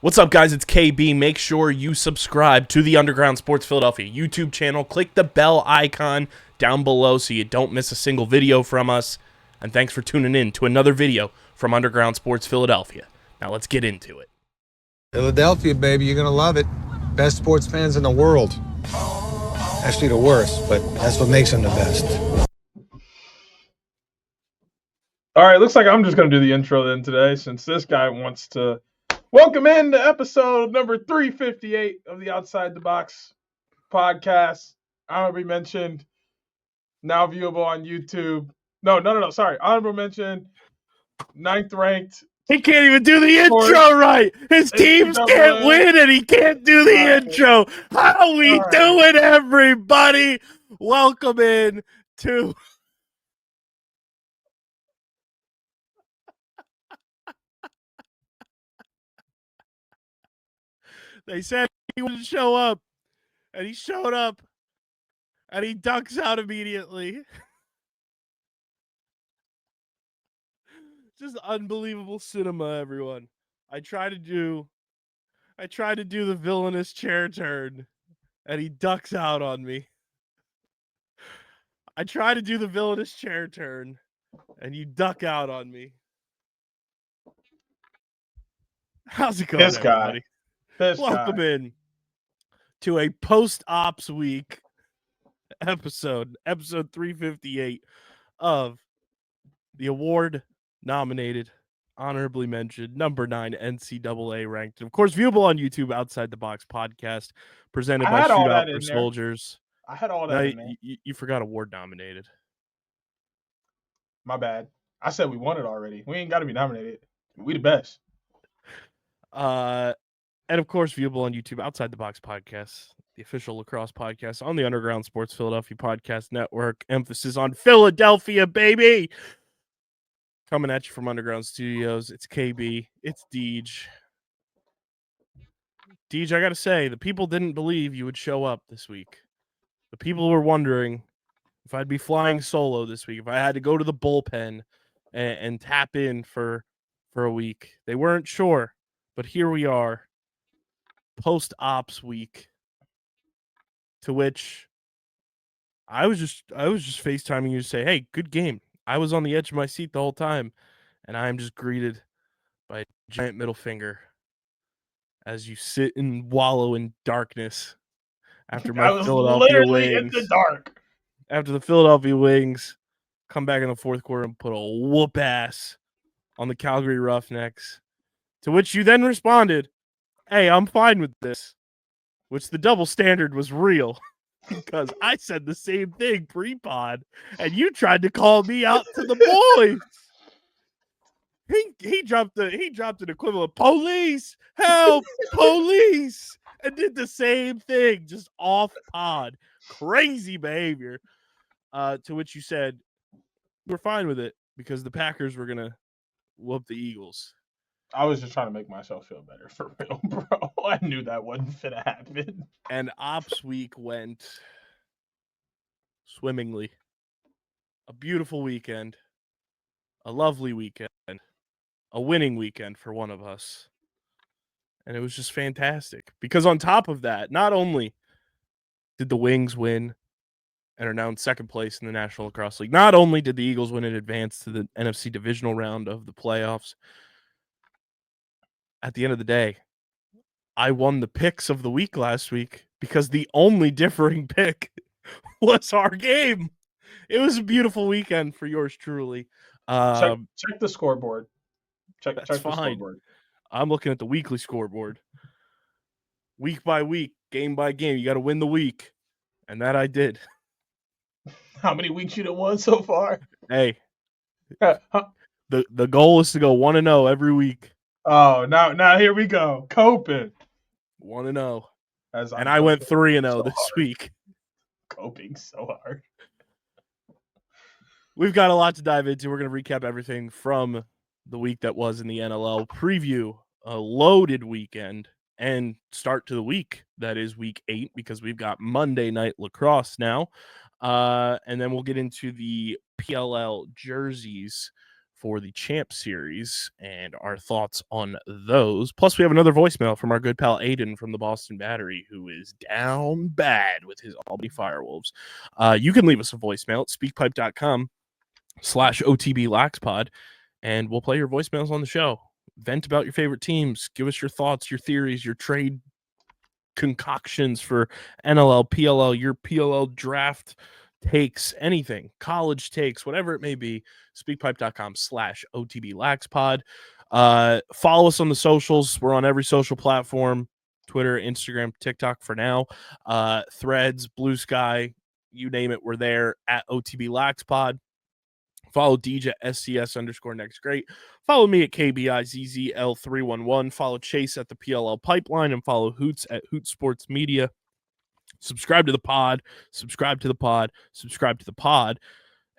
What's up, guys? It's KB. Make sure you subscribe to the Underground Sports Philadelphia YouTube channel. Click the bell icon down below so you don't miss a single video from us. And thanks for tuning in to another video from Underground Sports Philadelphia. Now let's get into it. Philadelphia, baby, you're going to love it. Best sports fans in the world. Actually, the worst, but that's what makes them the best. All right, looks like I'm just going to do the intro then today since this guy wants to welcome in to episode number 358 of the Outside the Box podcast. Honorable mentioned, now viewable on YouTube. No, sorry. Honorable mention, 9th ranked. He can't even do the intro right. His teams can't win and he can't do the intro. How we doing, everybody? Welcome in to... They said he wouldn't show up, and he showed up, and he ducks out immediately. Just unbelievable cinema, everyone. I try to do the villainous chair turn, and he ducks out on me. I try to do the villainous chair turn, and you duck out on me. How's it going, everybody? Welcome in to a post-ops week episode 358 of the award-nominated, honorably mentioned, number 9 NCAA ranked, and of course, viewable on YouTube, Outside the Box podcast, presented by Shootout For Soldiers. I had all that in there. You forgot award-nominated. My bad. I said we won it already. We ain't got to be nominated. We the best. And of course, viewable on YouTube, Outside the Box podcast, the official Lacrosse podcast on the Underground Sports Philadelphia podcast network. Emphasis on Philadelphia, baby. Coming at you from Underground Studios. It's KB. It's Deej. Deej, I got to say, the people didn't believe you would show up this week. The people were wondering if I'd be flying solo this week, if I had to go to the bullpen and tap in for a week. They weren't sure, but here we are. Post-ops week, to which I was just FaceTiming you to say, hey, good game. I was on the edge of my seat the whole time, and I am just greeted by a giant middle finger as you sit and wallow in darkness after my Philadelphia Wings. In the dark. After the Philadelphia Wings come back in the fourth quarter and put a whoop ass on the Calgary Roughnecks, to which you then responded, hey, I'm fine with this, which the double standard was real because I said the same thing pre-pod, and you tried to call me out to the boys. He dropped an equivalent, police, help, police, and did the same thing, just off pod. Crazy behavior. To which you said, we're fine with it because the Packers were going to whoop the Eagles. I was just trying to make myself feel better, for real, bro. I knew that wasn't finna happen. And Ops Week went swimmingly. A beautiful weekend. A lovely weekend. A winning weekend for one of us. And it was just fantastic. Because on top of that, not only did the Wings win and are now in second place in the National Lacrosse League, not only did the Eagles win and advance to the NFC divisional round of the playoffs, at the end of the day, I won the picks of the week last week because the only differing pick was our game. It was a beautiful weekend for yours truly. Check the scoreboard. Check the scoreboard. I'm looking at the weekly scoreboard. Week by week, game by game, you got to win the week. And that I did. How many weeks you done won so far? Hey, the goal is to go 1-0 every week. Oh, now here we go. Coping. 1-0. And I went 3-0 this week. Coping so hard. We've got a lot to dive into. We're going to recap everything from the week that was in the NLL, preview a loaded weekend, and start to the week that is week 8 because we've got Monday Night Lacrosse now. And then we'll get into the PLL jerseys for the Champ Series and our thoughts on those. Plus, we have another voicemail from our good pal Aiden from the Boston Battery, who is down bad with his Albany FireWolves. You can leave us a voicemail at speakpipe.com/OTBLaxPod, and we'll play your voicemails on the show. Vent about your favorite teams. Give us your thoughts, your theories, your trade concoctions for NLL, PLL, your PLL draft takes, anything, college takes, whatever it may be. Speakpipe.com/OTBLaxPod. Follow us on the socials. We're on every social platform: Twitter, Instagram, TikTok for now. Threads, Blue Sky, you name it, we're there at OTBLaxPod. Follow DJ at SCS_next great. Follow me at KBIZZL311. Follow Chase at the PLL Pipeline, and follow Hoots at Hoot Sports Media. Subscribe to the pod. Subscribe to the pod. Subscribe to the pod.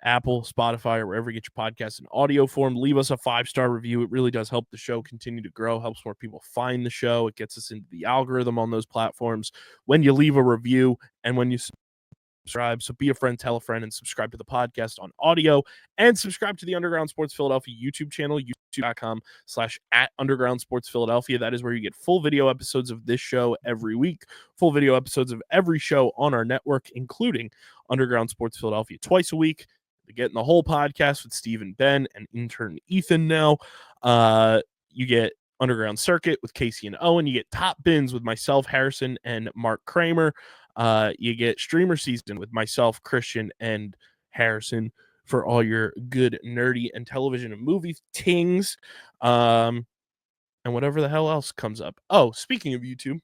Apple, Spotify, or wherever you get your podcasts in audio form. Leave us a 5-star review. It really does help the show continue to grow, helps more people find the show. It gets us into the algorithm on those platforms when you leave a review and when you subscribe. So be a friend, tell a friend, and subscribe to the podcast on audio, and subscribe to the Underground Sports Philadelphia YouTube channel, youtube.com/@Underground Sports Philadelphia. That is where you get full video episodes of this show every week, full video episodes of every show on our network, including Underground Sports Philadelphia twice a week. You're getting the whole podcast with Steve and Ben and intern Ethan now. You get Underground Circuit with Casey and Owen. You get Top Bins with myself, Harrison, and Mark Kramer. You get Streamer Season with myself, Christian, and Harrison for all your good nerdy and television and movie tings. And whatever the hell else comes up. Oh, speaking of YouTube,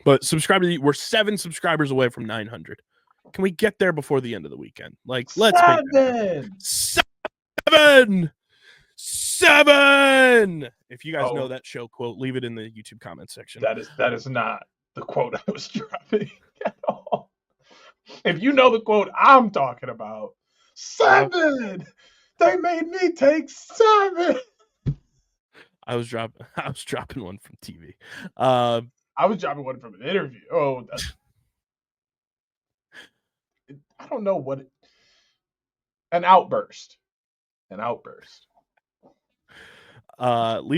but subscribe to we're 7 subscribers away from 900. Can we get there before the end of the weekend? Like, let's make that 7. If you guys know that show quote, leave it in the YouTube comment section. That is not the quote I was dropping at all. If you know the quote I'm talking about, 7. They made me take 7. I was dropping one from TV. I was dropping one from an interview. Oh, I don't know what an outburst. Leave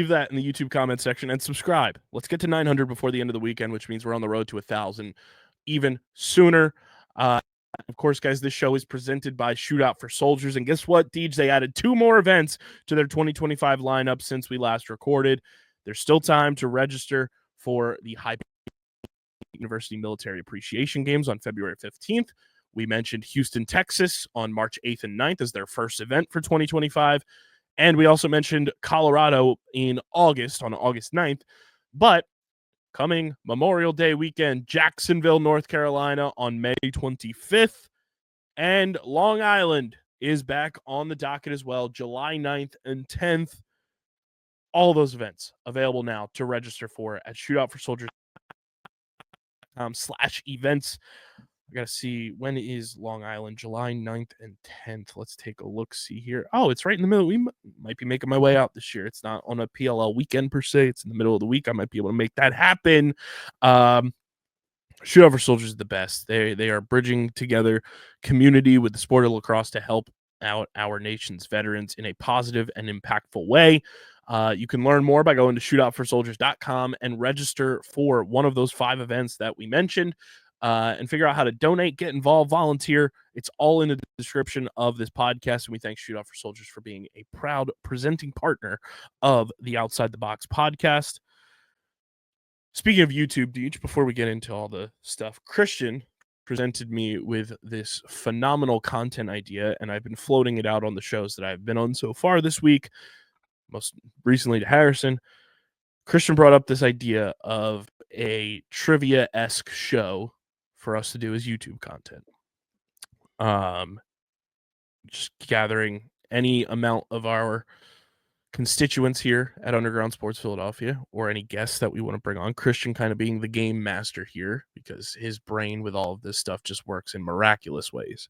that in the YouTube comment section and subscribe. Let's get to 900 before the end of the weekend, which means we're on the road to 1,000 even sooner. Of course, guys, this show is presented by Shootout For Soldiers. And guess what, Deej? They added 2 more events to their 2025 lineup since we last recorded. There's still time to register for the High University Military Appreciation Games on February 15th. We mentioned Houston, Texas on March 8th and 9th as their first event for 2025. And we also mentioned Colorado in August, on August 9th. But coming Memorial Day weekend, Jacksonville, North Carolina on May 25th. And Long Island is back on the docket as well, July 9th and 10th. All those events available now to register for at shootoutforsoldiers.com/events. I got to see, when is Long Island? July 9th and 10th. Let's take a look, see here. Oh, it's right in the middle. We might be making my way out this year. It's not on a PLL weekend per se. It's in the middle of the week. I might be able to make that happen. Shootout For Soldiers is the best. They are bridging together community with the sport of lacrosse to help out our nation's veterans in a positive and impactful way. You can learn more by going to shootoutforsoldiers.com and register for one of those 5 events that we mentioned. And figure out how to donate, get involved, volunteer. It's all in the description of this podcast. And we thank Shootout For Soldiers for being a proud presenting partner of the Outside the Box podcast. Speaking of YouTube, Deej, before we get into all the stuff, Christian presented me with this phenomenal content idea, and I've been floating it out on the shows that I've been on so far this week, most recently to Harrison. Christian brought up this idea of a trivia-esque show for us to do as YouTube content. Just gathering any amount of our constituents here at Underground Sports Philadelphia, or any guests that we want to bring on. Christian kind of being the game master here, because his brain with all of this stuff just works in miraculous ways.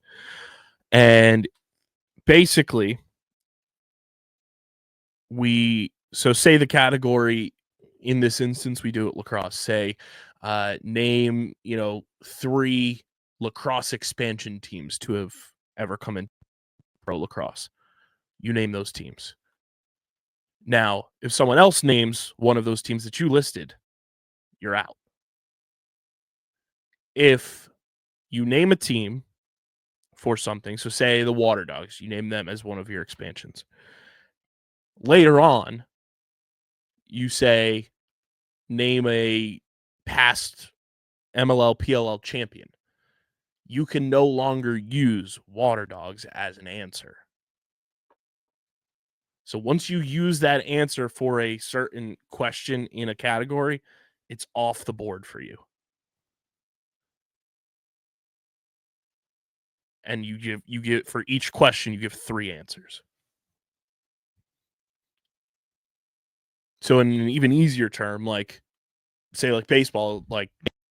And basically, say the category in this instance we do at Lacrosse, say name 3 lacrosse expansion teams to have ever come in pro lacrosse. You name those teams. Now, if someone else names one of those teams that you listed, you're out. If you name a team for something, so say the Water Dogs, you name them as one of your expansions. Later on, you say, name a past MLL, PLL champion. You can no longer use Water Dogs as an answer. So once you use that answer for a certain question in a category, it's off the board for you. And you give for each question, you give 3 answers. So in an even easier term, like say like baseball, like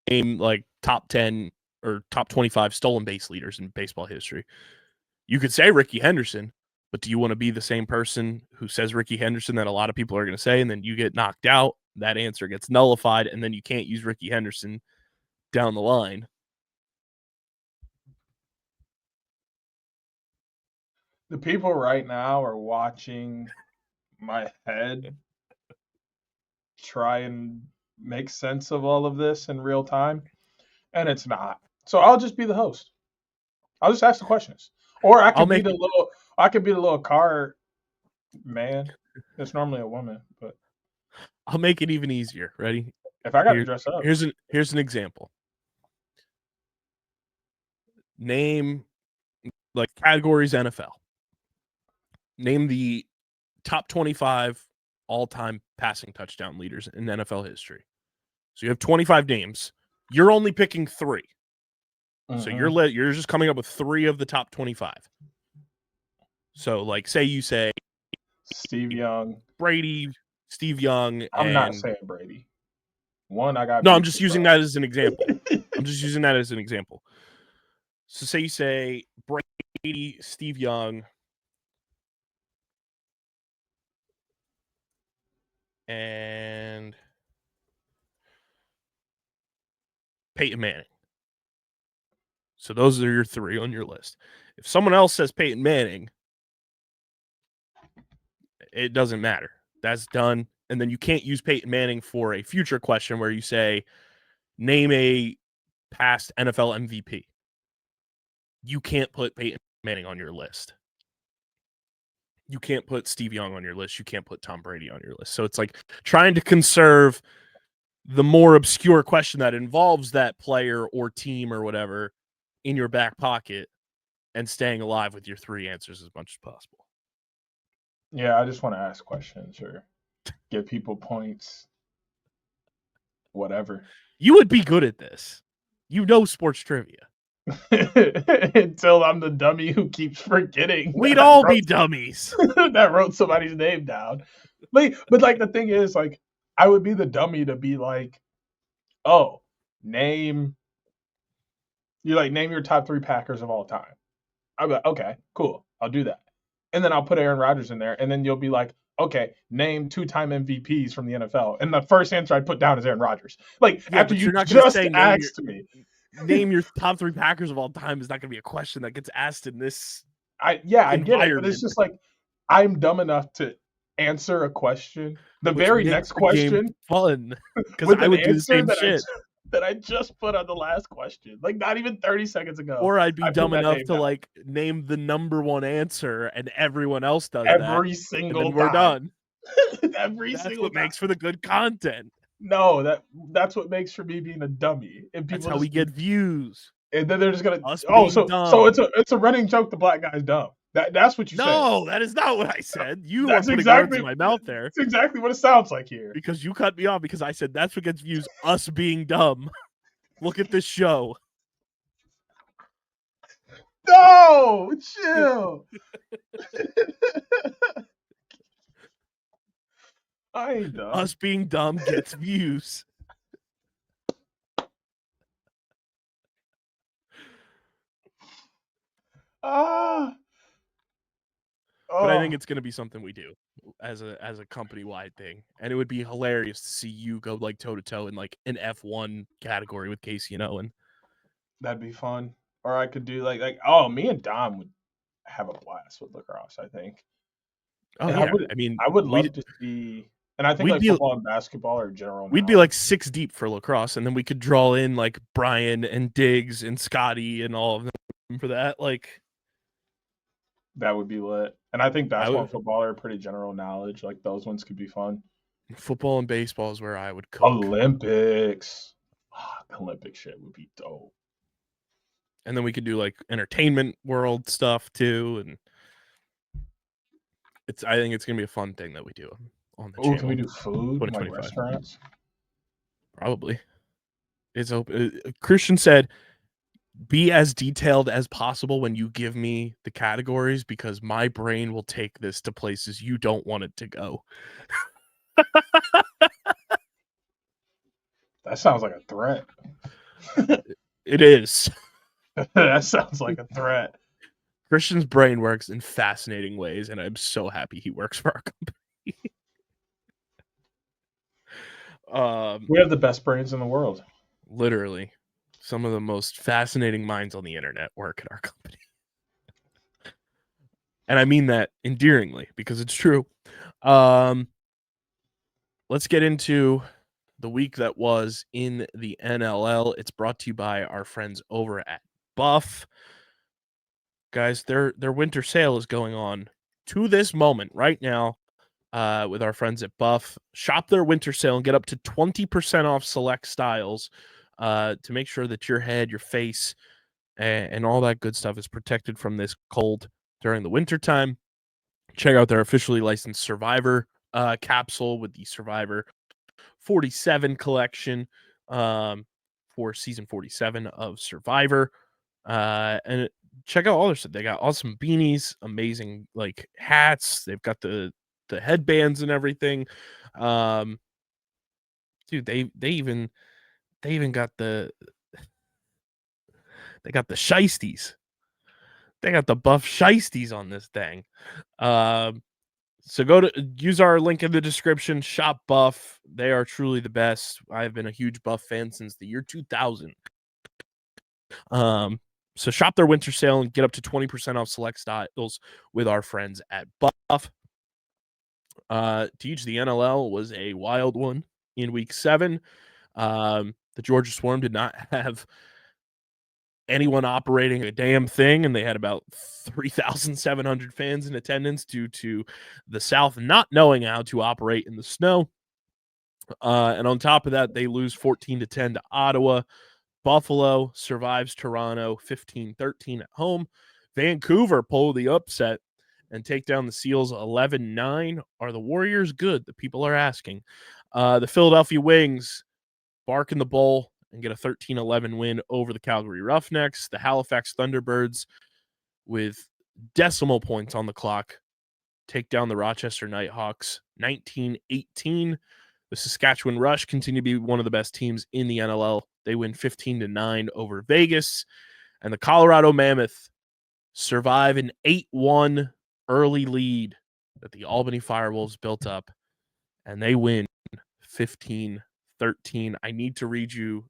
name like top 10 or top 25 stolen base leaders in baseball history. You could say Ricky Henderson, but do you want to be the same person who says Ricky Henderson that a lot of people are going to say, and then you get knocked out, that answer gets nullified, and then you can't use Ricky Henderson down the line? The people right now are watching my head try and make sense of all of this in real time, and it's not. So I'll just be the host. I'll just ask the questions, or I could be the little car man. That's normally a woman, but I'll make it even easier. Ready? if I got to dress up, Here's an example. Name like categories NFL. Name the top 25 all-time passing touchdown leaders in NFL history. So you have 25 names. You're only picking 3. So you're just coming up with 3 of the top 25. So like say you say Steve Young, Brady, Steve Young, I'm not and saying Brady. One, I got. no, I'm just using that as an example. So say you say Brady, Steve Young, and Peyton Manning. So those are your 3 on your list. If someone else says Peyton Manning, it doesn't matter. That's done. And then you can't use Peyton Manning for a future question where you say, name a past NFL MVP. You can't put Peyton Manning on your list. You can't put Steve Young on your list. You can't put Tom Brady on your list. So it's like trying to conserve the more obscure question that involves that player or team or whatever in your back pocket and staying alive with your 3 answers as much as possible. Yeah, I just want to ask questions or give people points. Whatever. You would be good at this. You know sports trivia. Until I'm the dummy who keeps forgetting. We'd all be dummies. That wrote somebody's name down. But like the thing is, like, I would be the dummy to be like, oh, name your top 3 Packers of all time. I'll be like, okay, cool, I'll do that. And then I'll put Aaron Rodgers in there, and then you'll be like, okay, name 2-time MVPs from the NFL. And the first answer I'd put down is Aaron Rodgers. Like, yeah, after you just asked me. Name your top 3 Packers of all time is not going to be a question that gets asked in this. I get it, but it's just like I'm dumb enough to answer a question. The very next question, fun, because I would do the same shit that I just put on the last question, like not even 30 seconds ago. Or I'd be dumb enough to like name the number 1 answer, and everyone else does every single and then we're done. That's what makes for the good content. No, that's what makes for me being a dummy. And people that's how we get views. And then they're just gonna so it's a running joke. The black guy's dumb. That's what you said. No, that is not what I said. You are putting words in my mouth there. That's exactly what it sounds like here. Because you cut me off because I said that's what gets views. Us being dumb. Look at this show. No, chill. I ain't dumb. Us being dumb gets views. But I think it's going to be something we do as a company-wide thing, and it would be hilarious to see you go like toe-to-toe in like an F1 category with Casey and Owen. That'd be fun. Or I could do like me and Dom would have a blast with Lacrosse, I think. Oh And yeah, I mean, I would love to see, and I think we'd like be football and basketball are general we'd be knowledge. like 6 deep for lacrosse, and then we could draw in like Brian and Diggs and Scotty and all of them for that. Like, That would be lit. And I think I basketball and would, football are pretty general knowledge. Like those ones could be fun. football and baseball is where I would cook. Olympics. Olympic shit would be dope. And then we could do like entertainment world stuff too, and I think it's gonna be a fun thing that we do on the Oh, channel. can we do food like 2025. restaurants? Probably. It's open. Christian said, "Be as detailed as possible when you give me the categories, because my brain will take this to places you don't want it to go." That sounds like a threat. It is. That sounds like a threat. Christian's brain works in fascinating ways, and I'm so happy he works for our company. We have the best brains in the world. Literally, some of the most fascinating minds on the internet work at our company. And I mean that endearingly because it's true. Let's get into the week that was in the NLL. It's brought to you by our friends over at Buff. Guys, their winter sale is going on to this moment right now with our friends at Buff. Shop their winter sale and get up to 20% off select styles to make sure that your head, your face, and all that good stuff is protected from this cold during the wintertime. Check out their officially licensed Survivor capsule with the Survivor 47 collection for season 47 of Survivor. And check out all their stuff. They got awesome beanies, amazing like hats. They've got the headbands and everything. Dude, they even got the shiesties. They got the Buff shiesties on this thing. So use our link in the description, shop Buff. They are truly the best. I've been a huge Buff fan since the year 2000. So shop their winter sale and get up to 20% off select styles with our friends at Buff. Teach, the NLL was a wild one in week 7. The Georgia Swarm did not have anyone operating a damn thing, and they had about 3,700 fans in attendance due to the South not knowing how to operate in the snow. And on top of that, they lose 14-10 to Ottawa. Buffalo survives Toronto 15-13 at home. Vancouver pull the upset and take down the Seals 11-9. Are the Warriors good? The people are asking. The Philadelphia Wings bark in the bowl and get a 13-11 win over the Calgary Roughnecks. The Halifax Thunderbirds, with decimal points on the clock, take down the Rochester Nighthawks 19-18. The Saskatchewan Rush continue to be one of the best teams in the NLL. They win 15-9 over Vegas. And the Colorado Mammoth survive an 8-1 early lead that the Albany FireWolves built up, and they win 15-13. I need to read you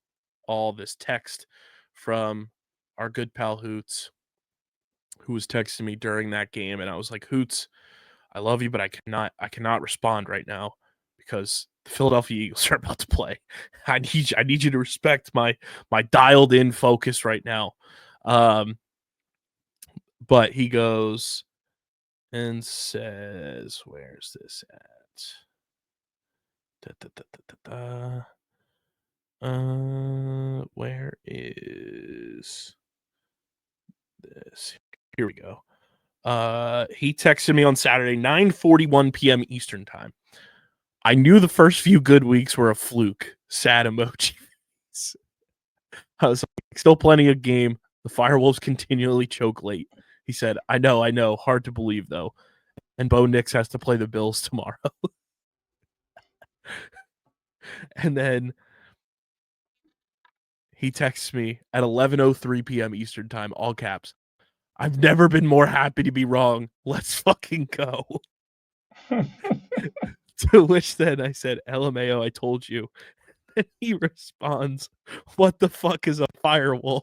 all this text from our good pal Hoots, who was texting me during that game, and I was like, Hoots, I love you, but I cannot respond right now because the Philadelphia Eagles are about to play. I need you to respect my dialed in focus right now. But he goes and says, where's this at? Where is this? Here we go. He texted me on Saturday, 9:41 p.m. Eastern time. I knew the first few good weeks were a fluke. Sad emoji. I was like, still plenty of game. The Firewolves continually choke late. He said, I know. Hard to believe, though. And Bo Nix has to play the Bills tomorrow. And then he texts me at 11:03 p.m. Eastern time, all caps. I've never been more happy to be wrong. Let's fucking go. To which then I said, LMAO, I told you. And he responds, what the fuck is a firewolf?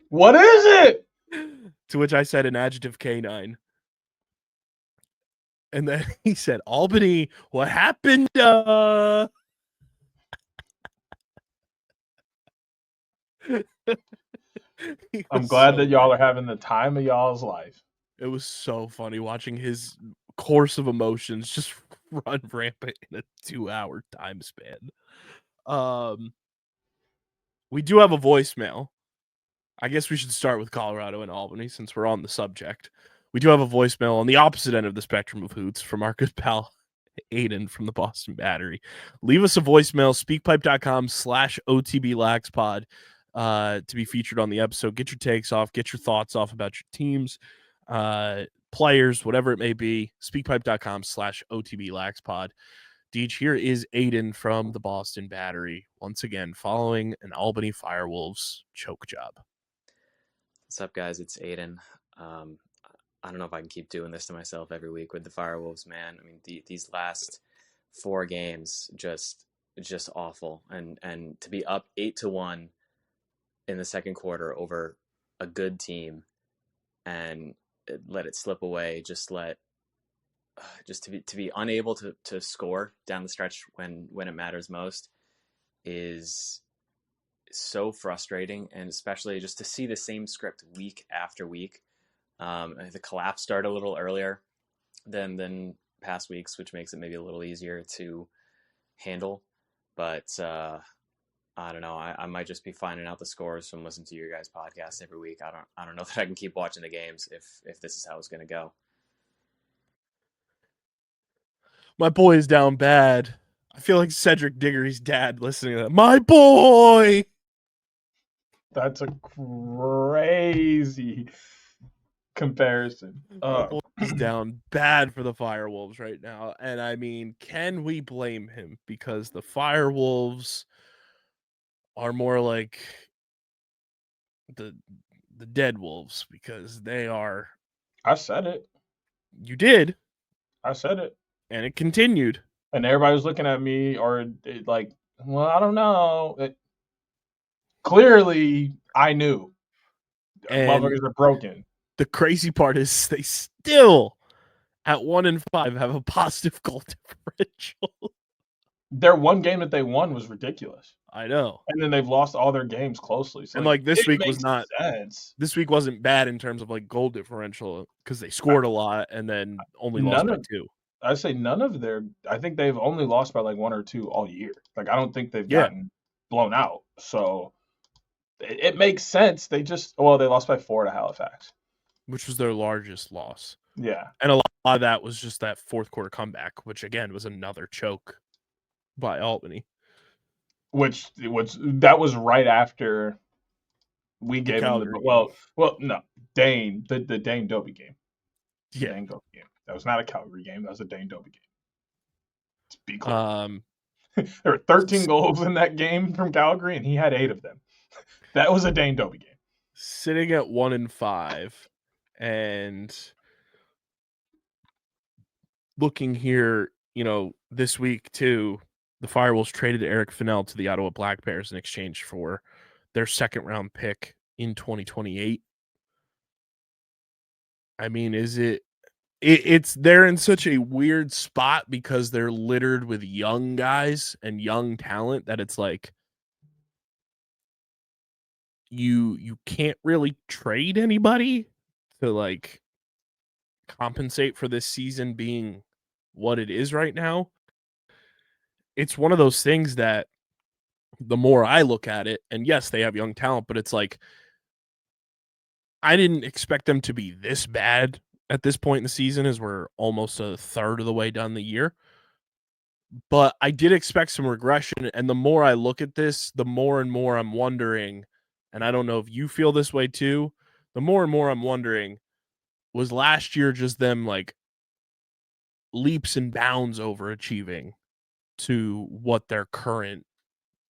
What is it? To which I said, an adjective canine. And then he said, Albany, what happened? I'm glad that y'all are having the time of y'all's life. It was so funny watching his course of emotions just run rampant in a 2-hour time span. We do have a voicemail. I guess we should start with Colorado and Albany since we're on the subject. We do have a voicemail on the opposite end of the spectrum of hoots from our good pal Aiden from the Boston Battery. Leave us a voicemail, speakpipe.com/OTBLaxPod to be featured on the episode. Get your takes off, get your thoughts off about your teams, players, whatever it may be. Speakpipe.com/OTBLaxPod. Deej, here is Aiden from the Boston Battery, once again following an Albany FireWolves choke job. What's up, guys? It's Aiden. I don't know if I can keep doing this to myself every week with the FireWolves, man. I mean, these last 4 games just awful, and to be up 8-1 in the second quarter over a good team and let it slip away, just to be unable to score down the stretch when it matters most is so frustrating, and especially just to see the same script week after week. The collapse started a little earlier than past weeks, which makes it maybe a little easier to handle. But I don't know. I might just be finding out the scores from listening to your guys' podcast every week. I don't know that I can keep watching the games if this is how it's going to go. My boy is down bad. I feel like Cedric Diggory's dad listening to that. My boy! That's a crazy comparison. My boy is down bad for the FireWolves right now. And I mean, can we blame him? Because the FireWolves are more like the dead wolves, because they are. I said it. You did. I said it. And it continued. And everybody was looking at me like, well, I don't know. Clearly, I knew. And motherfuckers are broken. The crazy part is they still, at 1-5, have a positive goal differential. Their one game that they won was ridiculous. I know. And then they've lost all their games closely. So and like this week was not sense. This week wasn't bad in terms of like goal differential because they scored a lot and then only lost by 2. I say none of their. I think they've only lost by like 1 or 2 all year. Like I don't think they've gotten blown out. So it makes sense. They lost by 4 to Halifax, which was their largest loss. Yeah, and a lot of that was just that fourth quarter comeback, which again was another choke by Albany. That was right after we gave them the Dane the Dane Dobie game. Yeah, Dane Dobie game. That was not a Calgary game. That was a Dane Dobie game. To be clear. There were 13 goals in that game from Calgary, and he had 8 of them. That was a Dane Dobie game. Sitting at 1-5, and looking here, this week too, the FireWolves traded Eric Fennell to the Ottawa Black Bears in exchange for their second-round pick in 2028. I mean, they're in such a weird spot because they're littered with young guys and young talent that it's like you can't really trade anybody to like compensate for this season being what it is right now. It's one of those things that the more I look at it, and yes, they have young talent, but it's like I didn't expect them to be this bad at this point in the season, as we're almost a third of the way done the year. But I did expect some regression, and the more I look at this, the more and more I'm wondering, and I don't know if you feel this way too, the more and more I'm wondering, was last year just them like leaps and bounds overachieving to what their current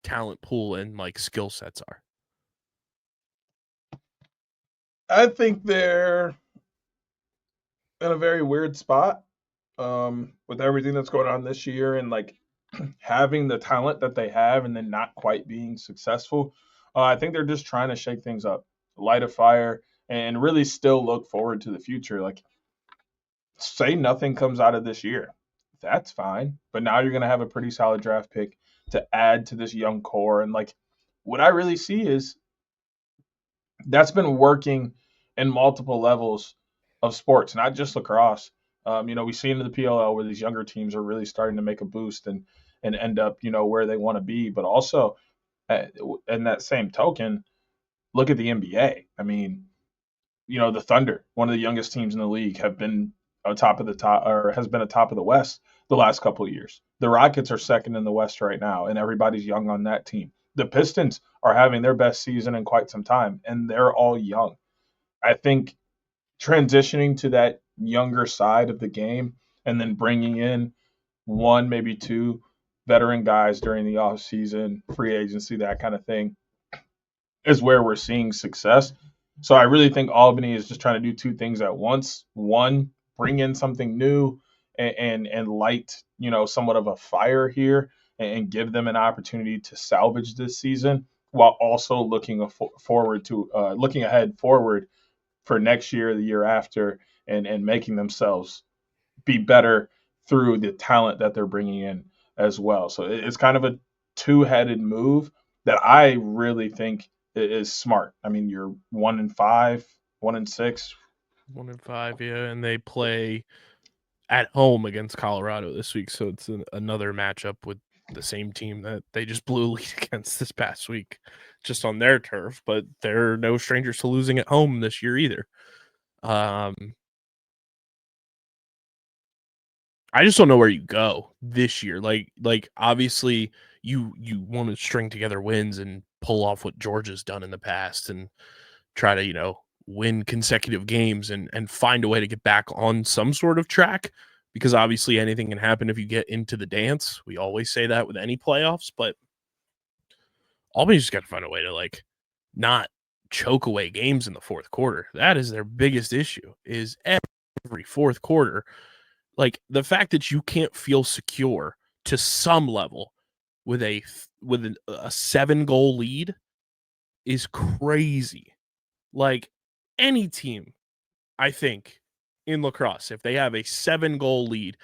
talent pool and like skill sets are? I think they're in a very weird spot with everything that's going on this year, and like having the talent that they have and then not quite being successful. I think they're just trying to shake things up, light a fire, and really still look forward to the future. Like say nothing comes out of this year. That's fine. But now you're going to have a pretty solid draft pick to add to this young core. And like, what I really see is that's been working in multiple levels of sports, not just lacrosse. We see into the PLL where these younger teams are really starting to make a boost and end up, where they want to be. But also, in that same token, look at the NBA. I mean, the Thunder, one of the youngest teams in the league, have been atop of the top, or has been atop of the West the last couple of years. The Rockets are second in the West right now, and everybody's young on that team. The Pistons are having their best season in quite some time, and they're all young. I think transitioning to that younger side of the game and then bringing in one, maybe two veteran guys during the offseason, free agency, that kind of thing, is where we're seeing success. So I really think Albany is just trying to do two things at once. One, bring in something new and light, somewhat of a fire here and give them an opportunity to salvage this season, while also looking ahead forward for next year, the year after, and making themselves be better through the talent that they're bringing in as well. So it's kind of a two-headed move that I really think is smart. I mean, you're 1-5, 1-6. 1-5, yeah, and they play at home against Colorado this week, so it's another matchup with the same team that they just blew a lead against this past week, just on their turf. But they're no strangers to losing at home this year either. I just don't know where you go this year. Like obviously you want to string together wins and pull off what Georgia's done in the past and try to, win consecutive games and find a way to get back on some sort of track, because obviously anything can happen if you get into the dance. We always say that with any playoffs, but Albany's just got to find a way to not choke away games in the fourth quarter. That is their biggest issue, is every fourth quarter. Like, the fact that you can't feel secure to some level with a 7-goal lead is crazy. Like, any team, I think, in lacrosse, if they have a 7-goal lead,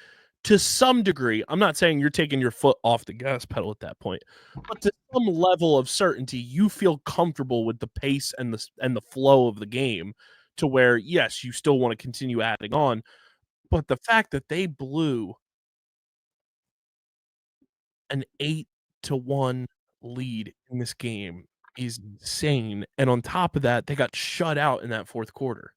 to some degree, I'm not saying you're taking your foot off the gas pedal at that point, but to some level of certainty, you feel comfortable with the pace and the flow of the game, to where, yes, you still want to continue adding on. But the fact that they blew an 8-1 lead in this game is insane. And on top of that, they got shut out in that fourth quarter.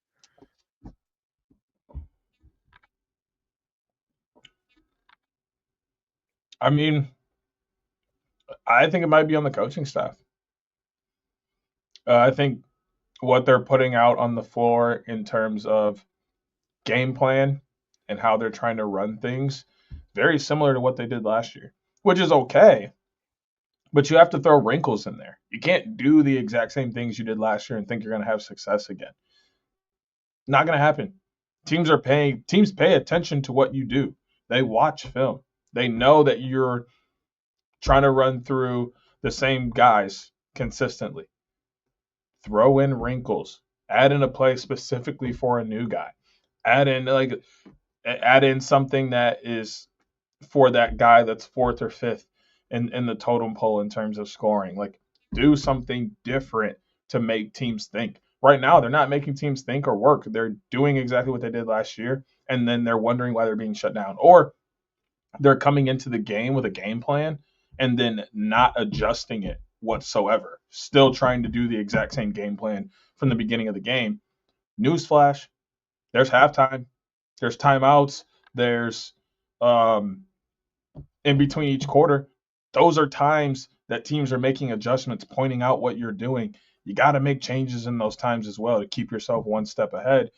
I mean, I think it might be on the coaching staff. I think what they're putting out on the floor in terms of game plan and how they're trying to run things, very similar to what they did last year, which is okay. But you have to throw wrinkles in there. You can't do the exact same things you did last year and think you're going to have success again. Not going to happen. Teams pay attention to what you do. They watch film. They know that you're trying to run through the same guys consistently. Throw in wrinkles. Add in a play specifically for a new guy. Add in something that is for that guy that's fourth or fifth in the totem pole in terms of scoring. Like, do something different to make teams think. Right now, they're not making teams think or work. They're doing exactly what they did last year, and then they're wondering why they're being shut down. Or they're coming into the game with a game plan and then not adjusting it whatsoever. Still trying to do the exact same game plan from the beginning of the game. Newsflash, there's halftime. There's timeouts. There's in between each quarter. Those are times that teams are making adjustments, pointing out what you're doing. You got to make changes in those times as well to keep yourself one step ahead.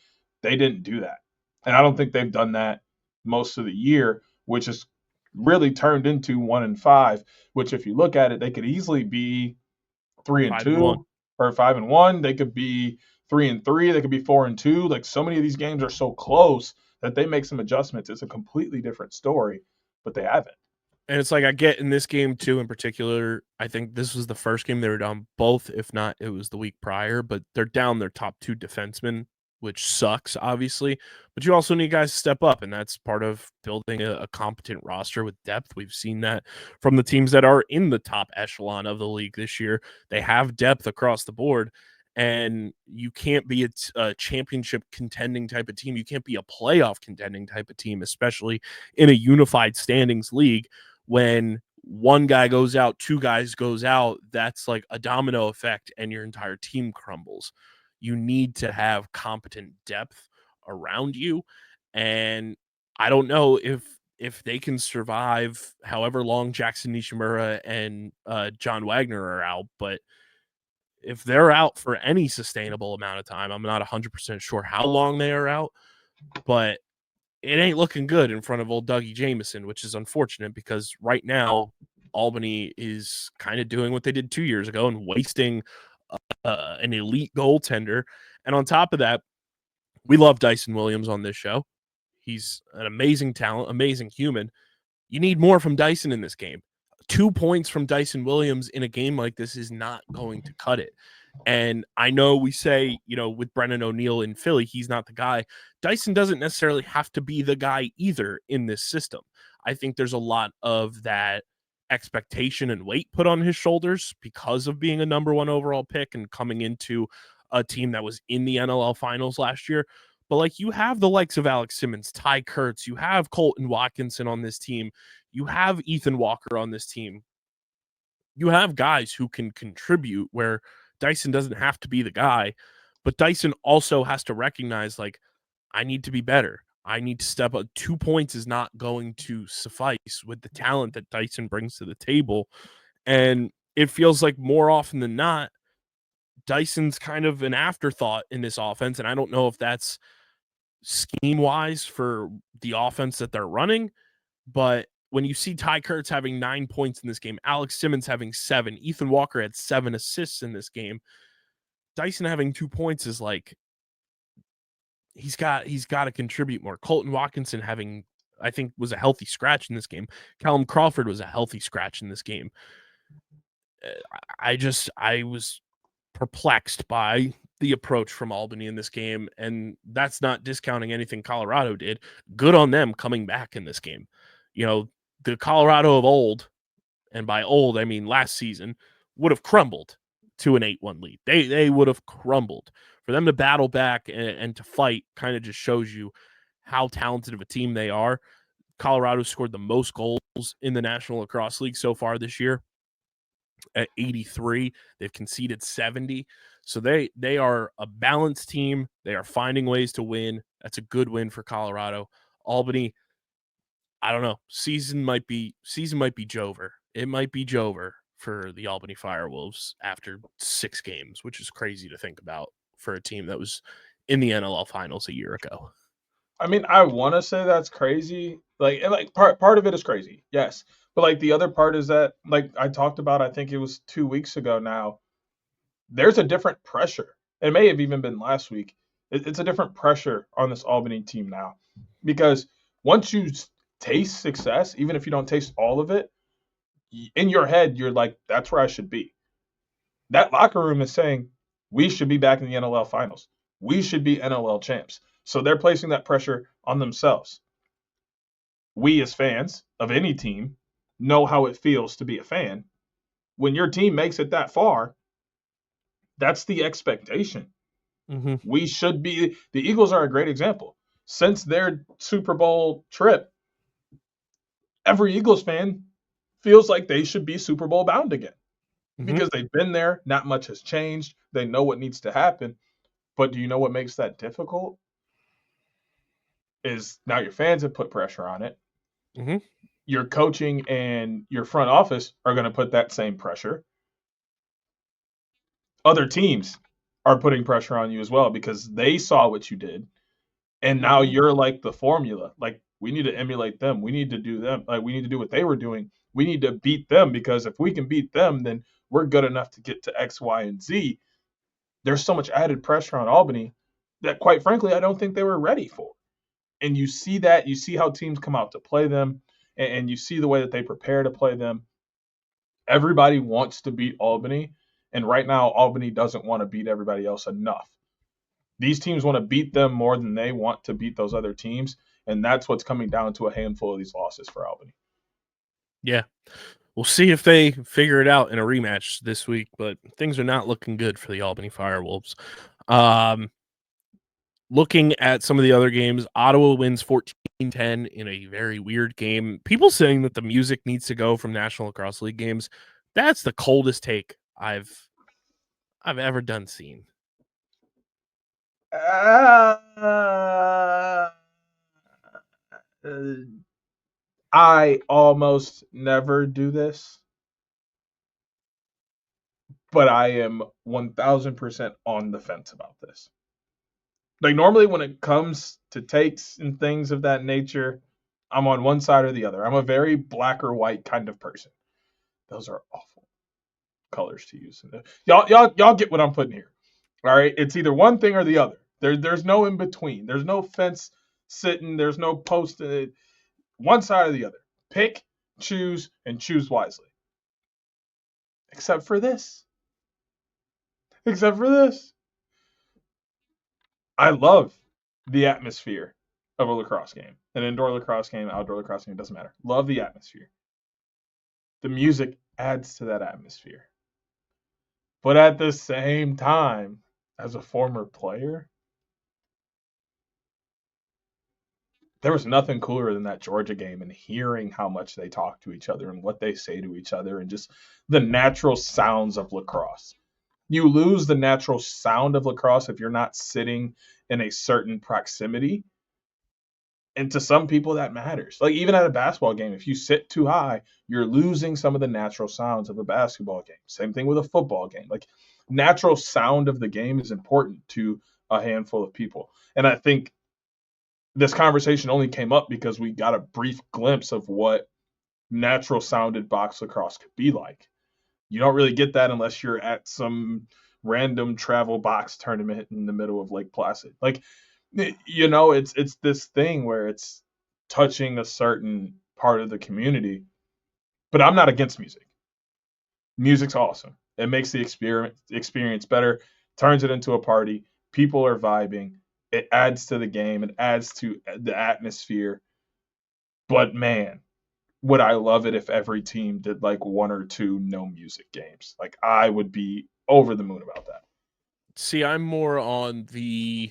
They didn't do that. And I don't think they've done that most of the year, which has really turned into 1-5, which if you look at it, they could easily be 3-2 or 5-1. They could be 3-3. They could be 4-2. Like, so many of these games are so close that they make some adjustments. It's a completely different story, but they haven't. And it's like, I get in this game too, in particular, I think this was the first game they were down both, if not it was the week prior, but they're down their top two defensemen which sucks, obviously. But you also need guys to step up, and that's part of building a competent roster with depth. We've seen that from the teams that are in the top echelon of the league this year. They have depth across the board, and you can't be a championship contending type of team. You can't be a playoff contending type of team, especially in a unified standings league when one guy goes out, two guys goes out. That's like a domino effect, and your entire team crumbles. You need to have competent depth around you, and I don't know if they can survive however long Jackson Nishimura and John Wagner are out, but if they're out for any sustainable amount of time, I'm not 100% sure how long they are out, but it ain't looking good in front of old Dougie Jameson, which is unfortunate because right now Albany is kind of doing what they did 2 years ago and wasting an elite goaltender. And on top of that, we love Dyson Williams on this show. He's an amazing talent, amazing human. You need more from Dyson in this game. 2 points from Dyson Williams in a game like this is not going to cut it. And I know we say, with Brennan O'Neill in Philly, he's not the guy. Dyson doesn't necessarily have to be the guy either in this system. I think there's a lot of that expectation and weight put on his shoulders because of being a number one overall pick and coming into a team that was in the NLL finals last year. But you have the likes of Alex Simmons, Ty Kurtz, you have Colton Watkinson on this team, you have Ethan Walker on this team. You have guys who can contribute where Dyson doesn't have to be the guy, but Dyson also has to recognize, I need to be better. I need to step up. 2 points is not going to suffice with the talent that Dyson brings to the table. And it feels like more often than not, Dyson's kind of an afterthought in this offense. And I don't know if that's scheme-wise for the offense that they're running, but when you see Ty Kurtz having 9 points in this game, Alex Simmons having 7, Ethan Walker had 7 assists in this game, Dyson having 2 points is he's got to contribute more. Colton Watkinson having, I think, was a healthy scratch in this game. Callum Crawford was a healthy scratch in this game. I was perplexed by the approach from Albany in this game, and that's not discounting anything Colorado did. Good on them coming back in this game. The Colorado of old, and by old, I mean last season, would have crumbled to an 8-1 lead. They would have crumbled. For them to battle back and to fight kind of just shows you how talented of a team they are. Colorado scored the most goals in the National Lacrosse League so far this year at 83. They've conceded 70. So they are a balanced team. They are finding ways to win. That's a good win for Colorado. Albany, I don't know. Season might be Jover. It might be Jover for the Albany FireWolves after 6 games, which is crazy to think about for a team that was in the NLL finals a year ago. I mean, I want to say that's crazy. Part of it is crazy, yes. But the other part is that, I talked about, I think it was 2 weeks ago now, there's a different pressure. It may have even been last week. It's a different pressure on this Albany team now. Because once you taste success, even if you don't taste all of it, in your head, you're like, that's where I should be. That locker room is saying, we should be back in the NLL finals. We should be NLL champs. So they're placing that pressure on themselves. We as fans of any team know how it feels to be a fan. When your team makes it that far, that's the expectation. Mm-hmm. We should be. The Eagles are a great example. Since their Super Bowl trip, every Eagles fan feels like they should be Super Bowl bound again. Mm-hmm. Because they've been there. Not much has changed. They know what needs to happen. But do you know what makes that difficult? Is now your fans have put pressure on it. Mm-hmm. Your coaching and your front office are going to put that same pressure. Other teams are putting pressure on you as well because they saw what you did. And now you're like the formula. We need to emulate them. We need to do them. We need to do what they were doing. We need to beat them because if we can beat them, then we're good enough to get to X, Y, and Z. There's so much added pressure on Albany that, quite frankly, I don't think they were ready for. And you see that. You see how teams come out to play them, and you see the way that they prepare to play them. Everybody wants to beat Albany, and right now Albany doesn't want to beat everybody else enough. These teams want to beat them more than they want to beat those other teams, and that's what's coming down to a handful of these losses for Albany. Yeah. We'll see if they figure it out in a rematch this week, but things are not looking good for the Albany FireWolves. Looking at some of the other games, Ottawa wins 14-10 in a very weird game. People saying that the music needs to go from National Lacrosse League games. That's the coldest take I've ever done seen. I almost never do this, but I am 1000% on the fence about this. Like, normally when it comes to takes and things of that nature, I'm on one side or the other. I'm a very black or white kind of person. Those are awful colors to use. Y'all get what I'm putting here. All right, it's either one thing or the other. There's no in between. There's no fence sitting. There's no post. One side or the other. Pick, choose, and choose wisely. Except for this. I love the atmosphere of a lacrosse game. An indoor lacrosse game, outdoor lacrosse game, doesn't matter. Love the atmosphere. The music adds to that atmosphere. But at the same time, as a former player, there was nothing cooler than that Georgia game and hearing how much they talk to each other and what they say to each other and just the natural sounds of lacrosse. You lose the natural sound of lacrosse if you're not sitting in a certain proximity. And to some people, that matters. Like, even at a basketball game, if you sit too high, you're losing some of the natural sounds of a basketball game. Same thing with a football game. Like, natural sound of the game is important to a handful of people. And I think this conversation only came up because we got a brief glimpse of what natural sounded box lacrosse could be like. You don't really get that unless you're at some random travel box tournament in the middle of Lake Placid. Like, you know, it's this thing where it's touching a certain part of the community. But I'm not against music. Music's awesome. It makes the experience better, turns it into a party. People are vibing. It adds to the game. It adds to the atmosphere. But man, would I love it if every team did like one or two no music games. Like, I would be over the moon about that. See, I'm more on the...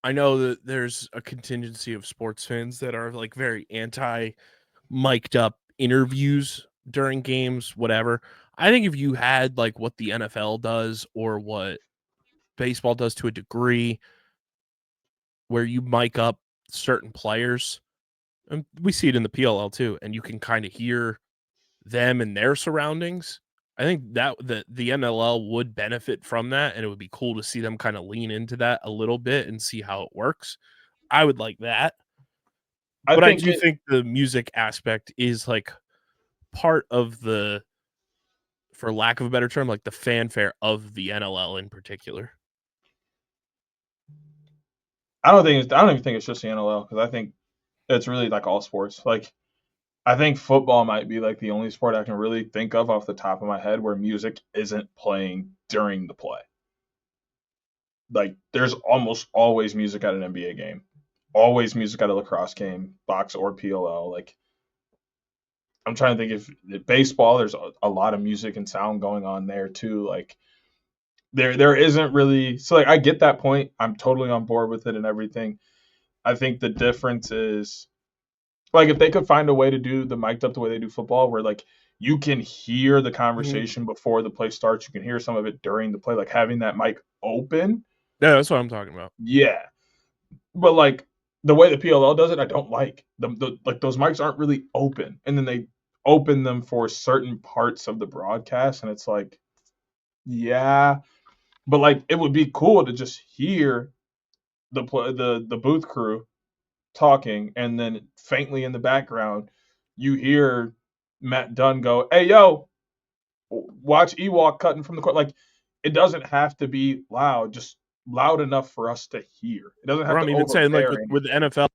I know that there's a contingency of sports fans that are like very anti-mic'd up interviews during games, whatever. I think if you had like what the NFL does or what baseball does to a degree, where you mic up certain players, and we see it in the PLL too, and you can kind of hear them and their surroundings. I think that the NLL would benefit from that, and it would be cool to see them kind of lean into that a little bit and see how it works. I would like that. But I do think the music aspect is like part of the, for lack of a better term, like the fanfare of the NLL in particular. I don't even think it's just the NLL, because I think it's really like all sports. Like, I think football might be like the only sport I can really think of off the top of my head where music isn't playing during the play. Like, there's almost always music at an NBA game, always music at a lacrosse game, box or PLL. Like, I'm trying to think if baseball, there's a lot of music and sound going on there too. Like, there isn't really, so like, I get that point. I'm totally on board with it and everything. I think the difference is, like, if they could find a way to do the mic'd up the way they do football, where like you can hear the conversation before the play starts, you can hear some of it during the play, like having that mic open. Yeah, that's what I'm talking about. Yeah, but like the way the PLL does it, I don't like like those mics aren't really open, and then they open them for certain parts of the broadcast, and it's like, yeah, but like it would be cool to just hear the booth crew talking, and then faintly in the background you hear Matt Dunn go, "Hey yo, watch Ewok cutting from the court." Like, it doesn't have to be loud, just loud enough for us to hear. It doesn't have Or to I'm even saying like overbear with the NFL,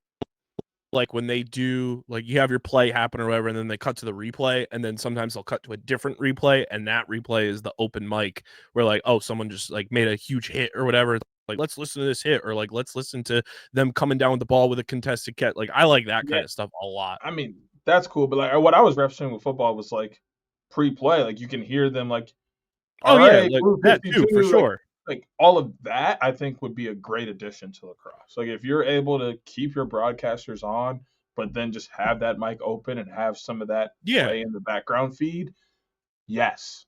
like when they do, like you have your play happen or whatever, and then they cut to the replay, and then sometimes they'll cut to a different replay, and that replay is the open mic where like, oh, someone just like made a huge hit or whatever. Like, let's listen to this hit, or like, let's listen to them coming down with the ball with a contested catch. Like, I like that kind of stuff a lot. I mean, that's cool, but like what I was referencing with football was like pre-play, like you can hear them like, Oh, all yeah, right, like Blue that too, 52, for sure. Like all of that, I think would be a great addition to lacrosse. Like if you're able to keep your broadcasters on, but then just have that mic open and have some of that Yeah. play in the background feed, yes.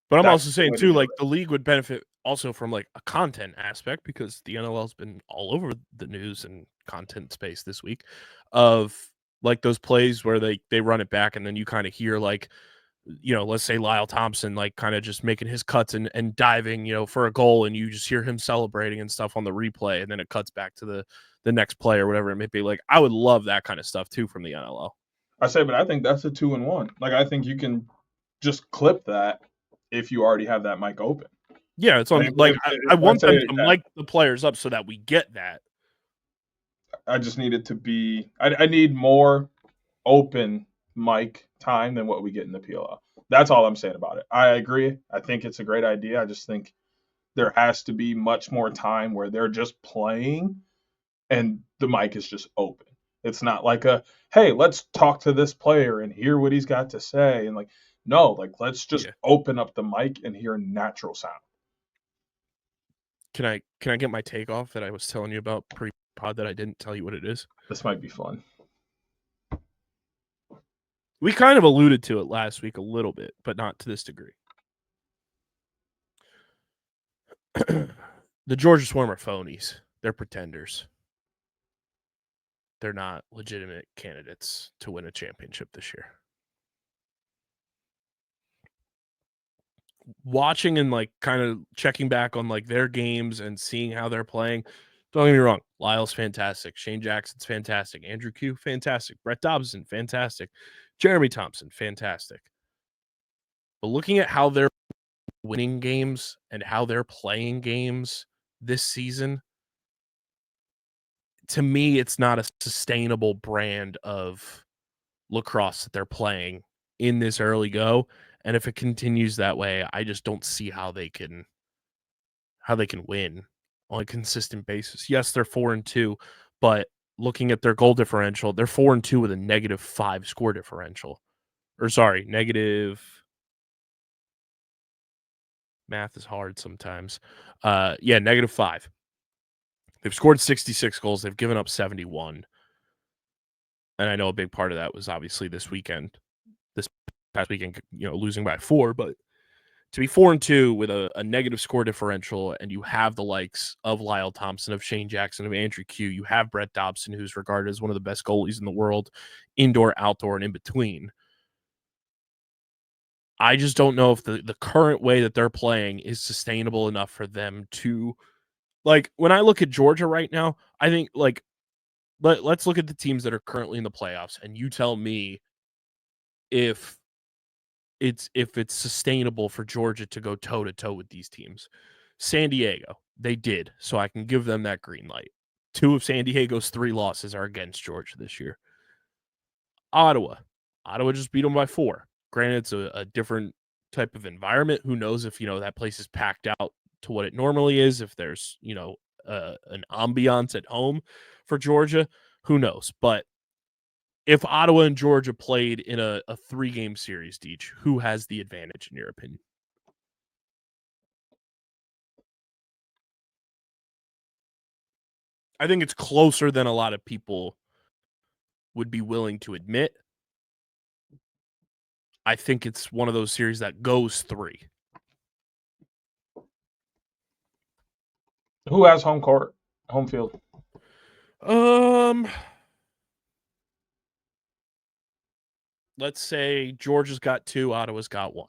But I'm That's also the saying way to too, do like it. the league would benefit also from like a content aspect, because the NLL's been all over the news and content space this week of like those plays where they run it back and then you kind of hear like, you know, let's say Lyle Thompson like kind of just making his cuts and diving, you know, for a goal, and you just hear him celebrating and stuff on the replay, and then it cuts back to the next play or whatever it may be. Like, I would love that kind of stuff too from the NLL. But I think that's a 2-in-1. Like I think you can just clip that if you already have that mic open. Yeah, it's on. Like, I want them to mic the players up so that we get that. I just need it to be. I need more open mic time than what we get in the PLL. That's all I'm saying about it. I agree. I think it's a great idea. I just think there has to be much more time where they're just playing and the mic is just open. It's not like a, hey, let's talk to this player and hear what he's got to say. And like, no, like let's just open up the mic and hear natural sound. Can I get my take off that I was telling you about pre-pod that I didn't tell you what it is? This might be fun. We kind of alluded to it last week a little bit, but not to this degree. The Georgia Swarm are phonies. They're pretenders. They're not legitimate candidates to win a championship this year. Watching and like kind of checking back on like their games and seeing how they're playing. Don't get me wrong. Lyle's fantastic. Shane Jackson's fantastic. Andrew Q, fantastic. Brett Dobson, fantastic. Jeremy Thompson, fantastic. But looking at how they're winning games and how they're playing games this season, to me, it's not a sustainable brand of lacrosse that they're playing in this early go. And if it continues that way, I just don't see how they can win on a consistent basis. Yes, they're 4-2, but looking at their goal differential, they're 4-2 with a -5 score differential. Or sorry, negative. Math is hard sometimes. -5. They've scored 66 goals. They've given up 71. And I know a big part of that was obviously this past weekend, you know, losing by 4, but to be 4-2 with a negative score differential, and you have the likes of Lyle Thompson, of Shane Jackson, of Andrew Q, you have Brett Dobson, who's regarded as one of the best goalies in the world, indoor, outdoor, and in between. I just don't know if the current way that they're playing is sustainable enough for them to, like, when I look at Georgia right now, I think, like, let's look at the teams that are currently in the playoffs, and you tell me if it's sustainable for Georgia to go toe-to-toe with these teams. San Diego, they did, so I can give them that green light. 2 of San Diego's 3 losses are against Georgia this year. Ottawa just beat them by 4. Granted, it's a different type of environment. Who knows if, you know, that place is packed out to what it normally is, if there's, you know, an ambiance at home for Georgia, who knows? But if Ottawa and Georgia played in a 3-game series, Deech, who has the advantage in your opinion? I think it's closer than a lot of people would be willing to admit. I think it's one of those series that goes 3. Who has home field? Let's say Georgia's got 2, Ottawa's got 1.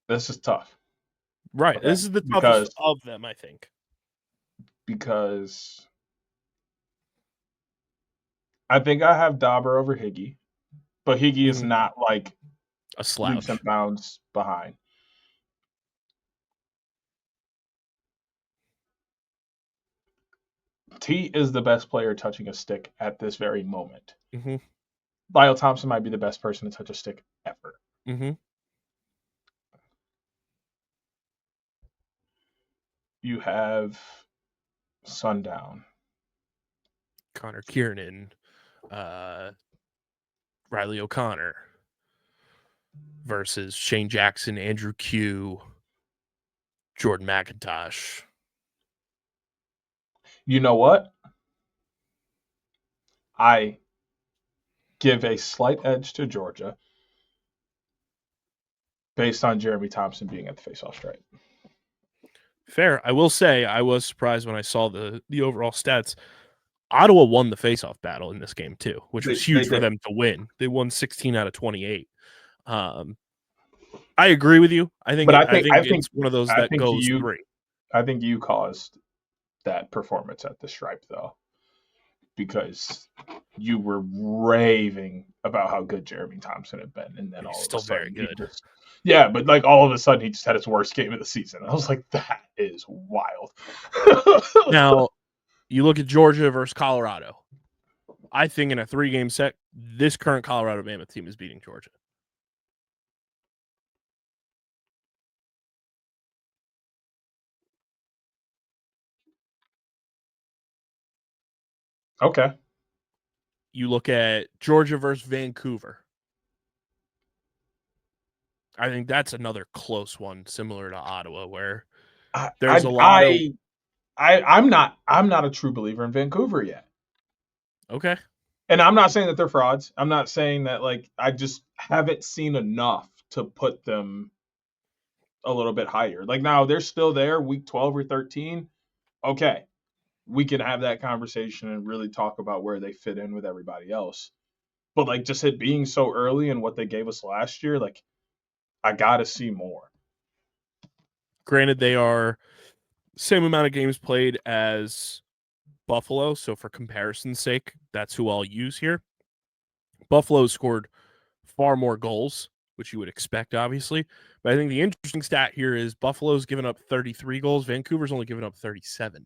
This is tough. Right. Okay. This is the toughest of them, I think. Because I think I have Dauber over Higgy. but Higgy is not like a slouch. leaps and bounds behind. T is the best player touching a stick at this very moment. Lyle Thompson might be the best person to touch a stick ever. You have Sundown, Connor Kiernan, Riley O'Connor versus Shane Jackson, Andrew Q, Jordan McIntosh. You know what? I give a slight edge to Georgia based on Jeremy Thompson being at the faceoff stripe. Fair. I will say I was surprised when I saw the overall stats. Ottawa won the faceoff battle in this game too, which was huge for them to win. They won 16 out of 28. I agree with you. I think it's one of those that goes 3. I think you caused that performance at the stripe though, because you were raving about how good Jeremy Thompson had been, and then all of a sudden, very good. But like all of a sudden he just had his worst game of the season. I was like, that is wild. Now, you look at Georgia versus Colorado. I think in a 3-game set, this current Colorado Mammoth team is beating Georgia. Okay. You look at Georgia versus Vancouver. I think that's another close one, similar to Ottawa, where there's a lot of. I'm not a true believer in Vancouver yet. Okay. And I'm not saying that they're frauds. I'm not saying that, like, I just haven't seen enough to put them a little bit higher. Like, now they're still there, week 12 or 13. Okay. We can have that conversation and really talk about where they fit in with everybody else. But, like, just it being so early and what they gave us last year, like, I got to see more. Granted, they are same amount of games played as Buffalo, so for comparison's sake, that's who I'll use here. Buffalo scored far more goals, which you would expect, obviously. But I think the interesting stat here is Buffalo's given up 33 goals. Vancouver's only given up 37.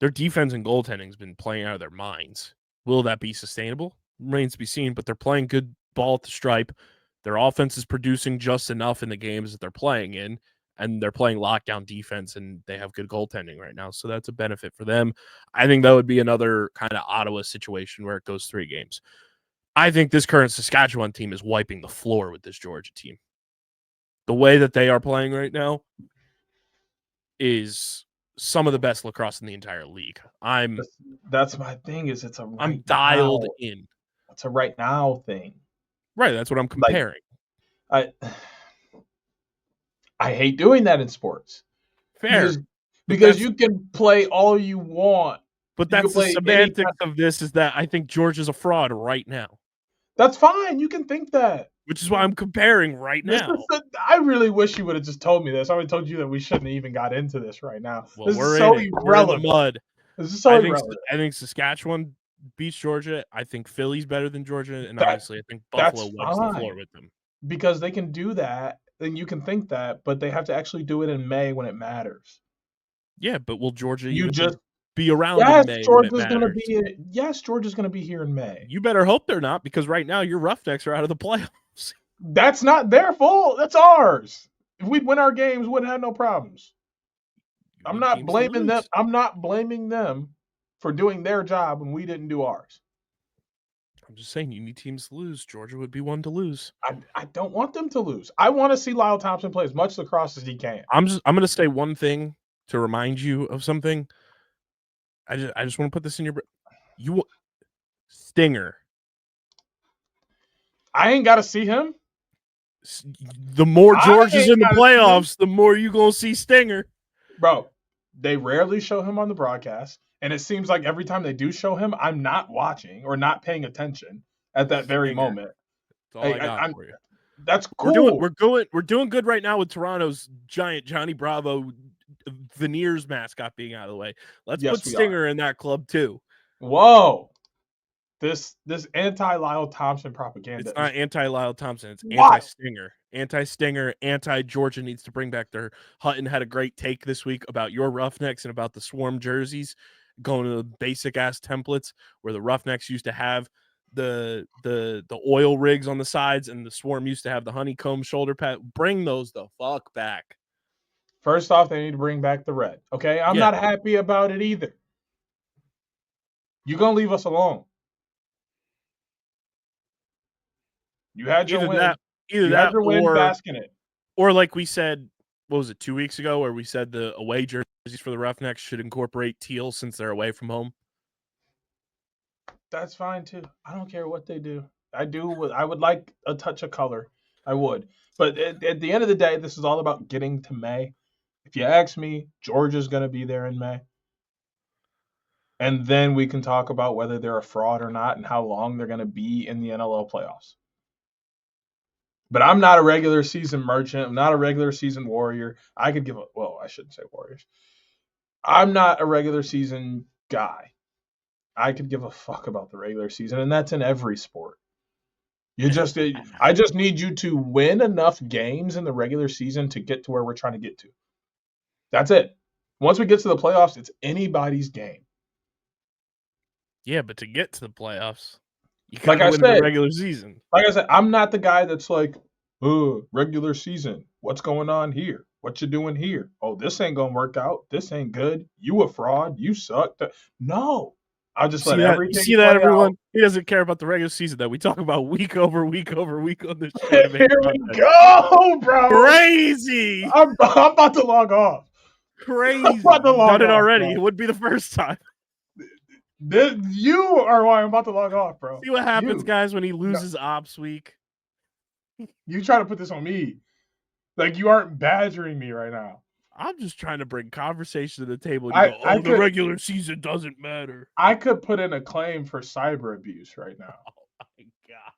Their defense and goaltending has been playing out of their minds. Will that be sustainable? Remains to be seen, but they're playing good ball at the stripe. Their offense is producing just enough in the games that they're playing in, and they're playing lockdown defense, and they have good goaltending right now, so that's a benefit for them. I think that would be another kind of Ottawa situation where it goes 3 games. I think this current Saskatchewan team is wiping the floor with this Georgia team. The way that they are playing right now is some of the best lacrosse in the entire league. That's my thing. Is it's a I'm dialed in. It's a right now thing. Right, that's what I'm comparing. Like, I hate doing that in sports. Fair. Because you can play all you want. But that's the semantics of this, is that I think Georgia's a fraud right now. That's fine. You can think that. Which is why I'm comparing right now. I really wish you would have just told me this. I would have told you that we shouldn't have even got into this right now. Well, this is so irrelevant. We're in the mud. This is so irrelevant. I think Saskatchewan beats Georgia. I think Philly's better than Georgia. And obviously, I think Buffalo wipes the floor with them. Because they can do that, then you can think that, but they have to actually do it in May when it matters. Yeah, but will Georgia be around in May? Yes, Georgia's going to be here in May. You better hope they're not, because right now your Roughnecks are out of the playoffs. That's not their fault. That's ours. If we'd win our games, we wouldn't have no problems. I'm not blaming them. I'm not blaming them for doing their job when we didn't do ours. I'm just saying, you need teams to lose. Georgia would be one to lose. I don't want them to lose. I want to see Lyle Thompson play as much lacrosse as he can. I'm going to say one thing to remind you of something. I just want to put this in your Stinger. I ain't got to see him. The more Georgia's in the playoffs, the more you gonna see Stinger. Bro, they rarely show him on the broadcast, and it seems like every time they do show him, I'm not watching or not paying attention at that very moment. That's all I got for you. That's cool. We're doing good right now with Toronto's giant Johnny Bravo Veneers mascot being out of the way. Let's put Stinger in that club too. Whoa. This anti-Lyle Thompson propaganda. It's not anti-Lyle Thompson. It's Wild. anti-Stinger. Anti-Stinger, anti-Georgia needs to bring back their – Hutton had a great take this week about your Roughnecks and about the Swarm jerseys going to the basic-ass templates where the Roughnecks used to have the oil rigs on the sides and the Swarm used to have the honeycomb shoulder pad. Bring those the fuck back. First off, they need to bring back the red. Okay? I'm not happy about it either. You're going to leave us alone. You had your win. Either that or bask in it. Or like we said, what was it, 2 weeks ago, where we said the away jerseys for the Roughnecks should incorporate teal since they're away from home? That's fine too. I don't care what they do. I would like a touch of color. I would. But at the end of the day, this is all about getting to May. If you ask me, Georgia's going to be there in May. And then we can talk about whether they're a fraud or not and how long they're going to be in the NLL playoffs. But I'm not a regular season merchant. I'm not a regular season warrior. I shouldn't say warriors. I'm not a regular season guy. I could give a fuck about the regular season, and that's in every sport. I just need you to win enough games in the regular season to get to where we're trying to get to. That's it. Once we get to the playoffs, it's anybody's game. Yeah, but to get to the playoffs, you gotta win the regular season. Like I said, I'm not the guy that's like, oh, regular season. What's going on here? What you doing here? Oh, this ain't gonna work out. This ain't good. You a fraud. You suck. No. I'll just let everything. You see that, everyone? Out. He doesn't care about the regular season that we talk about week over week over week on this show. Here we go, bro. Crazy. I'm about to log off. Crazy. I'm about to log off, it already. Bro. It wouldn't be the first time. You are why I'm about to log off, bro. See what happens, guys, when he loses ops week. You try to put this on me. Like you aren't badgering me right now. I'm just trying to bring conversation to the table. And the regular season doesn't matter. I could put in a claim for cyber abuse right now. Oh, my God.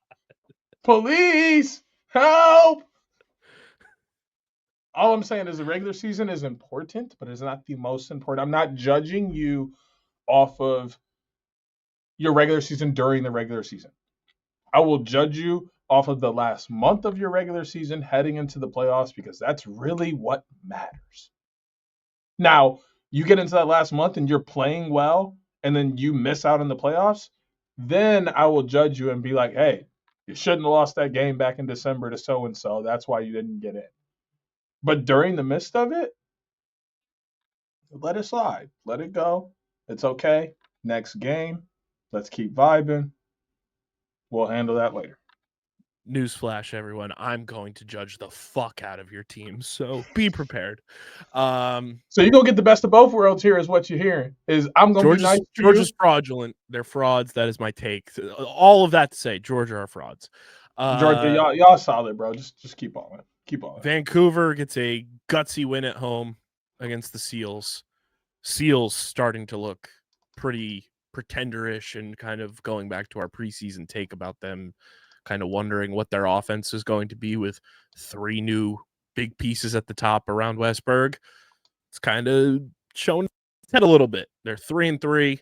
Police, help! All I'm saying is the regular season is important, but it's not the most important. I'm not judging you off of your regular season during the regular season. I will judge you off of the last month of your regular season heading into the playoffs because that's really what matters. Now, you get into that last month and you're playing well and then you miss out in the playoffs, then I will judge you and be like, hey, you shouldn't have lost that game back in December to so-and-so. That's why you didn't get in. But during the midst of it, let it slide. Let it go. It's okay. Next game. Let's keep vibing. We'll handle that later. Newsflash, everyone. I'm going to judge the fuck out of your team, so be prepared. So you're going to get the best of both worlds here is what you're hearing. I'm going to be nice to Georgia's fraudulent. They're frauds. That is my take. All of that to say, Georgia are frauds. Georgia, y'all solid, bro. Just keep on. Keep on. Vancouver gets a gutsy win at home against the Seals. Seals starting to look pretty pretenderish and kind of going back to our preseason take about them, kind of wondering what their offense is going to be with 3 new big pieces at the top around Westberg. It's kind of shown its head a little bit. They're 3-3,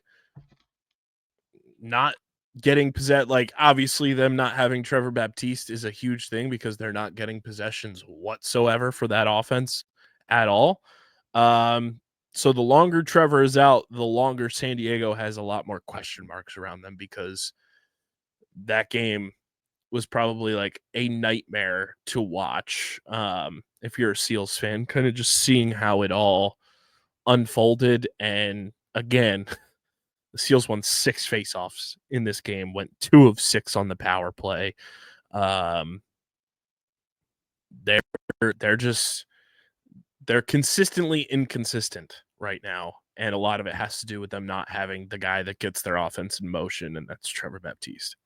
not getting possessed. Like, obviously, them not having Trevor Baptiste is a huge thing because they're not getting possessions whatsoever for that offense at all. So the longer Trevor is out, the longer San Diego has a lot more question marks around them because that game was probably like a nightmare to watch. If you're a Seals fan, kind of just seeing how it all unfolded. And again, the Seals won 6 faceoffs in this game, went 2 of 6 on the power play. They're consistently inconsistent right now. And a lot of it has to do with them not having the guy that gets their offense in motion, and that's Trevor Baptiste.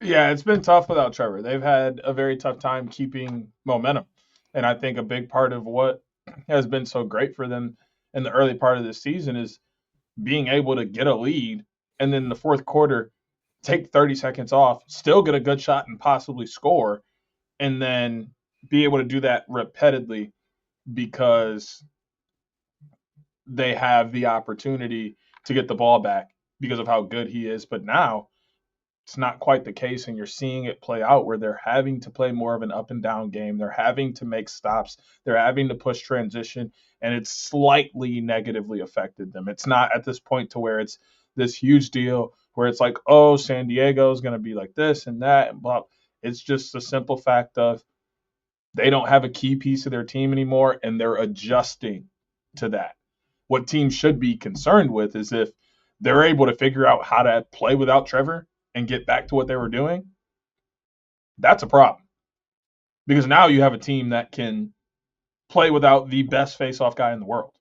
Yeah, it's been tough without Trevor. They've had a very tough time keeping momentum. And I think a big part of what has been so great for them in the early part of the season is being able to get a lead and then the fourth quarter take 30 seconds off, still get a good shot and possibly score, and then be able to do that repeatedly because they have the opportunity to get the ball back because of how good he is. But now it's not quite the case, and you're seeing it play out where they're having to play more of an up and down game. They're having to make stops. They're having to push transition, and it's slightly negatively affected them. It's not at this point to where it's this huge deal where it's like, oh, San Diego is going to be like this and that and blah. It's just a simple fact of they don't have a key piece of their team anymore, and they're adjusting to that. What teams should be concerned with is if they're able to figure out how to play without Trevor and get back to what they were doing, that's a problem. Because now you have a team that can play without the best face-off guy in the world.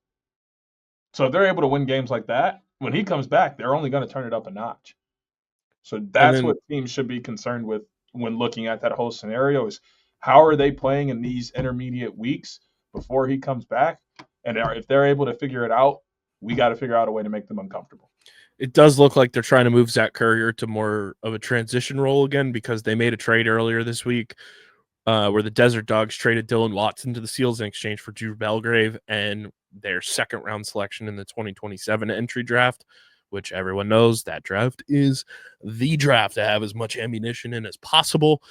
So if they're able to win games like that, when he comes back, they're only going to turn it up a notch. So that's what teams should be concerned with when looking at that whole scenario is how are they playing in these intermediate weeks before he comes back? And if they're able to figure it out, we got to figure out a way to make them uncomfortable. It does look like they're trying to move Zach Currier to more of a transition role again because they made a trade earlier this week where the Desert Dogs traded Dylan Watson to the Seals in exchange for Drew Belgrave and their second-round selection in the 2027 entry draft, which everyone knows that draft is the draft to have as much ammunition in as possible.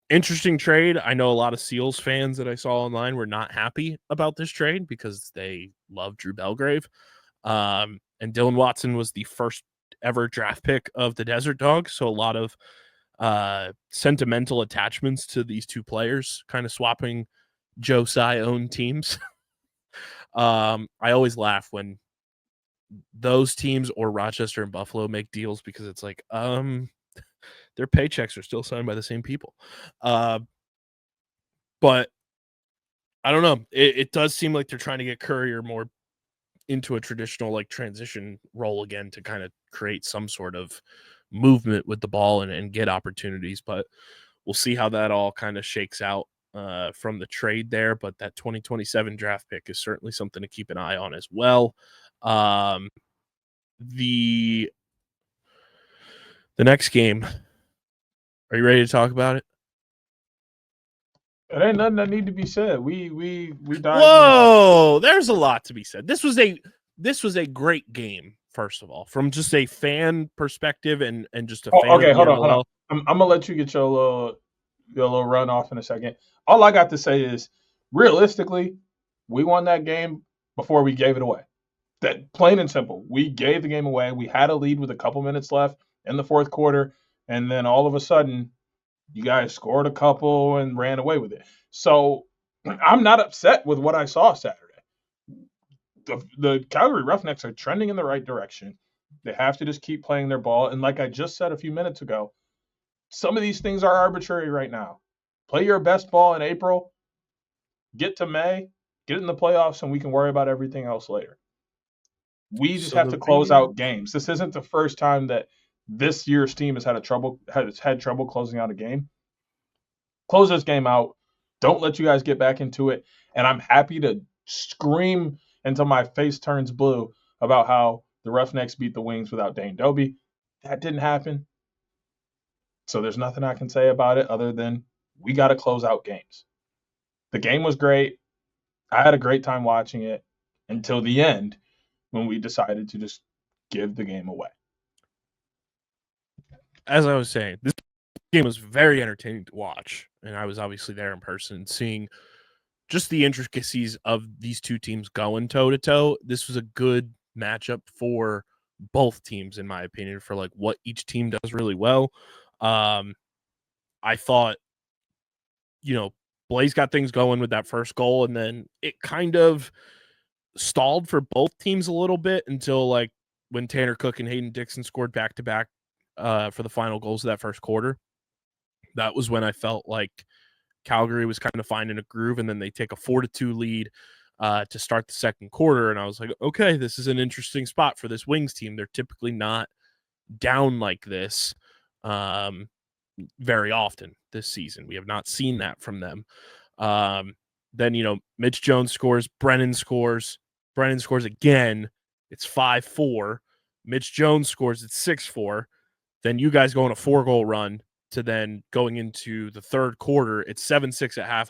Interesting trade. I know a lot of Seals fans that I saw online were not happy about this trade because they love Drew Belgrave. And Dylan Watson was the first ever draft pick of the Desert Dogs. So a lot of sentimental attachments to these two players, kind of swapping Joe Cy-owned teams. I always laugh when those teams or Rochester and Buffalo make deals because it's like, their paychecks are still signed by the same people. But I don't know. It does seem like they're trying to get Currier more into a traditional like transition role again to kind of create some sort of movement with the ball and get opportunities. But we'll see how that all kind of shakes out from the trade there. But that 2027 draft pick is certainly something to keep an eye on as well. The next game. Are you ready to talk about it? It ain't nothing that need to be said. We dive. Whoa, there's a lot to be said. This was a great game, first of all, from just a fan perspective and just a fan. Okay, hold on. I'm gonna let you get your little run off in a second. All I got to say is, realistically, we won that game before we gave it away. That plain and simple. We gave the game away. We had a lead with a couple minutes left in the fourth quarter, and then all of a sudden, you guys scored a couple and ran away with it. So I'm not upset with what I saw Saturday. The Calgary Roughnecks are trending in the right direction. They have to just keep playing their ball. And like I just said a few minutes ago, some of these things are arbitrary right now. Play your best ball in April, get to May, get in the playoffs, and we can worry about everything else later. We just have to close out games. This isn't the first time that this year's team has had trouble closing out a game. Close this game out. Don't let you guys get back into it. And I'm happy to scream until my face turns blue about how the Roughnecks beat the Wings without Dane Doby. That didn't happen. So there's nothing I can say about it other than we got to close out games. The game was great. I had a great time watching it until the end when we decided to just give the game away. As I was saying, this game was very entertaining to watch, and I was obviously there in person, seeing just the intricacies of these two teams going toe-to-toe. This was a good matchup for both teams, in my opinion, for like what each team does really well. I thought, Blaze got things going with that first goal, and then it kind of stalled for both teams a little bit until like when Tanner Cook and Hayden Dixon scored back-to-back for the final goals of that first quarter. That was when I felt like Calgary was kind of finding a groove, and then they take a 4-2 lead to start the second quarter. And I was like, okay, this is an interesting spot for this Wings team. They're typically not down like this very often this season. We have not seen that from them. Then, Mitch Jones scores, Brennan scores again. It's 5-4. Mitch Jones scores, it's 6-4. Then you guys go on a 4-goal run to then going into the third quarter. It's 7-6 at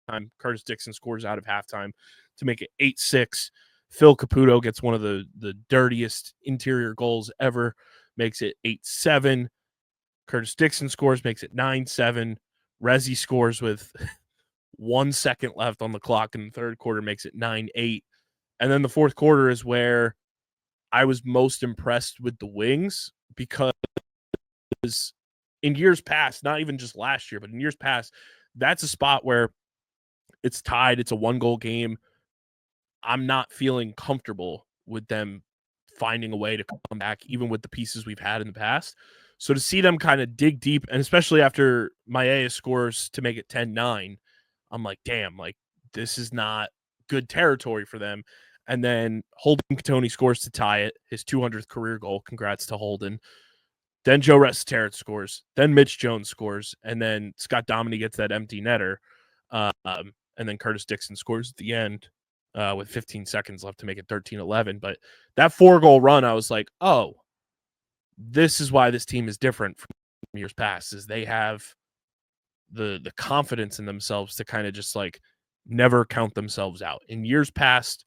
halftime. Curtis Dixon scores out of halftime to make it 8-6 Phil Caputo gets one of the dirtiest interior goals ever, makes it 8-7. Curtis Dixon scores, makes it 9-7. Resi scores with 1 second left on the clock in the third quarter, makes it 9-8. And then the fourth quarter is where I was most impressed with the Wings, because in years past, not even just last year, but in years past, that's a spot where it's tied. It's a 1-goal game. I'm not feeling comfortable with them finding a way to come back, even with the pieces we've had in the past. So to see them kind of dig deep, and especially after Maia scores to make it 10-9, I'm like, damn, like this is not good territory for them. And then Holden Katoni scores to tie it, his 200th career goal. Congrats to Holden. Then Joe Resetarits scores. Then Mitch Jones scores. And then Scott Dominy gets that empty netter. And then Curtis Dixon scores at the end with 15 seconds left to make it 13-11. But that 4-goal run, I was like, oh, this is why this team is different from years past, is they have the confidence in themselves to kind of just like never count themselves out. In years past,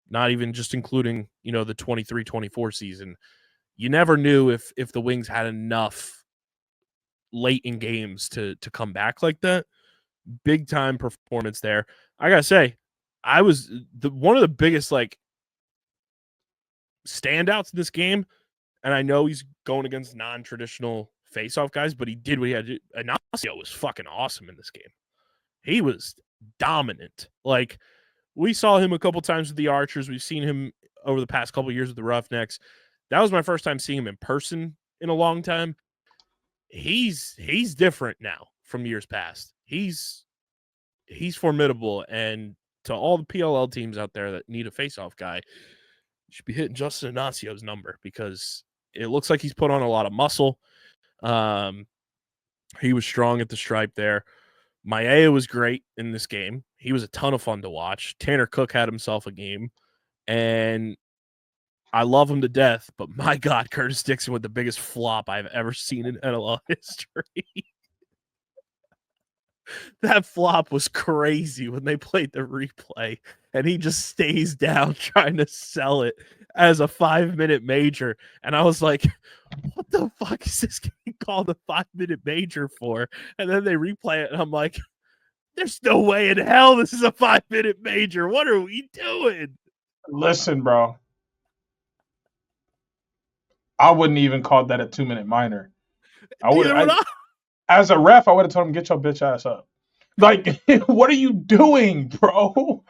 not even just including, the 23-24 season, you never knew if the Wings had enough late in games to come back like that. Big time performance there. I gotta say, I was one of the biggest like standouts in this game, and I know he's going against non-traditional face-off guys, but he did what he had to do. Ignacio was fucking awesome in this game. He was dominant. Like, we saw him a couple times with the Archers. We've seen him over the past couple of years with the Roughnecks. That was my first time seeing him in person in a long time. He's different now from years past. He's formidable, and to all the PLL teams out there that need a face-off guy, you should be hitting Justin Ignacio's number, because it looks like he's put on a lot of muscle. He was strong at the stripe there. Maia was great in this game. He was a ton of fun to watch. Tanner Cook had himself a game, and I love him to death, but my God, Curtis Dixon with the biggest flop I've ever seen in NLL history. That flop was crazy when they played the replay, and he just stays down trying to sell it as a 5-minute major. And I was like, what the fuck is this getting called a 5-minute major for? And then they replay it, and I'm like, there's no way in hell this is a 5-minute major. What are we doing? Listen, bro. I wouldn't even call that a 2-minute minor. As a ref, I would have told him, get your bitch ass up. Like, what are you doing, bro?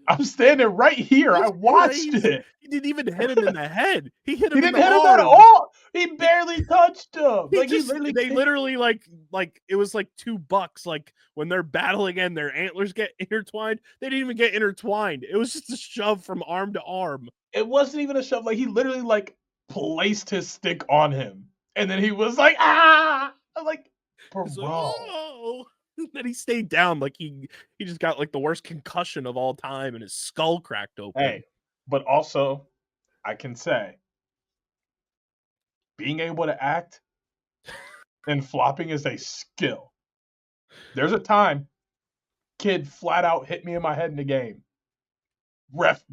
I'm standing right here. I watched it. He didn't even hit him in the head. He hit him. He didn't hit him at all. He barely touched him. They literally like it was like two bucks. Like when they're battling and their antlers get intertwined, they didn't even get intertwined. It was just a shove from arm to arm. It wasn't even a shove. Like, he literally like placed his stick on him, and then he was like, ah! I'm like, bro. Like, oh. Then he stayed down, like he just got like the worst concussion of all time, and his skull cracked open. Hey, but also, I can say, being able to act and flopping is a skill. There's a time, kid flat out hit me in my head in the game. Ref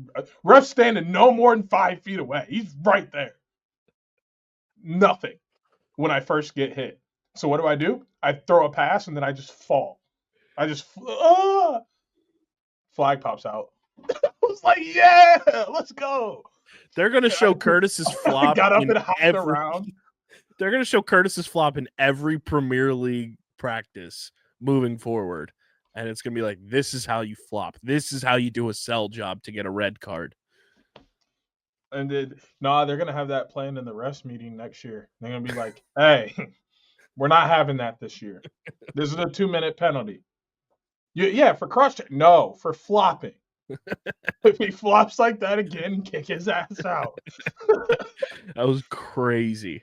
standing no more than 5 feet away. He's right there. Nothing when I first get hit. So what do? I throw a pass, and then I just fall. Flag pops out. I was like, yeah, let's go. They're going to show Curtis's flop. Got up and hopped around. They're going to show Curtis's flop in every Premier League practice moving forward. And it's going to be like, this is how you flop. This is how you do a sell job to get a red card. And then, they're going to have that planned in the refs meeting next year. They're going to be like, hey, we're not having that this year. This is a 2-minute penalty. Yeah, for cross-check. No, for flopping. If he flops like that again, kick his ass out. That was crazy.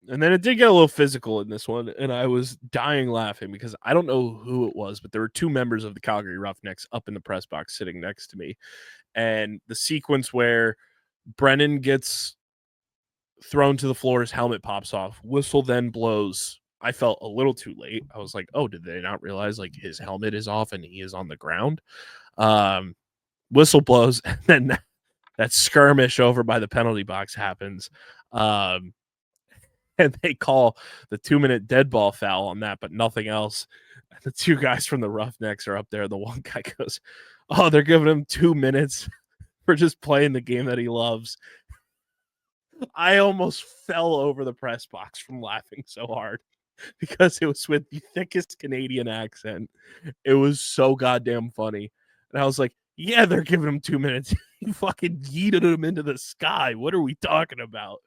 And then it did get a little physical in this one, and I was dying laughing because I don't know who it was, but there were two members of the Calgary Roughnecks up in the press box sitting next to me. And the sequence where Brennan gets thrown to the floor, his helmet pops off, whistle then blows I felt a little too late. I was like, oh, did they not realize like his helmet is off and he is on the ground? Whistle blows, and then that skirmish over by the penalty box happens. And they call the 2-minute dead ball foul on that, but nothing else. And the two guys from the Roughnecks are up there. The one guy goes, oh, they're giving him 2 minutes for just playing the game that he loves. I almost fell over the press box from laughing so hard because it was with the thickest Canadian accent. It was so goddamn funny. And I was like, yeah, they're giving him 2 minutes. You fucking yeeted him into the sky. What are we talking about?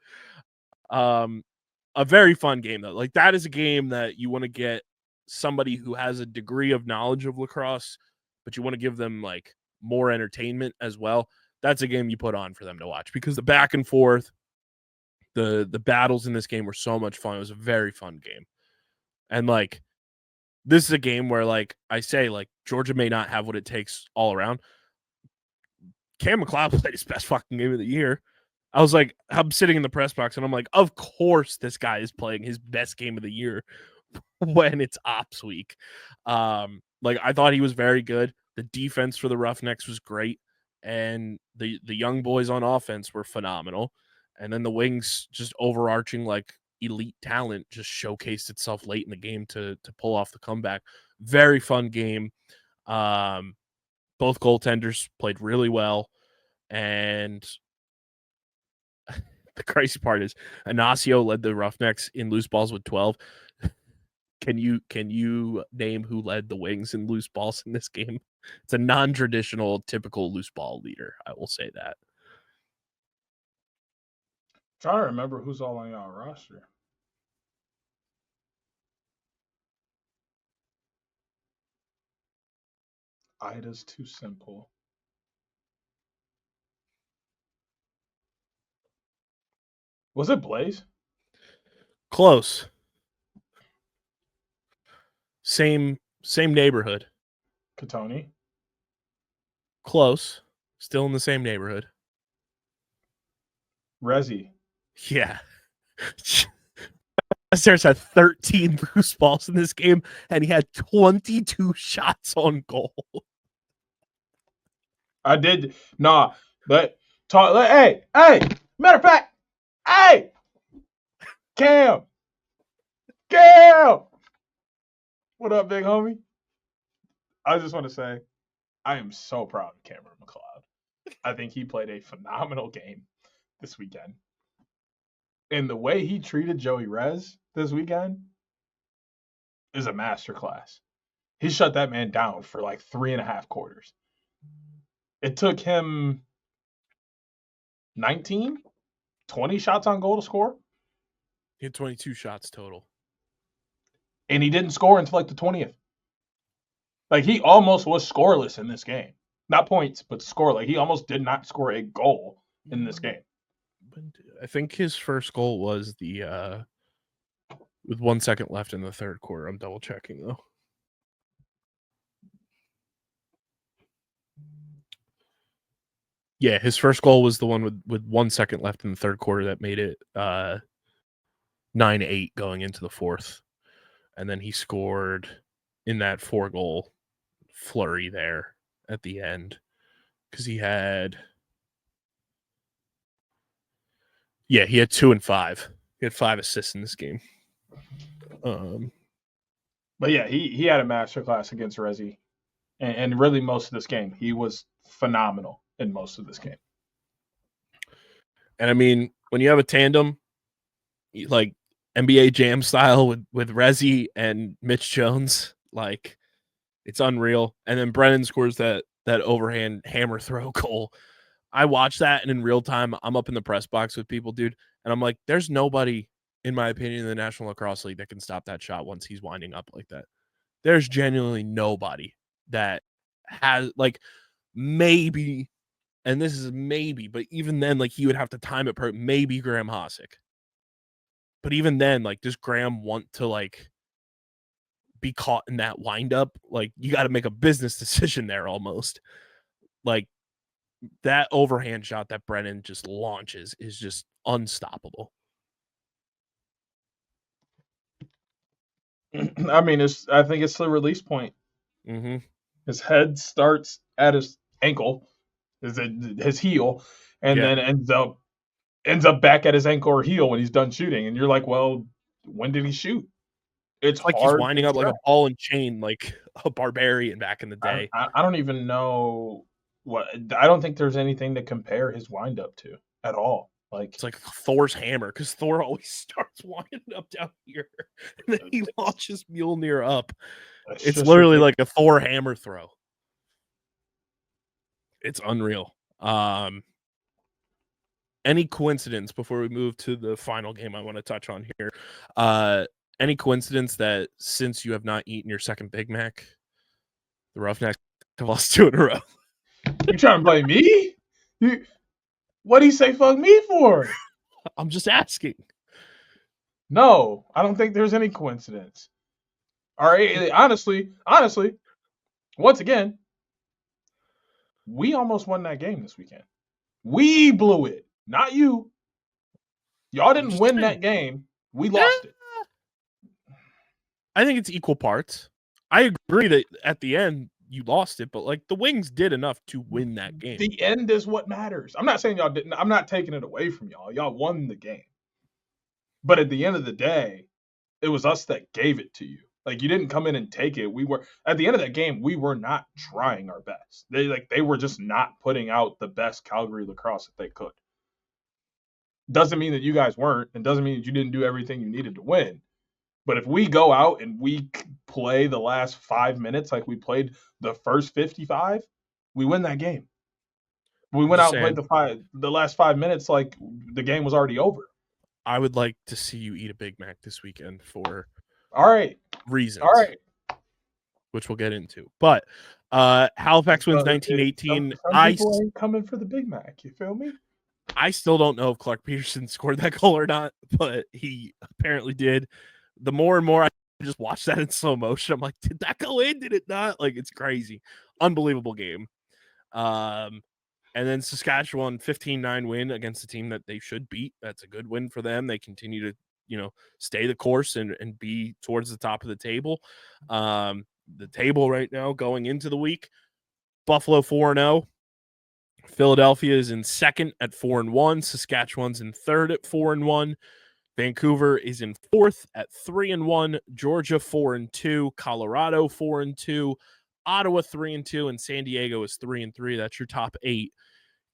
A very fun game, though. Like, that is a game that you want to get somebody who has a degree of knowledge of lacrosse, but you want to give them, like, more entertainment as well. That's a game you put on for them to watch because the back and forth, the battles in this game were so much fun. It was a very fun game. And, like, this is a game where, like I say, like, Georgia may not have what it takes all around. Cam McLeod played his best fucking game of the year. I was like, I'm sitting in the press box, and I'm like, of course this guy is playing his best game of the year when it's ops week. Like, I thought he was very good. The defense for the Roughnecks was great, and the young boys on offense were phenomenal. And then the Wings, just overarching, like, elite talent, just showcased itself late in the game to pull off the comeback. Very fun game. Both goaltenders played really well, and the crazy part is Inacio led the Roughnecks in loose balls with 12. Can you name who led the Wings in loose balls in this game? It's a non-traditional, typical loose ball leader. I will say that. Trying to remember who's all on y'all roster. Ida's too simple. Was it Blaze? Close. Same neighborhood. Katoni? Close. Still in the same neighborhood. Rezi? Yeah. There's had 13 loose balls in this game, and he had 22 shots on goal. I did. Nah. But hey. Matter of fact, hey. Cam. What up, big homie? I just want to say, I am so proud of Cameron McLeod. I think he played a phenomenal game this weekend. And the way he treated Joey Rez this weekend is a masterclass. He shut that man down for like 3.5 quarters. It took him 19, 20 shots on goal to score. He had 22 shots total. And he didn't score until like the 20th. Like, he almost was scoreless in this game. Not points, but score. Like, he almost did not score a goal in this game. I think his first goal was the with 1 second left in the third quarter. I'm double checking though. Yeah, his first goal was the one with 1 second left in the third quarter that made it 9-8 going into the fourth. And then he scored in that 4-goal flurry there at the end because he had 2 and 5. He had 5 assists in this game. But yeah, he had a masterclass against Rezi, and really most of this game he was phenomenal in most of this game. And I mean, when you have a tandem like NBA Jam style with Rezi and Mitch Jones, like, it's unreal. And then Brennan scores that overhand hammer throw goal. I watched that, and in real time, I'm up in the press box with people, dude, and I'm like, there's nobody, in my opinion, in the National Lacrosse League that can stop that shot once he's winding up like that. There's genuinely nobody that has, like, maybe, and this is maybe, but even then, like, he would have to time it maybe Graham Hossack. But even then, like, does Graham want to, like, be caught in that windup? Like, you got to make a business decision there almost. Like, that overhand shot that Brennan just launches is just unstoppable. I mean, I think it's the release point. Mm-hmm. His head starts at his ankle, his heel, and Yeah. then ends up back at his ankle or heel when he's done shooting. And you're like, well, when did he shoot? It's It's like he's hard winding to up like a track. ball and chain, like a barbarian back in the day. I don't even know what. I don't think there's anything to compare his wind up to at all. Like It's like Thor's hammer, because Thor always starts winding up down here, and then he launches Mjolnir up. It's just literally ridiculous. like a Thor hammer throw. It's unreal. Any coincidence before we move to the final game I want to touch on here? Any coincidence that since you have not eaten your second Big Mac, the Roughnecks have lost 2 in a row? You trying to blame me? What do you say fuck me for? I'm just asking. No, I don't think there's any coincidence. All right, honestly, once again, we almost won that game this weekend. We blew it, not you. Y'all didn't win that game. We lost it. I think it's equal parts. I agree that at the end you lost it, but like the Wings did enough to win that game. The end is what matters. I'm not saying y'all didn't. I'm not taking it away from y'all. Y'all won the game. But at the end of the day, it was us that gave it to you. Like you didn't come in and take it. We were at the end of that game, we were not trying our best. They were just not putting out the best Calgary lacrosse that they could. Doesn't mean that you guys weren't, and doesn't mean that you didn't do everything you needed to win. But if we go out and we play the last 5 minutes like we played the first 55, we win that game. We went out and played the last 5 minutes like the game was already over. I would like to see you eat a Big Mac this weekend for reasons. All right. Which we'll get into. But Halifax wins 19-18. Some people ain't coming for the Big Mac. You feel me? I still don't know if Clark Peterson scored that goal or not, but he apparently did. The more and more I just watch that in slow motion, I'm like, did that go in? Did it not? Like, it's crazy. Unbelievable game. And then Saskatchewan 15-9 win against a team that they should beat. That's a good win for them. They continue to, stay the course and be towards the top of the table. The table right now going into the week, Buffalo 4-0. Philadelphia is in second at 4-1. Saskatchewan's in third at 4-1. Vancouver is in fourth at 3-1. Georgia 4-2. Colorado 4-2. Ottawa 3-2, and San Diego is 3-3. That's your top 8.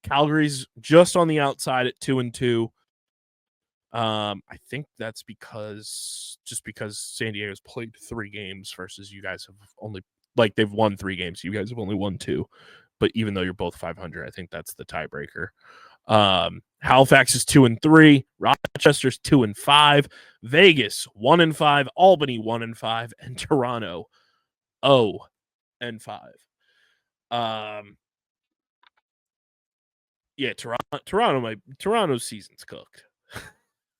Calgary's just on the outside at 2-2. I think that's because San Diego's played 3 games versus you guys have only they've won 3 games. You guys have only won 2. But even though you're both 500, I think that's the tiebreaker. Halifax is 2-3. Rochester's 2-5. Vegas 1-5. Albany 1-5, and Toronto 0-5. Yeah, Toronto's season's cooked.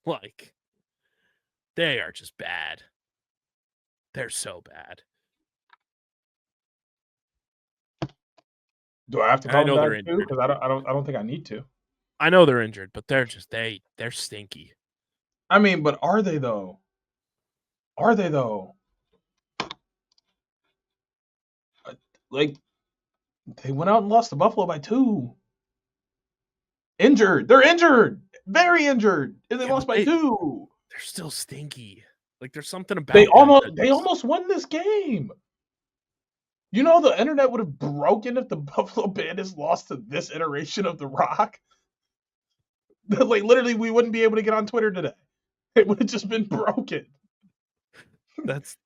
Like, they are just bad. They're so bad. Do I have to tell them that too? Because I don't think I need to. I know they're injured, but they're just they're stinky. I mean, but are they though? Are they though? Like, they went out and lost to Buffalo by 2. Injured. They're injured. Very injured. And they lost by 2. They're still stinky. Like, there's something about they almost won this game. You know, the internet would have broken if the Buffalo Bandits lost to this iteration of The Rock. Like, literally, we wouldn't be able to get on Twitter today. It would have just been broken. That's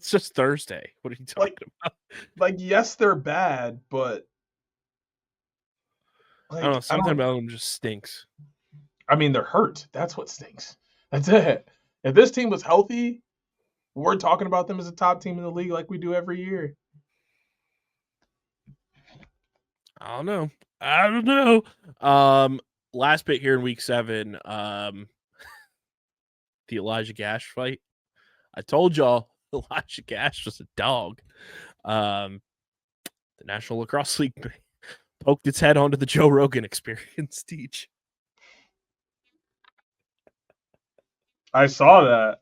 just Thursday. What are you talking about? Like, yes, they're bad, but I don't know. Something about them just stinks. I mean, they're hurt. That's what stinks. That's it. If this team was healthy, we're talking about them as a top team in the league like we do every year. I don't know. Last bit here in week 7, the Elijah Gash fight. I told y'all Elijah Gash was a dog. The National Lacrosse League poked its head onto the Joe Rogan Experience, Teach. I saw that.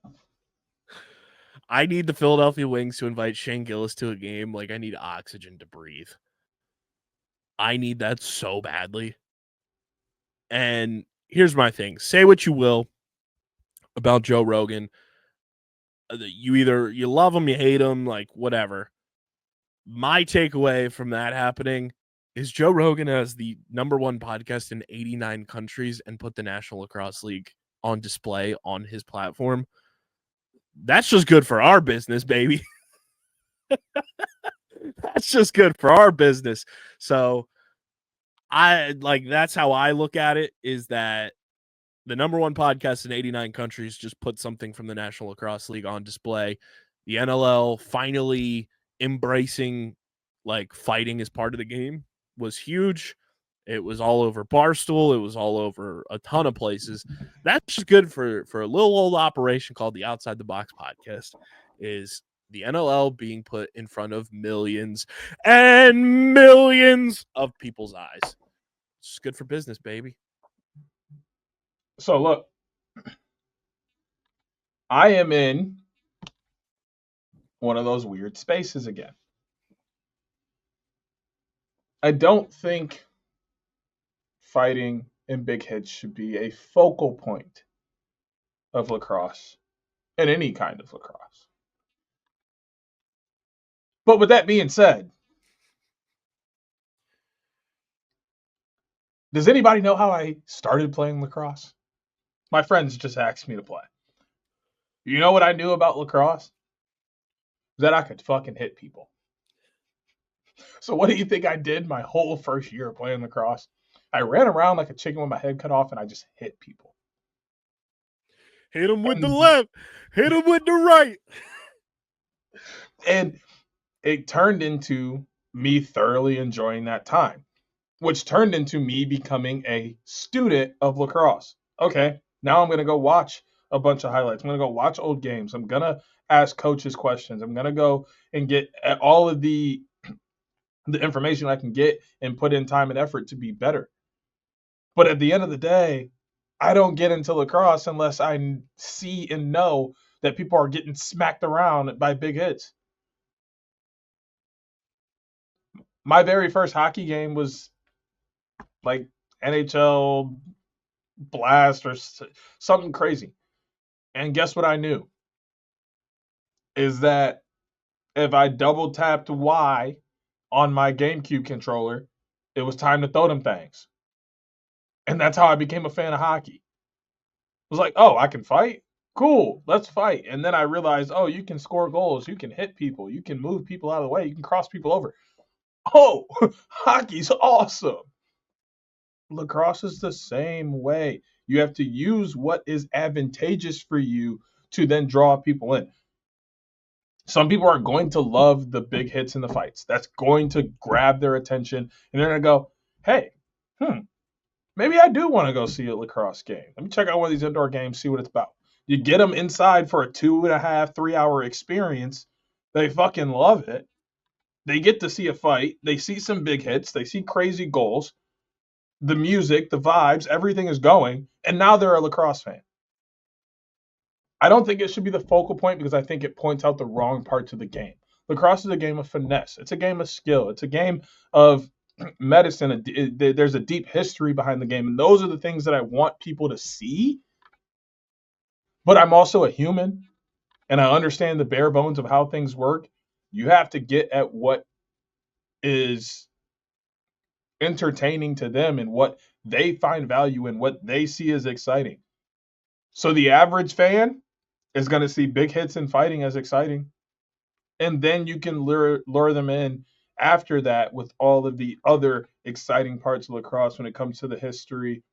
I need the Philadelphia Wings to invite Shane Gillis to a game like I need oxygen to breathe. I need that so badly. And here's my thing. Say what you will about Joe Rogan. You love him, you hate him, like whatever. My takeaway from that happening is Joe Rogan has the #1 podcast in 89 countries and put the National Lacrosse League on display on his platform. That's just good for our business, baby. That's just good for our business. So that's how I look at it, is that the #1 podcast in 89 countries just put something from the National Lacrosse League on display. The NLL finally embracing like fighting as part of the game was huge. It was all over Barstool. It was all over a ton of places. That's just good for a little old operation called the Outside the Box podcast, is the NLL being put in front of millions and millions of people's eyes. It's good for business, baby. So look, I am in one of those weird spaces again. I don't think fighting and big hits should be a focal point of lacrosse and any kind of lacrosse. But with that being said, does anybody know how I started playing lacrosse? My friends just asked me to play. You know what I knew about lacrosse? That I could fucking hit people. So what do you think I did my whole first year playing lacrosse? I ran around like a chicken with my head cut off, and I just hit people. Hit them with the left. Hit them with the right. And it turned into me thoroughly enjoying that time, which turned into me becoming a student of lacrosse. Okay, now I'm going to go watch a bunch of highlights. I'm going to go watch old games. I'm going to ask coaches questions. I'm going to go and get all of the information I can get and put in time and effort to be better. But at the end of the day, I don't get into lacrosse unless I see and know that people are getting smacked around by big hits. My very first hockey game was like NHL Blast or something crazy. And guess what I knew? Is that if I double tapped Y on my GameCube controller, it was time to throw them things. And that's how I became a fan of hockey. It was like, oh, I can fight? Cool, let's fight. And then I realized, oh, you can score goals, you can hit people, you can move people out of the way, you can cross people over. Oh, hockey's awesome. Lacrosse is the same way. You have to use what is advantageous for you to then draw people in. Some people are going to love the big hits in the fights. That's going to grab their attention. And they're going to go, hey, maybe I do want to go see a lacrosse game. Let me check out one of these indoor games, see what it's about. You get them inside for a 2.5, 3 hour experience. They fucking love it. They get to see a fight. They see some big hits. They see crazy goals. The music, the vibes, everything is going. And now they're a lacrosse fan. I don't think it should be the focal point because I think it points out the wrong parts of the game. Lacrosse is a game of finesse. It's a game of skill. It's a game of medicine. There's a deep history behind the game. And those are the things that I want people to see. But I'm also a human, and I understand the bare bones of how things work. You have to get at what is entertaining to them and what they find value in, what they see as exciting. So the average fan is going to see big hits and fighting as exciting. And then you can lure them in after that with all of the other exciting parts of lacrosse when it comes to the history,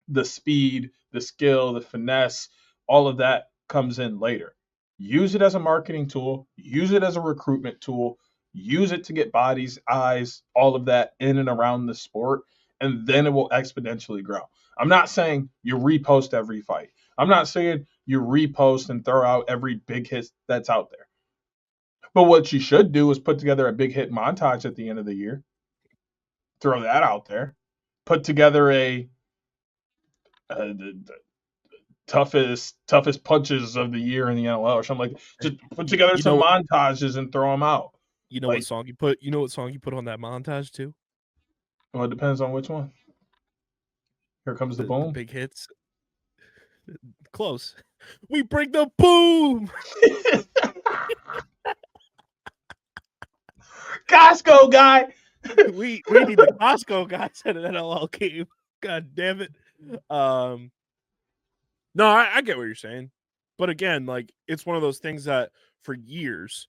the speed, the skill, the finesse, all of that comes in later. Use it as a marketing tool, use it as a recruitment tool, use it to get bodies, eyes, all of that in and around the sport, and then it will exponentially grow. I'm not saying you repost every fight. I'm not saying you repost and throw out every big hit that's out there. But what you should do is put together a big hit montage at the end of the year. Throw that out there. Put together a toughest punches of the year in the NLL or something like that. Just put together You some know- montages and throw them out. You know Like- what song you put? You know what song you put on that montage too? Well, it depends on which one. Here comes the boom. big hits. Close. We bring the boom. Costco guy. we need the Costco guys at an NLL game. God damn it. No, I get what you're saying. But again, like, it's one of those things that for years,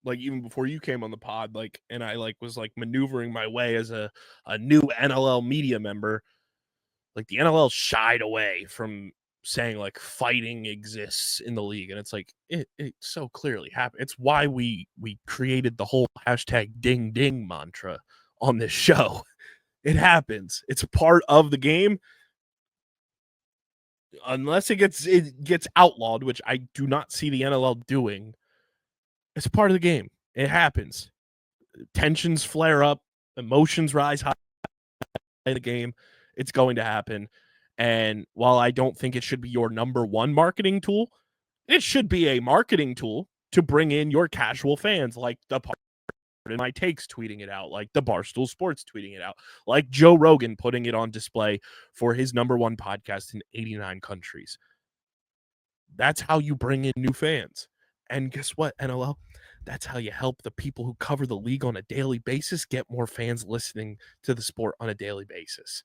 like even before you came on the pod, like, and I like was like maneuvering my way as a new NLL media member, like the NLL shied away from saying like fighting exists in the league. And it's like it so clearly happened. It's why we created the whole hashtag ding ding mantra on this show. It happens. It's a part of the game. Unless it gets outlawed, which I do not see the NLL doing. It's a part of the game. It happens. Tensions flare up, emotions rise high in the game. It's going to happen. And while I don't think it should be your number one marketing tool, it should be a marketing tool to bring in your casual fans, like the in my takes tweeting it out, like the Barstool Sports tweeting it out, like Joe Rogan putting it on display for his number one podcast in 89 countries. That's how you bring in new fans. And guess what, NLL? That's how you help the people who cover the league on a daily basis get more fans listening to the sport on a daily basis.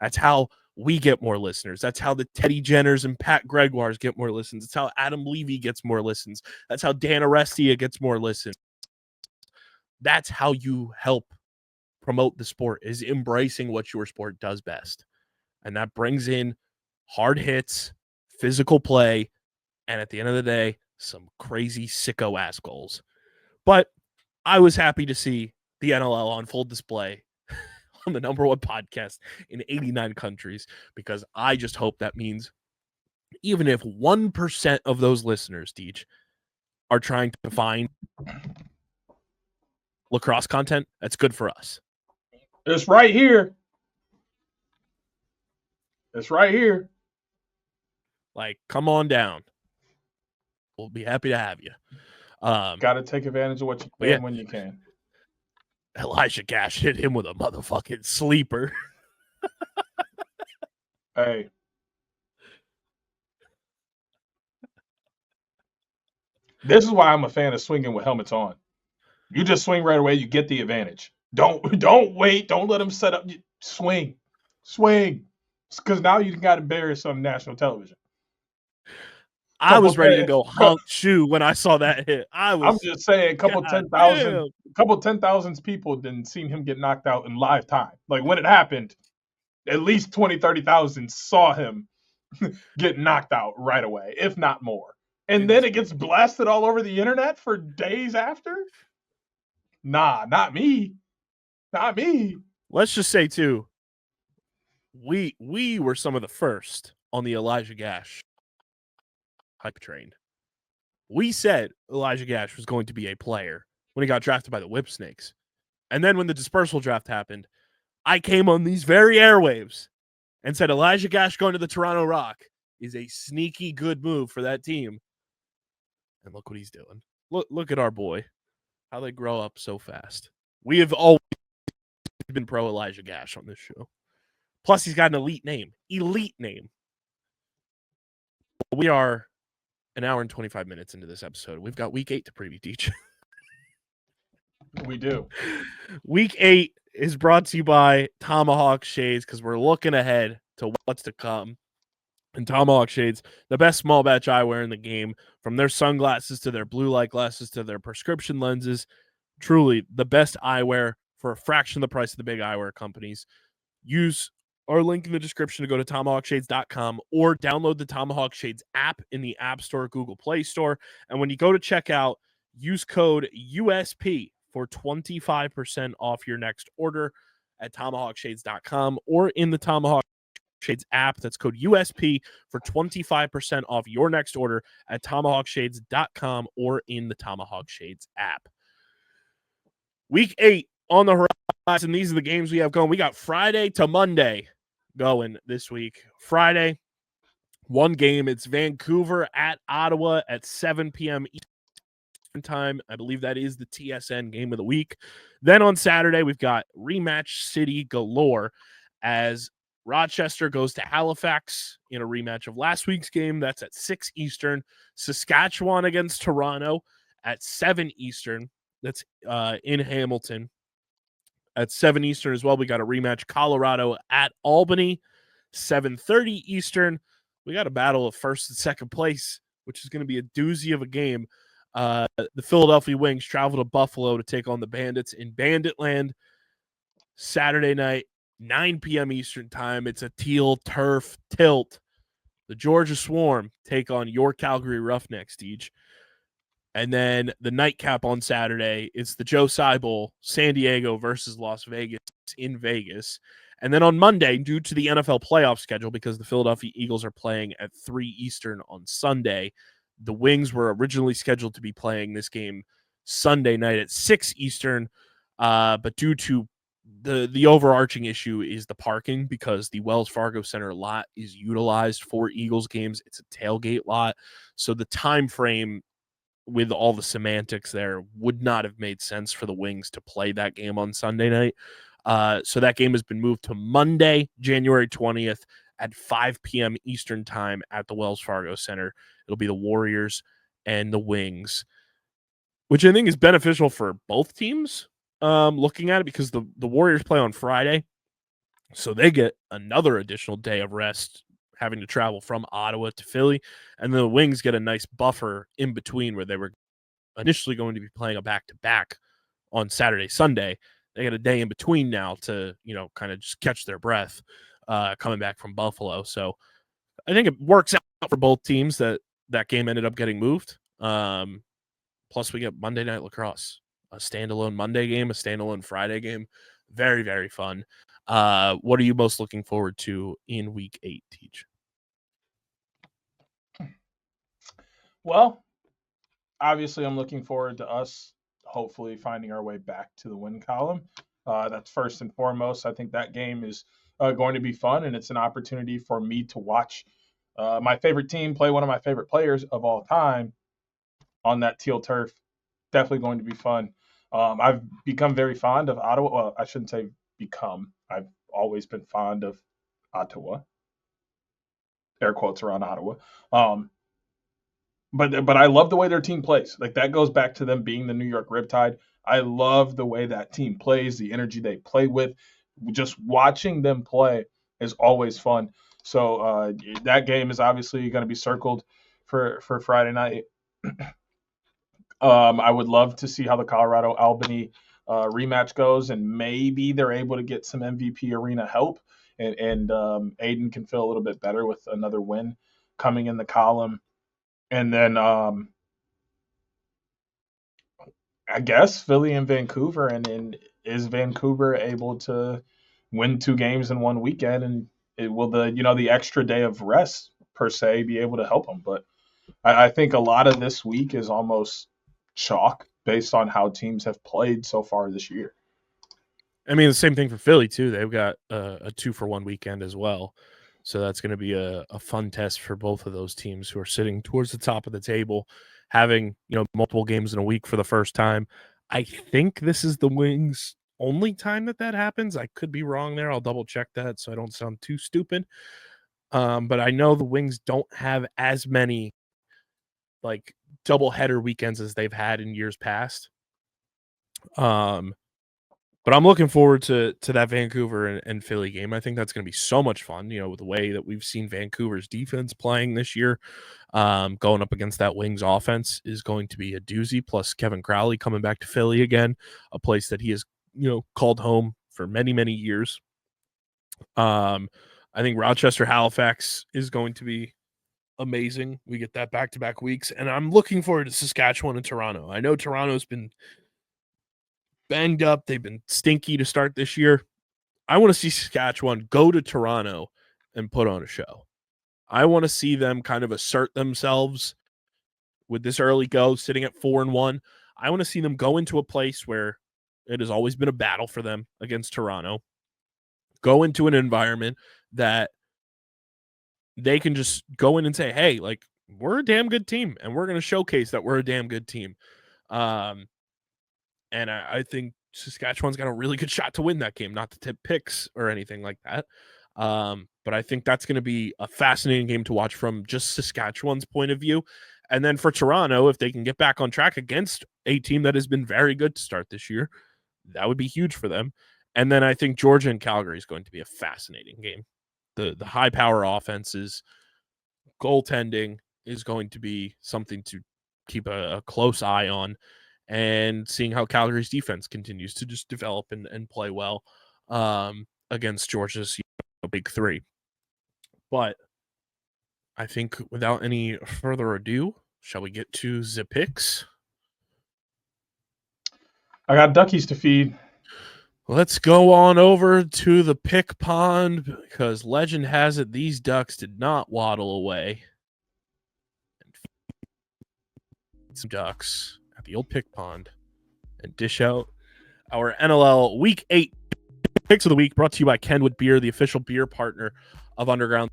That's how we get more listeners. That's how the Teddy Jenners and Pat Gregoires get more listens. That's how Adam Levy gets more listens. That's how Dan Arestia gets more listens. That's how you help promote the sport, is embracing what your sport does best. And that brings in hard hits, physical play, and at the end of the day, some crazy sicko ass goals. But I was happy to see the NLL on full display on the number one podcast in 89 countries, because I just hope that means even if 1% of those listeners, Deej, are trying to find lacrosse content, that's good for us. It's right here. It's right here. Like, come on down. We'll be happy to have you. Got to take advantage of what you can when you can. Elijah Gash hit him with a motherfucking sleeper. Hey. This is why I'm a fan of swinging with helmets on. You just swing right away, you get the advantage. Don't wait. Don't let them set up. Swing. Because now you got embarrassed on national television. I was ready to go honk shoe when I saw that hit. I'm just saying, couple 10,000 people didn't see him get knocked out in live time. Like when it happened, at least 20, 30,000 saw him get knocked out right away, if not more. And then it gets blasted all over the internet for days after? Nah, not me. Not me. Let's just say, too, we were some of the first on the Elijah Gash hype train. We said Elijah Gash was going to be a player when he got drafted by the Whipsnakes. And then when the dispersal draft happened, I came on these very airwaves and said Elijah Gash going to the Toronto Rock is a sneaky good move for that team. And look what he's doing. Look at our boy. How they grow up so fast. We have always been pro Elijah Gash on this show. Plus, he's got an elite name. Elite name. We are an hour and 25 minutes into this episode. We've got week 8 to preview, Deej. We do. Week 8 is brought to you by Tomahawk Shades, because we're looking ahead to what's to come. And Tomahawk Shades, the best small batch eyewear in the game, from their sunglasses to their blue light glasses to their prescription lenses. Truly the best eyewear for a fraction of the price of the big eyewear companies. Use our link in the description to go to tomahawkshades.com or download the Tomahawk Shades app in the App Store, Google Play Store. And when you go to checkout, use code USP for 25% off your next order at tomahawkshades.com or in the Tomahawk Shades app. That's code USP for 25% off your next order at tomahawkshades.com or in the Tomahawk Shades app. Week 8 on the horizon. These are the games we have going. We got Friday to Monday going this week. Friday, One game, it's Vancouver at Ottawa at 7 p.m. Eastern time. I believe that is the TSN game of the week. Then on Saturday, we've got rematch city galore as Rochester goes to Halifax in a rematch of last week's game. That's at 6 Eastern. Saskatchewan against Toronto at 7 Eastern. That's in Hamilton. At 7 Eastern as well, we got a rematch. Colorado at Albany, 7:30 Eastern. We got a battle of first and second place, which is going to be a doozy of a game. The Philadelphia Wings travel to Buffalo to take on the Bandits in Banditland. Saturday night, 9 p.m. Eastern time. It's a teal turf tilt. The Georgia Swarm take on your Calgary Roughnecks, Deej. And then the nightcap on Saturday, it's the Joe Tsai Bowl, San Diego versus Las Vegas in Vegas. And then on Monday, due to the NFL playoff schedule, because the Philadelphia Eagles are playing at 3 Eastern on Sunday, the Wings were originally scheduled to be playing this game Sunday night at 6 Eastern. But due to the overarching issue is the parking, because the Wells Fargo Center lot is utilized for Eagles games. It's a tailgate lot. So the time frame with all the semantics there would not have made sense for the Wings to play that game on Sunday night. So that game has been moved to Monday, January 20th at 5 p.m. Eastern time at the Wells Fargo Center. It'll be the Warriors and the Wings, which I think is beneficial for both teams, looking at it, because the Warriors play on Friday, so they get another additional day of rest having to travel from Ottawa to Philly, and the Wings get a nice buffer in between where they were initially going to be playing a back-to-back on Saturday, Sunday. They got a day in between now to, kind of just catch their breath coming back from Buffalo. So I think it works out for both teams that game ended up getting moved. Plus we get Monday Night Lacrosse, a standalone Monday game, a standalone Friday game. Very, very fun. What are you most looking forward to in week 8, Teach? Well, obviously, I'm looking forward to us hopefully finding our way back to the win column. That's first and foremost. I think that game is going to be fun, and it's an opportunity for me to watch my favorite team play one of my favorite players of all time on that teal turf. Definitely going to be fun. I've become very fond of Ottawa. Well, I shouldn't say become. I've always been fond of Ottawa. Air quotes around Ottawa. But I love the way their team plays. Like, that goes back to them being the New York Riptide. I love the way that team plays, the energy they play with. Just watching them play is always fun. So that game is obviously going to be circled for Friday night. I would love to see how the Colorado Albany rematch goes, and maybe they're able to get some MVP arena help, and Aiden can feel a little bit better with another win coming in the column. And then I guess Philly and Vancouver, and then is Vancouver able to win 2 games in one weekend, and will the extra day of rest per se be able to help them? But I think a lot of this week is almost chalk based on how teams have played so far this year. I mean, the same thing for Philly too. They've got a 2-for-1 weekend as well. So that's going to be a fun test for both of those teams who are sitting towards the top of the table, having, multiple games in a week for the first time. I think this is the Wings' only time that happens. I could be wrong there. I'll double check that so I don't sound too stupid. But I know the Wings don't have as many like doubleheader weekends as they've had in years past. But I'm looking forward to that Vancouver and Philly game. I think that's going to be so much fun, with the way that we've seen Vancouver's defense playing this year. Going up against that Wings offense is going to be a doozy. Plus Kevin Crowley coming back to Philly again, a place that he has, called home for many, many years. I think Rochester Halifax is going to be amazing. We get that back-to-back weeks. And I'm looking forward to Saskatchewan and Toronto. I know Toronto's been banged up. They've been stinky to start this year. I want to see Saskatchewan go to Toronto and put on a show. I want to see them kind of assert themselves with this early go, sitting at 4-1. I want to see them go into a place where it has always been a battle for them against Toronto. Go into an environment that they can just go in and say, hey, like, we're a damn good team, and we're going to showcase that we're a damn good team. And I think Saskatchewan's got a really good shot to win that game, not to tip picks or anything like that. But I think that's going to be a fascinating game to watch from just Saskatchewan's point of view. And then for Toronto, if they can get back on track against a team that has been very good to start this year, that would be huge for them. And then I think Georgia and Calgary is going to be a fascinating game. The high power offenses, goaltending is going to be something to keep a close eye on, and seeing how Calgary's defense continues to just develop and play well against Georgia's big three. But I think without any further ado, shall we get to the picks? I got duckies to feed. Let's go on over to the pick pond, because legend has it these ducks did not waddle away. Some ducks at the old pick pond and dish out our NLL Week 8 picks of the week, brought to you by Kenwood Beer, the official beer partner of Underground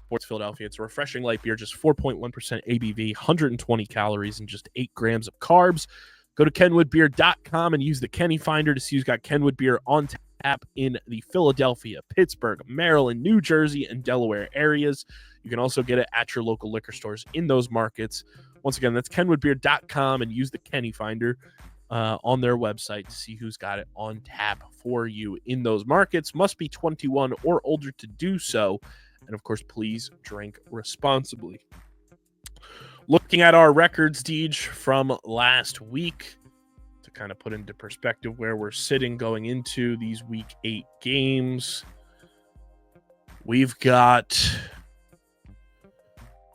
Sports Philadelphia. It's a refreshing light beer, just 4.1% ABV, 120 calories, and just 8 grams of carbs. Go to kenwoodbeer.com and use the Kenny Finder to see who's got Kenwood Beer on tap in the Philadelphia, Pittsburgh, Maryland, New Jersey, and Delaware areas. You can also get it at your local liquor stores in those markets. Once again, that's kenwoodbeer.com, and use the Kenny Finder on their website to see who's got it on tap for you in those markets. Must be 21 or older to do so. And of course, please drink responsibly. Looking at our records, Deej, from last week, to kind of put into perspective where we're sitting going into these Week 8 games, we've got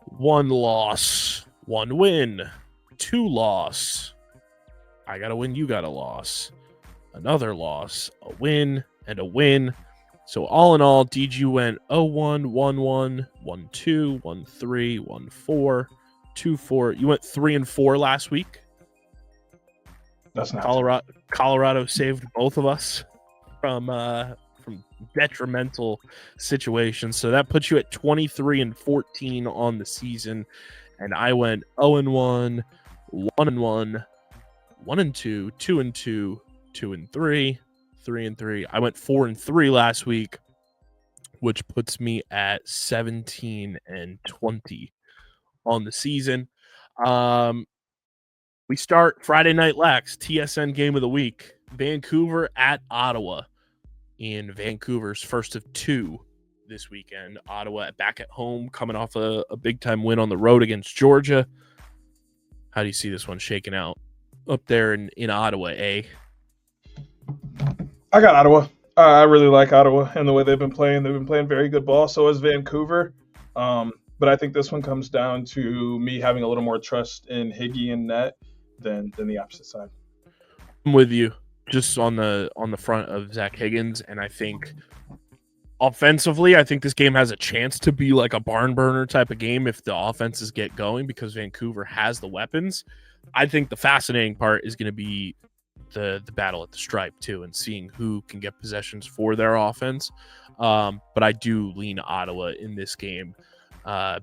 1 loss, 1 win, 2 loss. I got a win, you got a loss. Another loss, a win, and a win. So all in all, DG went 0-1, 1-1, 1-2, 1-3, 1-4, 2-4. You went 3-4 last week. That's not Colorado saved both of us from detrimental situations. So that puts you at 23-14 on the season. And I went 0-1, 1-1, 1-2, 2-2, 2-3, 3-3. I went 4-3 last week, which puts me at 17-20 on the season. We start Friday Night Lax, TSN game of the week. Vancouver at Ottawa, in Vancouver's first of 2 this weekend. Ottawa back at home, coming off a big-time win on the road against Georgia. How do you see this one shaking out up there in Ottawa, eh? I got Ottawa. I really like Ottawa and the way they've been playing. They've been playing very good ball. So has Vancouver. But I think this one comes down to me having a little more trust in Higgy and net than the opposite side. I'm with you, just on the front of Zach Higgins, and I think offensively, I think this game has a chance to be like a barn burner type of game if the offenses get going, because Vancouver has the weapons. I think the fascinating part is going to be the battle at the stripe too, and seeing who can get possessions for their offense. But I do lean Ottawa in this game.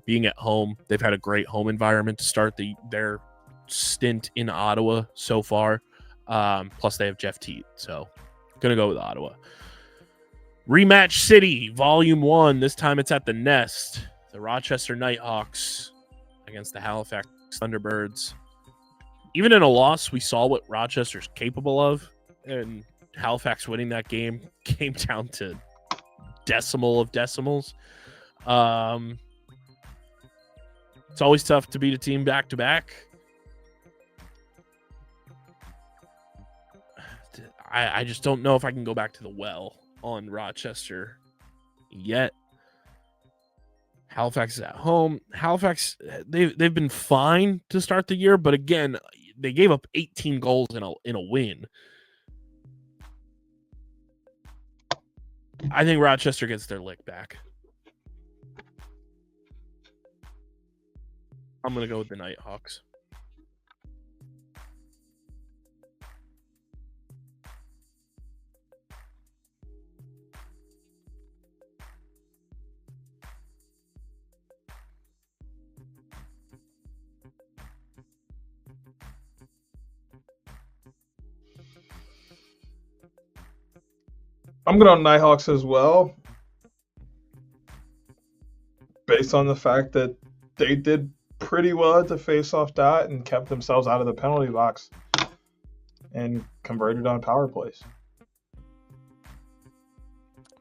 Being at home, they've had a great home environment to start their stint in Ottawa so far. Plus they have Jeff Teat, so gonna go with Ottawa. Rematch City, Volume 1. This time it's at the Nest. The Rochester Nighthawks against the Halifax Thunderbirds. Even in a loss, we saw what Rochester's capable of, and Halifax winning that game came down to decimal of decimals. It's always tough to beat a team back-to-back. I just don't know if I can go back to the well on Rochester yet. Halifax is at home. Halifax, they've been fine to start the year, but again, they gave up 18 goals in a win. I think Rochester gets their lick back. I'm going to go with the Nighthawks. I'm going on Nighthawks as well, based on the fact that they did pretty well at the face-off dot and kept themselves out of the penalty box and converted on power plays.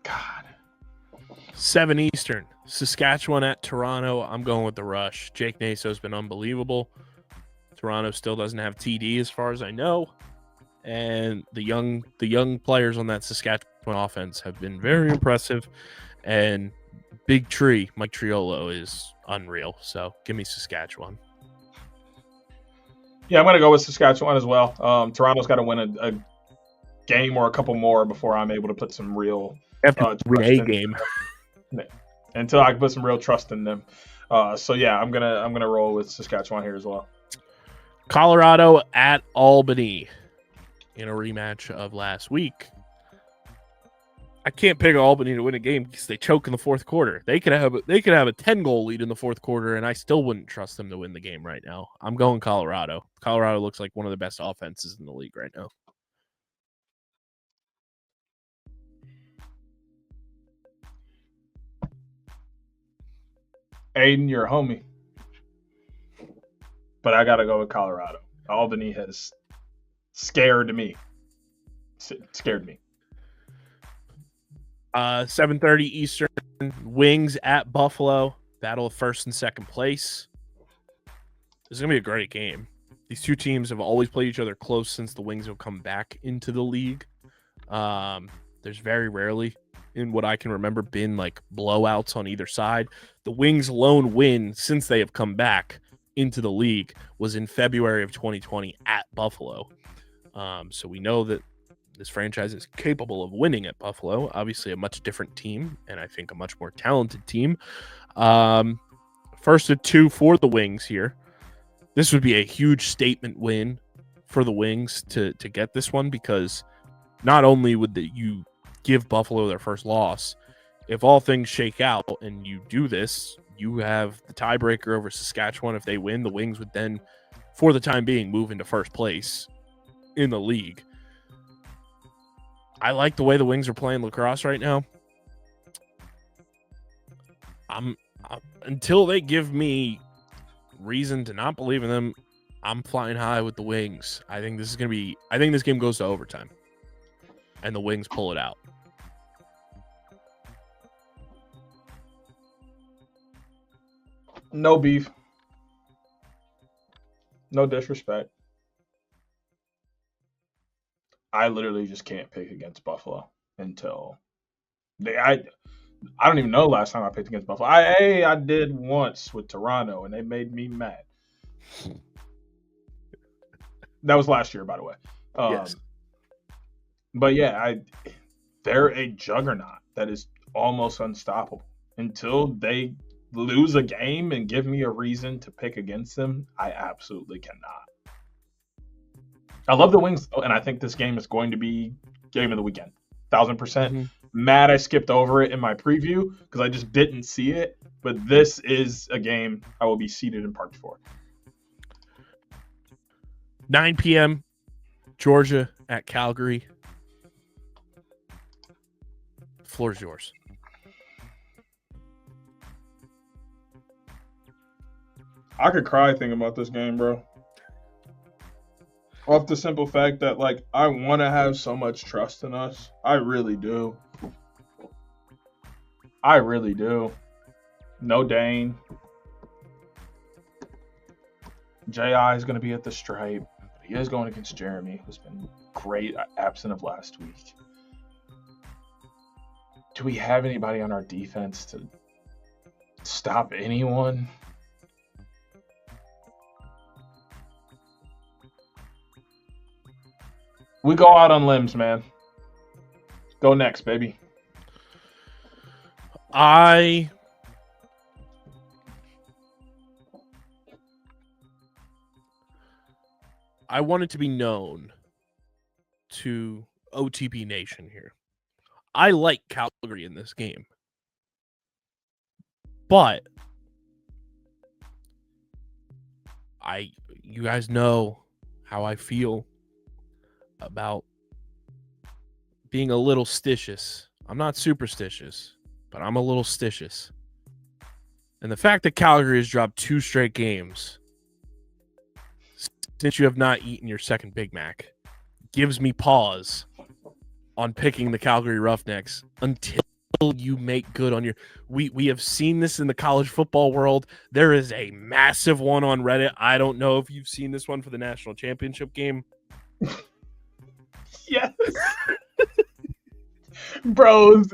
God. 7 Eastern, Saskatchewan at Toronto. I'm going with the Rush. Jake Naso's been unbelievable. Toronto still doesn't have TD as far as I know. And the young players on that Saskatchewan offense have been very impressive. And Big Tree, Mike Triolo, is unreal. So give me Saskatchewan. Yeah, I'm going to go with Saskatchewan as well. Toronto's got to win a game or a couple more before I'm able to put some real Have to win a game. Until I can put some real trust in them. So yeah, I'm gonna roll with Saskatchewan here as well. Colorado at Albany in a rematch of last week. I can't pick Albany to win a game because they choke in the fourth quarter. They could have a 10-goal lead in the fourth quarter, and I still wouldn't trust them to win the game right now. I'm going Colorado. Colorado looks like one of the best offenses in the league right now. Aiden, you're a homie. But I got to go with Colorado. Albany has scared me. 7:30 Eastern, Wings at Buffalo. Battle of first and second place. This is going to be a great game. These two teams have always played each other close since the Wings have come back into the league. There's very rarely, in what I can remember, been like blowouts on either side. The Wings' lone win since they have come back into the league was in February of 2020 at Buffalo. So we know that this franchise is capable of winning at Buffalo. Obviously a much different team, and I think a much more talented team. First of 2 for the Wings here. This would be a huge statement win for the Wings to get this one, because not only would you give Buffalo their first loss, if all things shake out and you do this, you have the tiebreaker over Saskatchewan. If they win, the Wings would then, for the time being, move into first place in the league. I like the way the Wings are playing lacrosse right now. Until they give me reason to not believe in them, I'm flying high with the Wings. I think this game goes to overtime, and the Wings pull it out. No beef. No disrespect. I literally just can't pick against Buffalo until I don't even know last time I picked against Buffalo. I did once with Toronto, and they made me mad. That was last year, by the way. Yes. But yeah, they're a juggernaut that is almost unstoppable. Until they lose a game and give me a reason to pick against them, I absolutely cannot. I love the Wings, and I think this game is going to be game of the weekend. 1,000%. Mm-hmm. Mad I skipped over it in my preview because I just didn't see it, but this is a game I will be seated and parked for. 9 p.m., Georgia at Calgary. The floor is yours. I could cry thinking about this game, bro. Off the simple fact that, like, I want to have so much trust in us. I really do. No Dane. J.I. is going to be at the stripe. He is going against Jeremy, who's been great, absent of last week. Do we have anybody on our defense to stop anyone? We go out on limbs, man. Go next, baby. I want it to be known to OTP Nation here. I like Calgary in this game. But you guys know how I feel about being a little stitious. I'm not superstitious, but I'm a little stitious. And the fact that Calgary has dropped 2 straight games since you have not eaten your second Big Mac gives me pause on picking the Calgary Roughnecks until you make good on your... We have seen this in the college football world. There is a massive one on Reddit. I don't know if you've seen this one for the national championship game. Yes. Bro,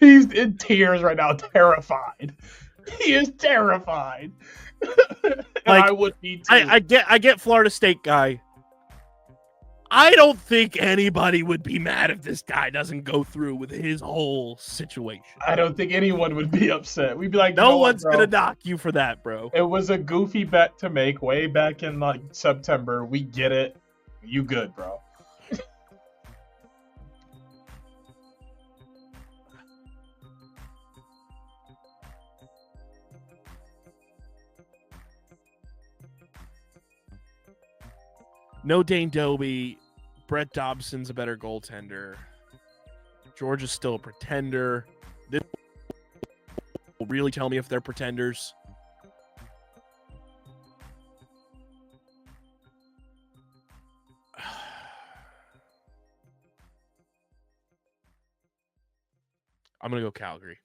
he's in tears right now, terrified. He is terrified. And Like, I would be too. I get Florida State guy. I don't think anybody would be mad if this guy doesn't go through with his whole situation. I don't think anyone would be upset. We'd be like, No you know what, one's bro? gonna knock you for that, bro. It was a goofy bet to make way back in like September. We get it. You good, bro. No Dane Dobie. Brett Dobson's a better goaltender. Georgia's still a pretender. This will really tell me if they're pretenders. I'm going to go Calgary.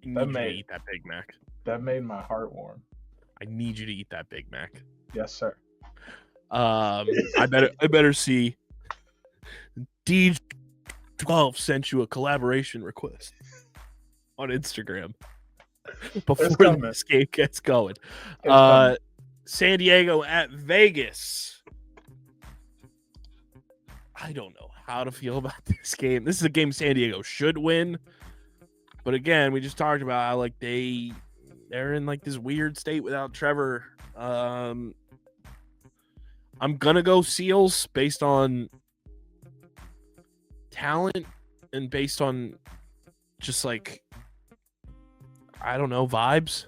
I need you to eat that Big Mac. That made my heart warm. I need you to eat that Big Mac. Yes, sir. I better see DJ12 sent you a collaboration request on Instagram before this game gets going. San Diego at Vegas. I don't know how to feel about this game. This is a game San Diego should win. But again, we just talked about how like they're in like this weird state without Trevor. I'm gonna go Seals based on talent and based on just like, I don't know, vibes.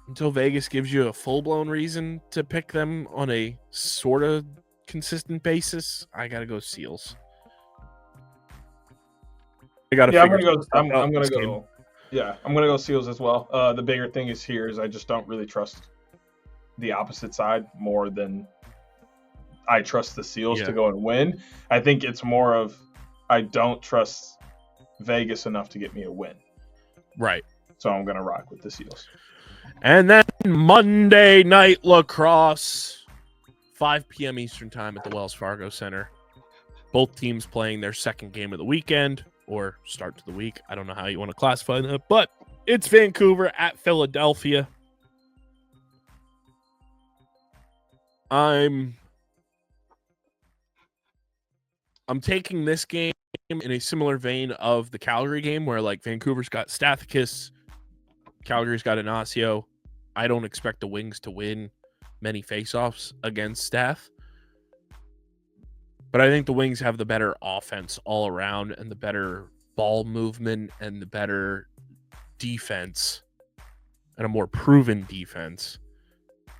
Until Vegas gives you a full-blown reason to pick them on a sort of consistent basis, I gotta go Seals. I'm gonna go. Yeah, I'm gonna go Seals as well. The bigger thing is I just don't really trust the opposite side more than I trust the Seals to go and win. I think it's more of I don't trust Vegas enough to get me a win. Right. So I'm gonna rock with the Seals. And then Monday Night Lacrosse, 5 p.m. Eastern Time at the Wells Fargo Center. Both teams playing their second game of the weekend. Or start to the week. I don't know how you want to classify that, but it's Vancouver at Philadelphia. I'm taking this game in a similar vein of the Calgary game where like Vancouver's got Stathakis, Calgary's got Inacio. I don't expect the Wings to win many faceoffs against Stath. But I think the Wings have the better offense all around and the better ball movement and the better defense and a more proven defense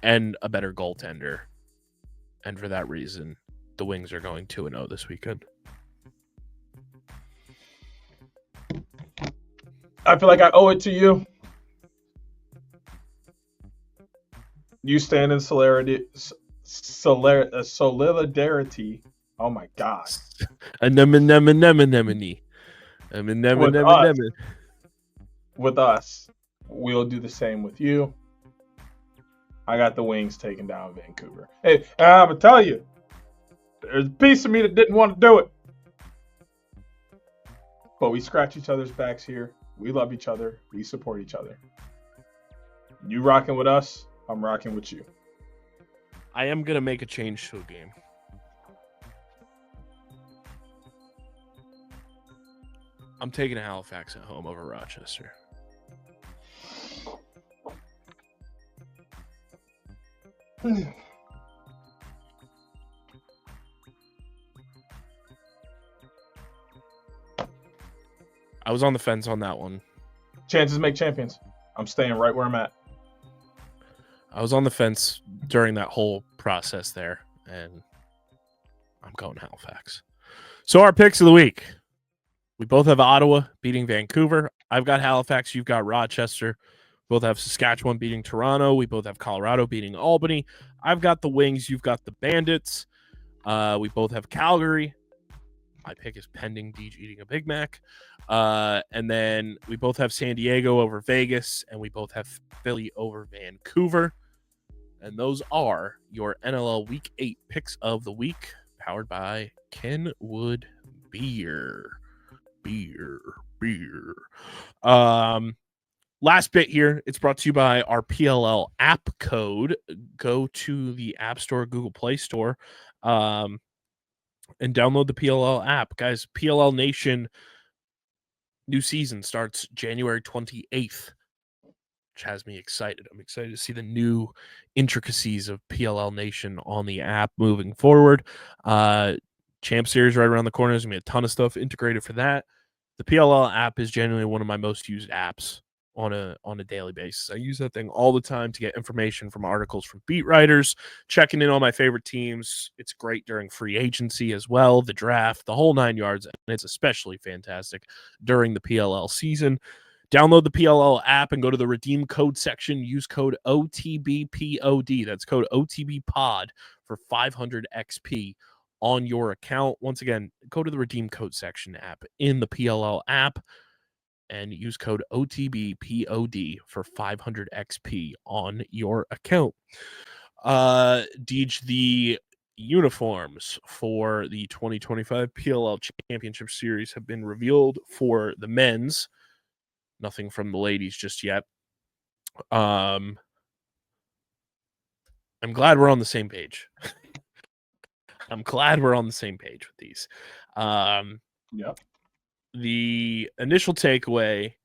and a better goaltender. And for that reason, the Wings are going 2-0 this weekend. I feel like I owe it to you. You stand in solidarity. Oh my God. With us, we'll do the same with you. I got the Wings taking down Vancouver. Hey, I'm going to tell you, there's a piece of me that didn't want to do it. But we scratch each other's backs here. We love each other. We support each other. You rocking with us, I'm rocking with you. I am going to make a change to a game. I'm taking Halifax at home over Rochester. I was on the fence on that one. Chances make champions. I'm staying right where I'm at. I was on the fence during that whole process there, and I'm going Halifax. So our picks of the week. We both have Ottawa beating Vancouver. I've got Halifax. You've got Rochester. Both have Saskatchewan beating Toronto. We both have Colorado beating Albany. I've got the Wings. You've got the Bandits. We both have Calgary. My pick is pending Deej eating a Big Mac. And then we both have San Diego over Vegas, and we both have Philly over Vancouver. And those are your NLL Week 8 picks of the week, powered by Kenwood Beer. Beer. Last bit here. It's brought to you by our PLL app code. Go to the App Store, Google Play Store, and download the PLL app. Guys, PLL Nation new season starts January 28th, which has me excited. I'm excited to see the new intricacies of PLL Nation on the app moving forward. Champ Series right around the corner. There's going to be a ton of stuff integrated for that. The PLL app is genuinely one of my most used apps on a daily basis. I use that thing all the time to get information from articles from beat writers, checking in on my favorite teams. It's great during free agency as well, the draft, the whole 9 yards, and it's especially fantastic during the PLL season. Download the PLL app and go to the redeem code section. Use code OTBPOD. That's code OTBPOD for 500 XP on your account. Once again, go to the redeem code section app in the PLL app and use code OTBPOD for 500 XP on your account. Deej, the uniforms for the 2025 PLL Championship Series have been revealed for the men's. Nothing from the ladies just yet. I'm glad we're on the same page. I'm glad we're on the same page with these. Yep. The initial takeaway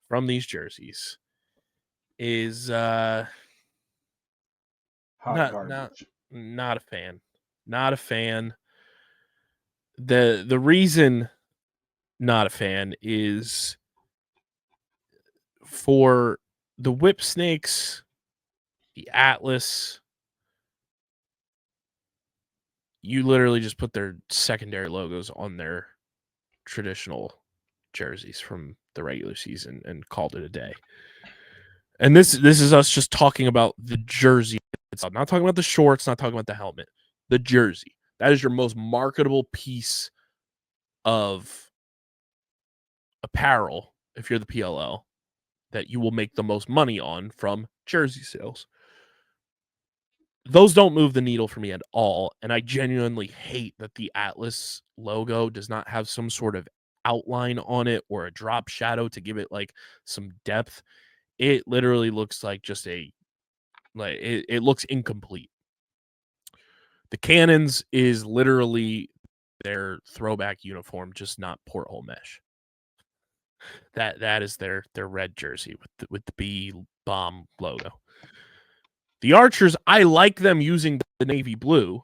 from these jerseys is Hot garbage. not a fan. Not a fan. The reason not a fan is for the Whip Snakes, the Atlas, you literally just put their secondary logos on their traditional jerseys from the regular season and called it a day. And this is us just talking about the jersey. It's not talking about the shorts, not talking about the helmet. The jersey. That is your most marketable piece of apparel, if you're the PLL, that you will make the most money on from jersey sales. Those don't move the needle for me at all, and I genuinely hate that the Atlas logo does not have some sort of outline on it or a drop shadow to give it like some depth. It literally looks like just it looks incomplete. The Cannons is literally their throwback uniform, just not porthole mesh. That is their red jersey with the B bomb logo. The Archers, I like them using the navy blue.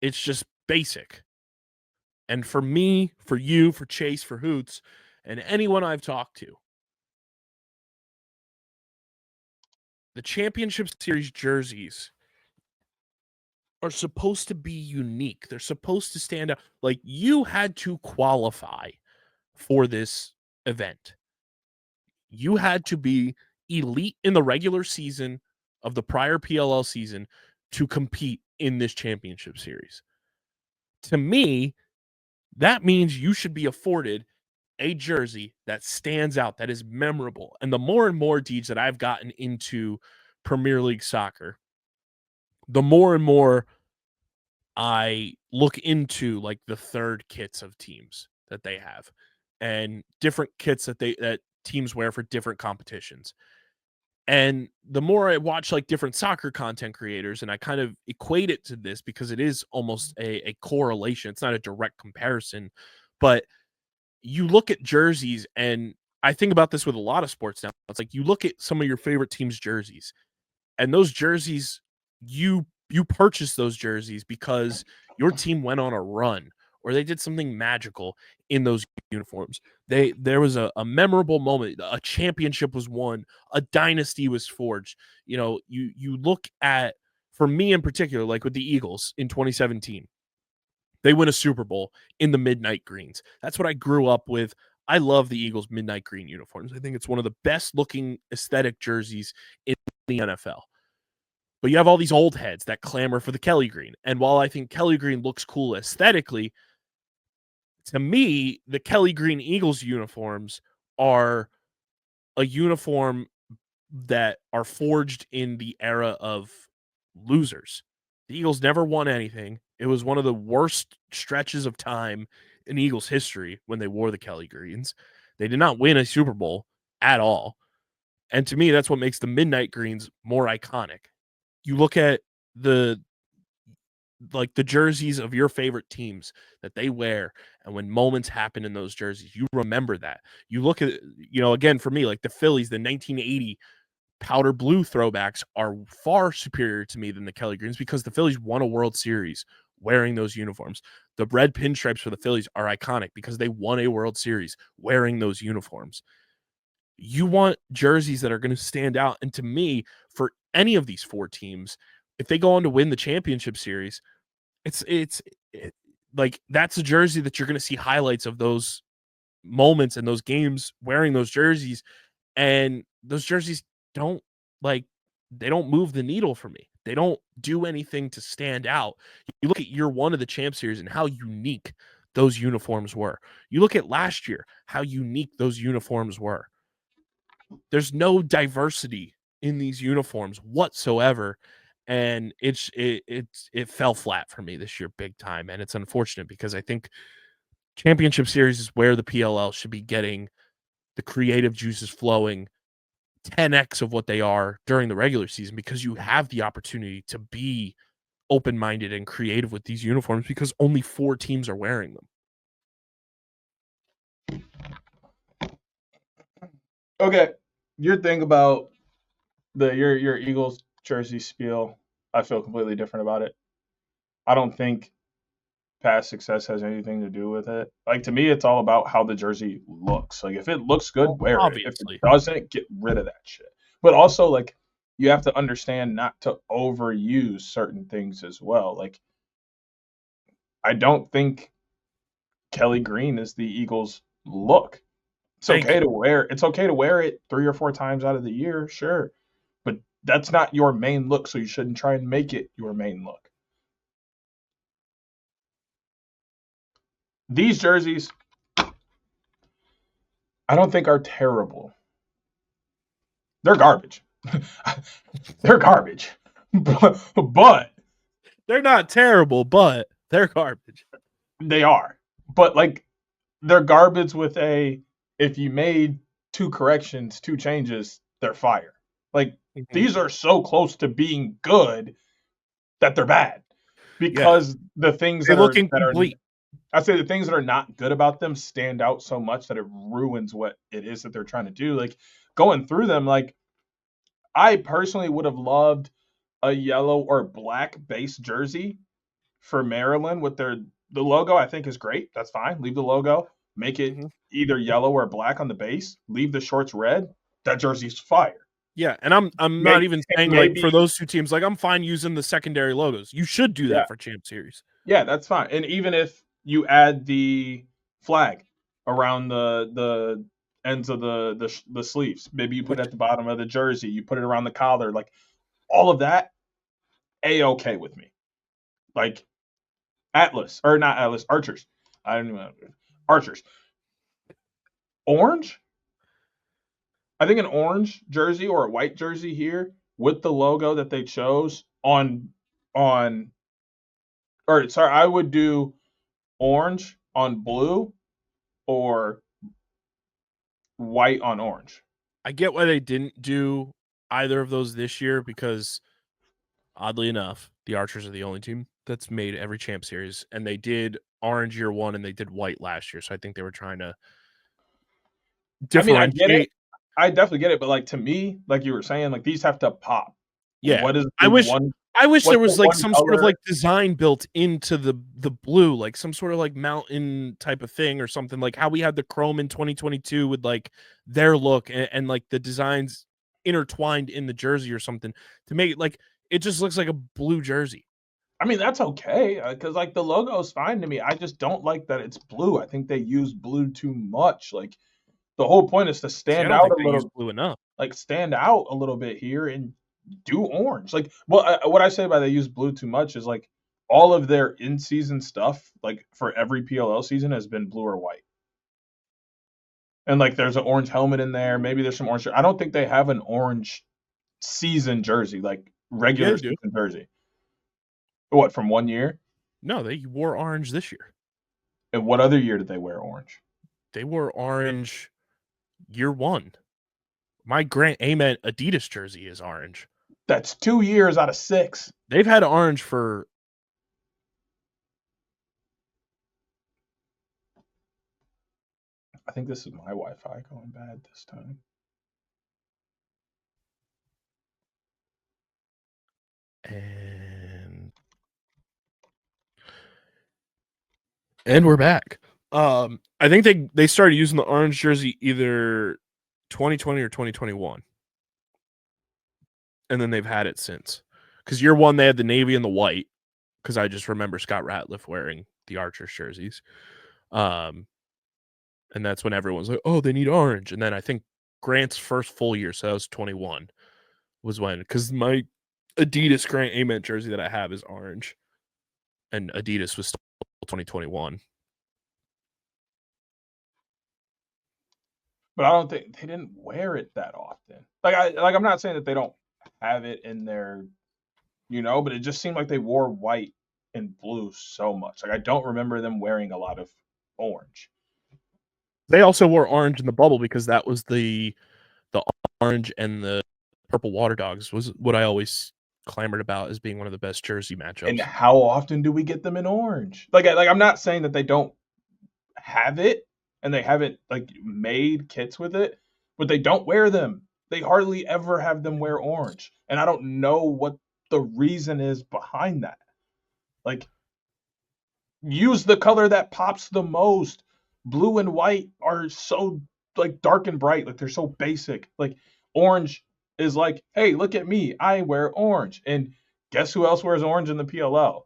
It's just basic. And for me, for you, for Chase, for Hoots, and anyone I've talked to, the Championship Series jerseys are supposed to be unique. They're supposed to stand out. Like, you had to qualify for this event. You had to be elite in the regular season of the prior PLL season to compete in this championship series. To me, that means you should be afforded a jersey that stands out, that is memorable. And the more and more, Deej, that I've gotten into Premier League soccer, the more and more I look into like the third kits of teams that they have and different kits that teams wear for different competitions. And the more I watch like different soccer content creators, and I kind of equate it to this because it is almost a correlation. It's not a direct comparison, but you look at jerseys, and I think about this with a lot of sports now. It's like you look at some of your favorite teams' jerseys, and those jerseys, you purchase those jerseys because your team went on a run or they did something magical in those uniforms. There was a memorable moment, a championship was won, a dynasty was forged. You know, you look at for me in particular, like with the Eagles in 2017, they win a Super Bowl in the midnight greens. That's what I grew up with. I love the Eagles midnight green uniforms. I think it's one of the best looking aesthetic jerseys in the NFL. But you have all these old heads that clamor for the Kelly green. And while I think Kelly green looks cool aesthetically, to me, the Kelly green Eagles uniforms are a uniform that are forged in the era of losers. The Eagles never won anything. It was one of the worst stretches of time in Eagles history when they wore the Kelly greens. They did not win a Super Bowl at all. And to me, that's what makes the midnight greens more iconic. You look at the jerseys of your favorite teams that they wear, and when moments happen in those jerseys, you remember that. You look at, again, for me, like the Phillies, the 1980 powder blue throwbacks are far superior to me than the Kelly greens because the Phillies won a World Series wearing those uniforms. The red pinstripes for the Phillies are iconic because they won a World Series wearing those uniforms. You want jerseys that are going to stand out. And to me, for any of these four teams, if they go on to win the championship series, it's like that's a jersey that you're going to see highlights of those moments and those games wearing those jerseys. And those jerseys don't they don't move the needle for me. They don't do anything to stand out. You look at year one of the Champ Series and how unique those uniforms were. You look at last year, how unique those uniforms were. There's no diversity in these uniforms whatsoever. And it fell flat for me this year big time. And it's unfortunate because I think Championship Series is where the PLL should be getting the creative juices flowing 10x of what they are during the regular season, because you have the opportunity to be open-minded and creative with these uniforms because only 4 teams are wearing them. Okay, your thing about your Eagles jersey spiel, I feel completely different about it. I don't think past success has anything to do with it. Like, to me, it's all about how the jersey looks. Like, if it looks good, wear obviously. it. If it doesn't, get rid of that shit. But also, like, you have to understand not to overuse certain things as well. Like, I don't think Kelly green is the Eagles look. It's okay to wear. It's okay to wear it 3 or 4 times out of the year, sure. But that's not your main look, so you shouldn't try and make it your main look. These jerseys, I don't think are terrible. They're garbage. They're garbage. But they're not terrible, but they're garbage. They are. But, like, they're garbage with if you made 2 corrections, 2 changes, they're fire. Like, these are so close to being good that they're bad. Because the things that are incomplete. I say the things that are not good about them stand out so much that it ruins what it is that they're trying to do. Like, going through them, like, I personally would have loved a yellow or black base jersey for Maryland with the logo. I think is great. That's fine. Leave the logo. Make it either yellow or black on the base. Leave the shorts red. That jersey's fire. Yeah, and I'm not even saying like for those 2 teams, like I'm fine using the secondary logos. You should do that for Champ Series. Yeah, that's fine. And even if you add the flag around the ends of the sleeves, maybe you put it at the bottom of the jersey, you put it around the collar, like all of that, A-okay with me. Like Archers. I don't know. Archers. Orange? I think an orange jersey or a white jersey here with the logo that they chose I would do orange on blue or white on orange. I get why they didn't do either of those this year because, oddly enough, the Archers are the only team that's made every Champ Series, and they did orange year 1 and they did white last year. So I think they were trying to differentiate. I mean, I get it. I definitely get it, but like to me, like you were saying, like these have to pop. Yeah. What is I wish there was like some sort of like design built into the blue, like some sort of like mountain type of thing or something, like how we had the chrome in 2022 with like their look and like the designs intertwined in the jersey or something to make it like It just looks like a blue jersey. I mean, that's okay because like the logo is fine to me. I just don't like that it's blue. I think they use blue too much. Like the whole point is to See, I stand don't out think a they use little, blue enough. like stand out a little bit here and do orange. Like, well, what I say by they use blue too much is like all of their in-season stuff, like for every PLL season, has been blue or white. And like there's an orange helmet in there. Maybe there's some orange. I don't think they have an orange season jersey, like regular Yeah, they do. season jersey. What, from 1 year? No, they wore orange this year. And what other year did they wear orange? They wore orange year 1. My Grant Ament Adidas jersey is orange. That's 2 years out of 6. They've had orange for. I think this is my Wi-Fi going bad this time. And we're back. I think they started using the orange jersey either 2020 or 2021. And then they've had it since. Because year 1, they had the navy and the white. Because I just remember Scott Ratliff wearing the Archers jerseys. And that's when everyone's like, oh, they need orange. And then I think Grant's first full year, so that was 21, was when. Because my Adidas Grant Ament jersey that I have is orange. And Adidas was still 2021. But I don't think they didn't wear it that often. I'm not saying that they don't have it in their, but it just seemed like they wore white and blue so much. Like I don't remember them wearing a lot of orange. They also wore orange in the bubble because that was the orange and the purple water dogs was what I always clamored about as being one of the best jersey matchups. And how often do we get them in orange? Like I'm not saying that they don't have it and they haven't like made kits with it, but they don't wear them. They hardly ever have them wear orange. And I don't know what the reason is behind that. Like, use the color that pops the most. Blue and white are so like dark and bright, like they're so basic. Like orange is like, hey, look at me, I wear orange. And guess who else wears orange in the PLL?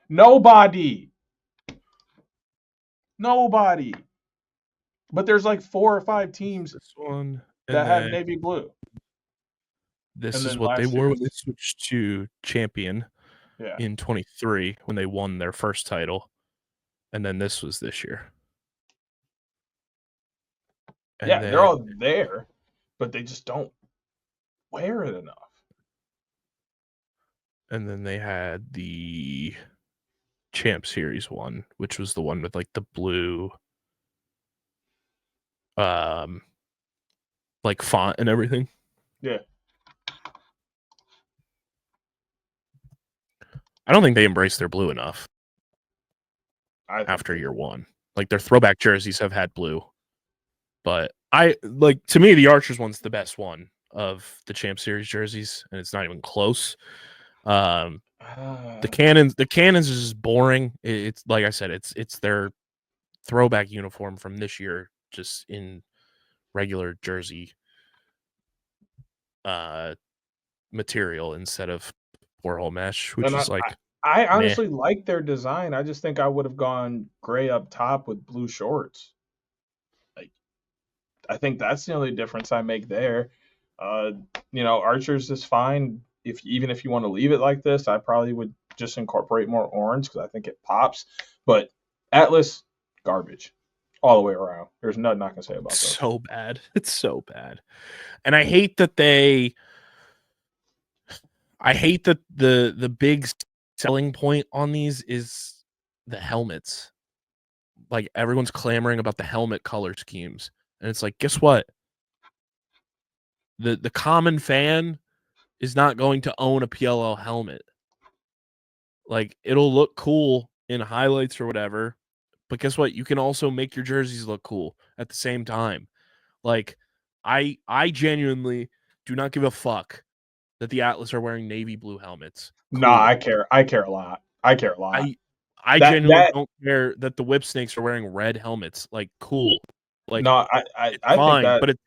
Nobody. But there's like 4 or 5 teams this one that have navy blue. This is what they wore when they switched to champion in 23 when they won their first title. And then this was this year. And they're all there, but they just don't wear it enough. And then they had the Champ Series one, which was the one with like the blue like font and everything. Yeah. I don't think they embraced their blue enough after year 1. Like their throwback jerseys have had blue. But to me, the Archers one's the best one of the Champ Series jerseys, and it's not even close. The Cannons is just boring. It's like I said, it's their throwback uniform from this year, just in regular jersey material instead of 4-hole mesh, which is like. I honestly like their design. I just think I would have gone gray up top with blue shorts. Like, I think that's the only difference I make there. Archers is fine. Even if you want to leave it like this, I probably would just incorporate more orange because I think it pops. But Atlas, garbage all the way around. There's nothing I can say about that. So bad. It's so bad. And I hate that the big selling point on these is the helmets. Like everyone's clamoring about the helmet color schemes. And it's like, guess what? The common fan is not going to own a PLL helmet. Like it'll look cool in highlights or whatever, but guess what? You can also make your jerseys look cool at the same time. Like I genuinely do not give a fuck that the Atlas are wearing navy blue helmets. Cool. No, I care a lot. I genuinely don't care that the Whip Snakes are wearing red helmets. Like, cool. Like, no, I think that, but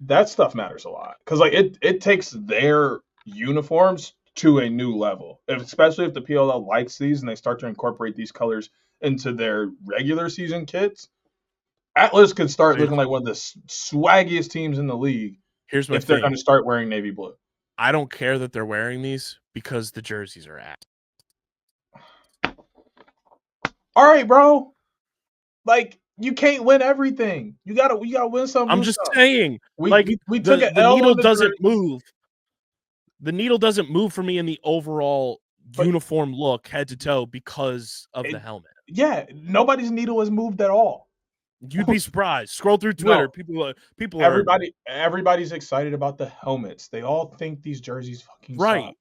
that stuff matters a lot because like it takes their uniforms to a new level, especially if the PLL likes these and they start to incorporate these colors into their regular season kits. Atlas could start looking like one of the swaggiest teams in the league Here's my if they're thing. going to start wearing navy blue. I don't care that they're wearing these because the jerseys are ass. All right, bro. Like you can't win everything. You gotta win some. I'm just saying. We the took an L needle on the doesn't jersey. move. The needle doesn't move for me in the overall uniform look head to toe because of the helmet. Yeah, nobody's needle has moved at all. You'd be surprised. Scroll through Twitter. No. People everybody's excited about the helmets. They all think these jerseys fucking suck.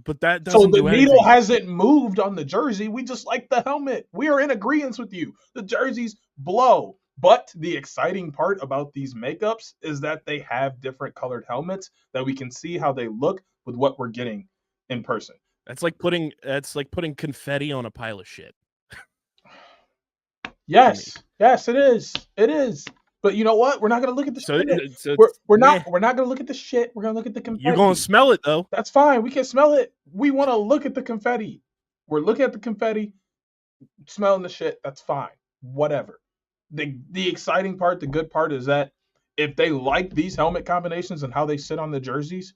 But that doesn't so the needle hasn't moved on the jersey. We just like the helmet. We are in agreement with you. The jerseys blow. But the exciting part about these makeups is that they have different colored helmets that we can see how they look with what we're getting in person. That's like putting confetti on a pile of shit. Yes, it is. It is. But you know what? We're not going to look at the shit. We're not going to look at the shit. We're going to look at the confetti. You're going to smell it, though. That's fine. We can smell it. We want to look at the confetti. We're looking at the confetti, smelling the shit. That's fine. Whatever. The exciting part, the good part is that if they like these helmet combinations and how they sit on the jerseys,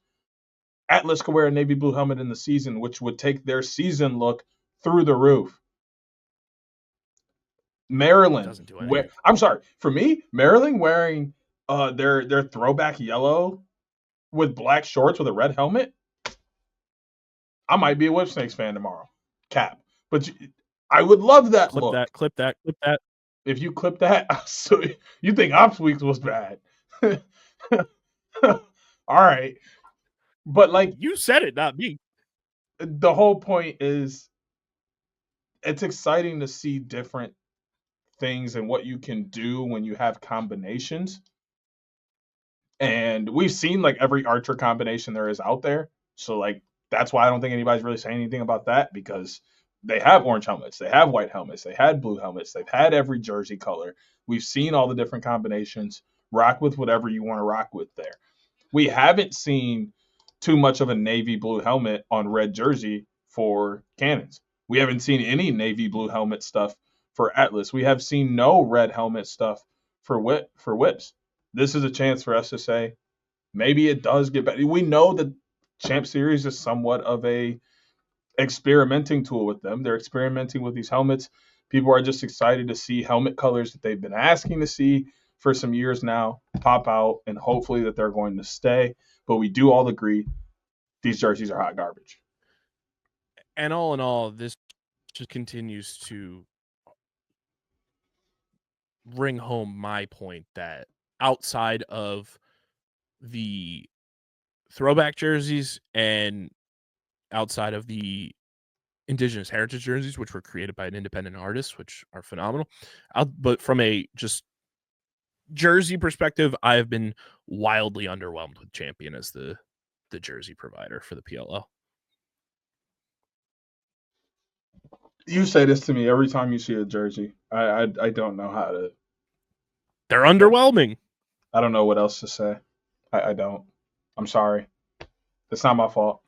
Atlas could wear a navy blue helmet in the season, which would take their season look through the roof. Maryland, for me, Maryland wearing their throwback yellow with black shorts with a red helmet, I might be a Whip Snakes fan tomorrow. Cap. But I would love that look. Clip that. If you clip that, so you think Ops Weeks was bad. All right. But like you said it, not me. The whole point is it's exciting to see different things and what you can do when you have combinations. And we've seen like every Archer combination there is out there. So like that's why I don't think anybody's really saying anything about that, because they have orange helmets, they have white helmets, they had blue helmets, they've had every jersey color. We've seen all the different combinations. Rock with whatever you want to rock with there. We haven't seen too much of a navy blue helmet on red jersey for Cannons. We haven't seen any navy blue helmet stuff for Atlas. We have seen no red helmet stuff for Whips. This is a chance for us to say maybe it does get better. We know that Champ Series is somewhat of a experimenting tool with them. They're experimenting with these helmets. People are just excited to see helmet colors that they've been asking to see for some years now pop out, and hopefully that they're going to stay. But we do all agree these jerseys are hot garbage. And all in all, this just continues to bring home my point that outside of the throwback jerseys and outside of the Indigenous heritage jerseys, which were created by an independent artist, which are phenomenal, but from a just jersey perspective, I have been wildly underwhelmed with Champion as the jersey provider for the PLL. You say this to me every time you see a jersey. I don't know how to. They're underwhelming. I don't know what else to say. I don't. I'm sorry. It's not my fault.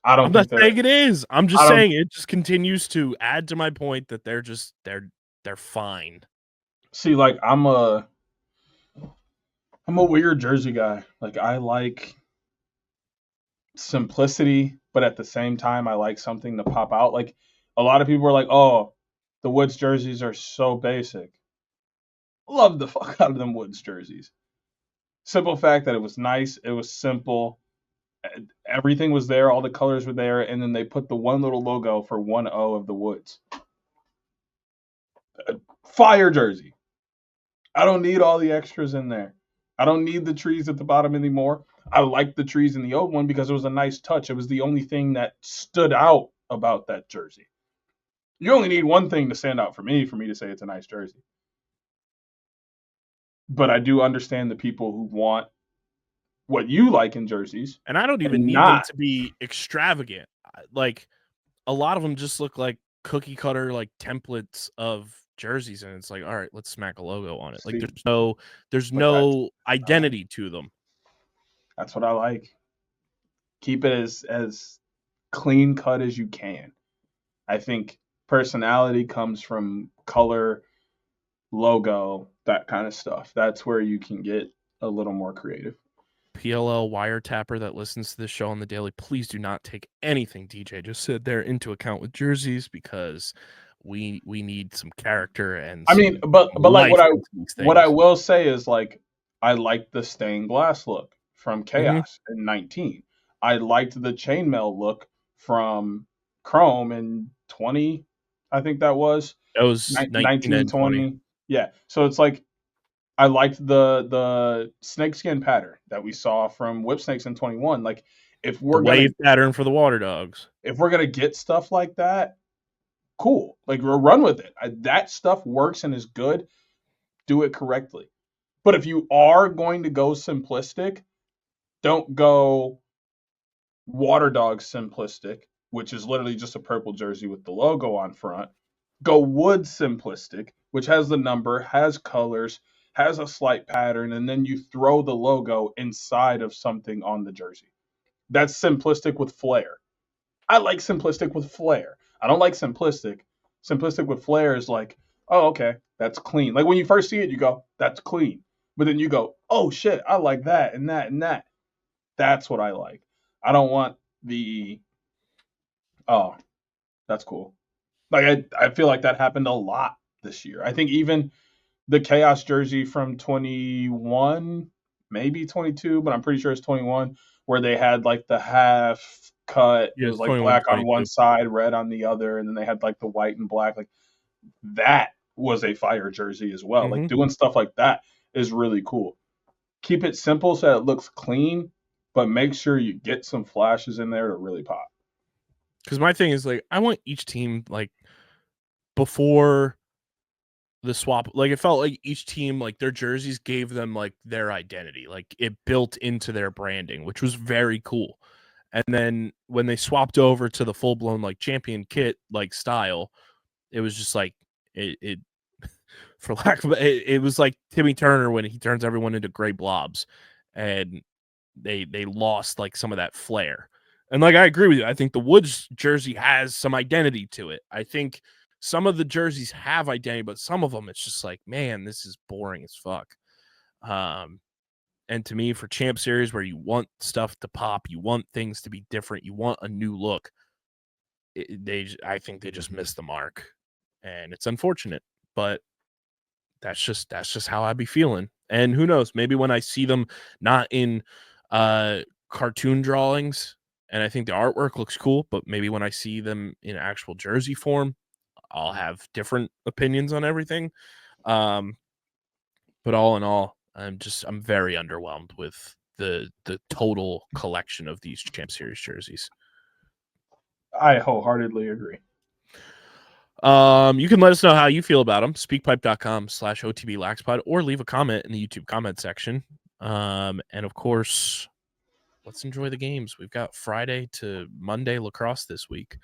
I'm not saying it is. I'm just saying it just continues to add to my point that they're fine. See, like I'm a weird jersey guy. Like I like simplicity, but at the same time I like something to pop out. Like a lot of people are like, "Oh, the Woods jerseys are so basic." Love the fuck out of them Woods jerseys. Simple fact that it was nice, it was simple. Everything was there, all the colors were there, and then they put the one little logo for 1-0 of the Woods. Fire jersey. I don't need all the extras in there. I don't need the trees at the bottom anymore. I like the trees in the old one because it was a nice touch. It was the only thing that stood out about that jersey. You only need one thing to stand out for me to say it's a nice jersey. But I do understand the people who want what you like in jerseys. And I don't even need them to be extravagant. Like a lot of them just look like cookie cutter like templates of jerseys, and it's like, all right, let's smack a logo on it. Like there's no identity to them. That's what I like. Keep it as clean cut as you can. I think personality comes from color, logo, that kind of stuff. That's where you can get a little more creative. PLL wiretapper that listens to this show on the daily, please do not take anything DJ just said there into account with jerseys, because we need some character and I mean, some but like life into these what I things. will say is, like, I like the stained glass look from Chaos in 19. I liked the chainmail look from Chrome in 20. I think that was That was 19 and 20. 1920. Yeah. So it's like I liked the snakeskin pattern that we saw from Whip Snakes in 21. Like, if The we're wave pattern for the water dogs. gonna get stuff like that, cool. Like, we'll run with it. That stuff works and is good. Do it correctly. But if you are going to go simplistic, don't go water dog simplistic, which is literally just a purple jersey with the logo on front. Go wood simplistic, which has the number, has colors, has a slight pattern, and then you throw the logo inside of something on the jersey. That's simplistic with flair. I like simplistic with flair. I don't like simplistic. Simplistic with flair is like, oh, okay, that's clean. Like, when you first see it, you go, that's clean. But then you go, oh shit, I like that and that and that. That's what I like. I don't want the, oh, that's cool. Like, I feel like that happened a lot this year. I think even the Chaos jersey from 21, maybe 22, but I'm pretty sure it's 21, where they had like the half cut. It Yeah, was like 21, black on 22. one side, red on the other, and then they had like the white and black. Like, that was a fire jersey as well. Like, doing stuff like that is really cool. Keep it simple so that it looks clean, but make sure you get some flashes in there to really pop. Because my thing is, like, I want each team, like, before the swap, like, it felt like each team, like, their jerseys gave them, like, their identity. Like, it built into their branding, which was very cool. And then when they swapped over to the full-blown, like, champion kit, like, style, it was just like, it for lack of it was like Timmy Turner when he turns everyone into gray blobs, and they lost like some of that flair. And like, I agree with you. I think the Woods jersey has some identity to it. I think some of the jerseys have identity, but some of them it's just like, man, this is boring as fuck. And to me, for Champ Series, where you want stuff to pop, you want things to be different, you want a new look, I think they just missed the mark, and it's unfortunate, but that's just how I be feeling. And who knows, maybe when I see them not in cartoon drawings, and I think the artwork looks cool, but maybe when I see them in actual jersey form, I'll have different opinions on everything. But all in all, I'm very underwhelmed with the total collection of these Champ Series jerseys. I wholeheartedly agree. You can let us know how you feel about them. Speakpipe.com/OTBLaxPod, or leave a comment in the YouTube comment section. And of course, let's enjoy the games. We've got Friday to Monday Lacrosse this week,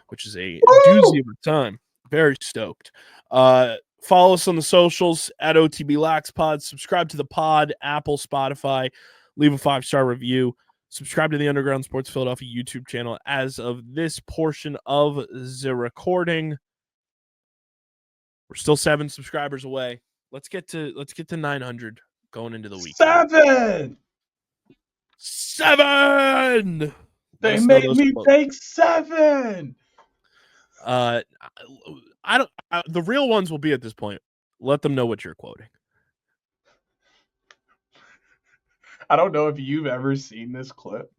which is a doozy of a time. Very stoked. Follow us on the socials at OTBLaxPod. Subscribe to the pod, Apple, Spotify. Leave a 5-star review. Subscribe to the Underground Sports Philadelphia YouTube channel as of this portion of the recording. We're still 7 subscribers away. Let's get to 900 going into the week. 7. They made me take 7. I don't. The real ones will be at this point. Let them know what you're quoting. I don't know if you've ever seen this clip.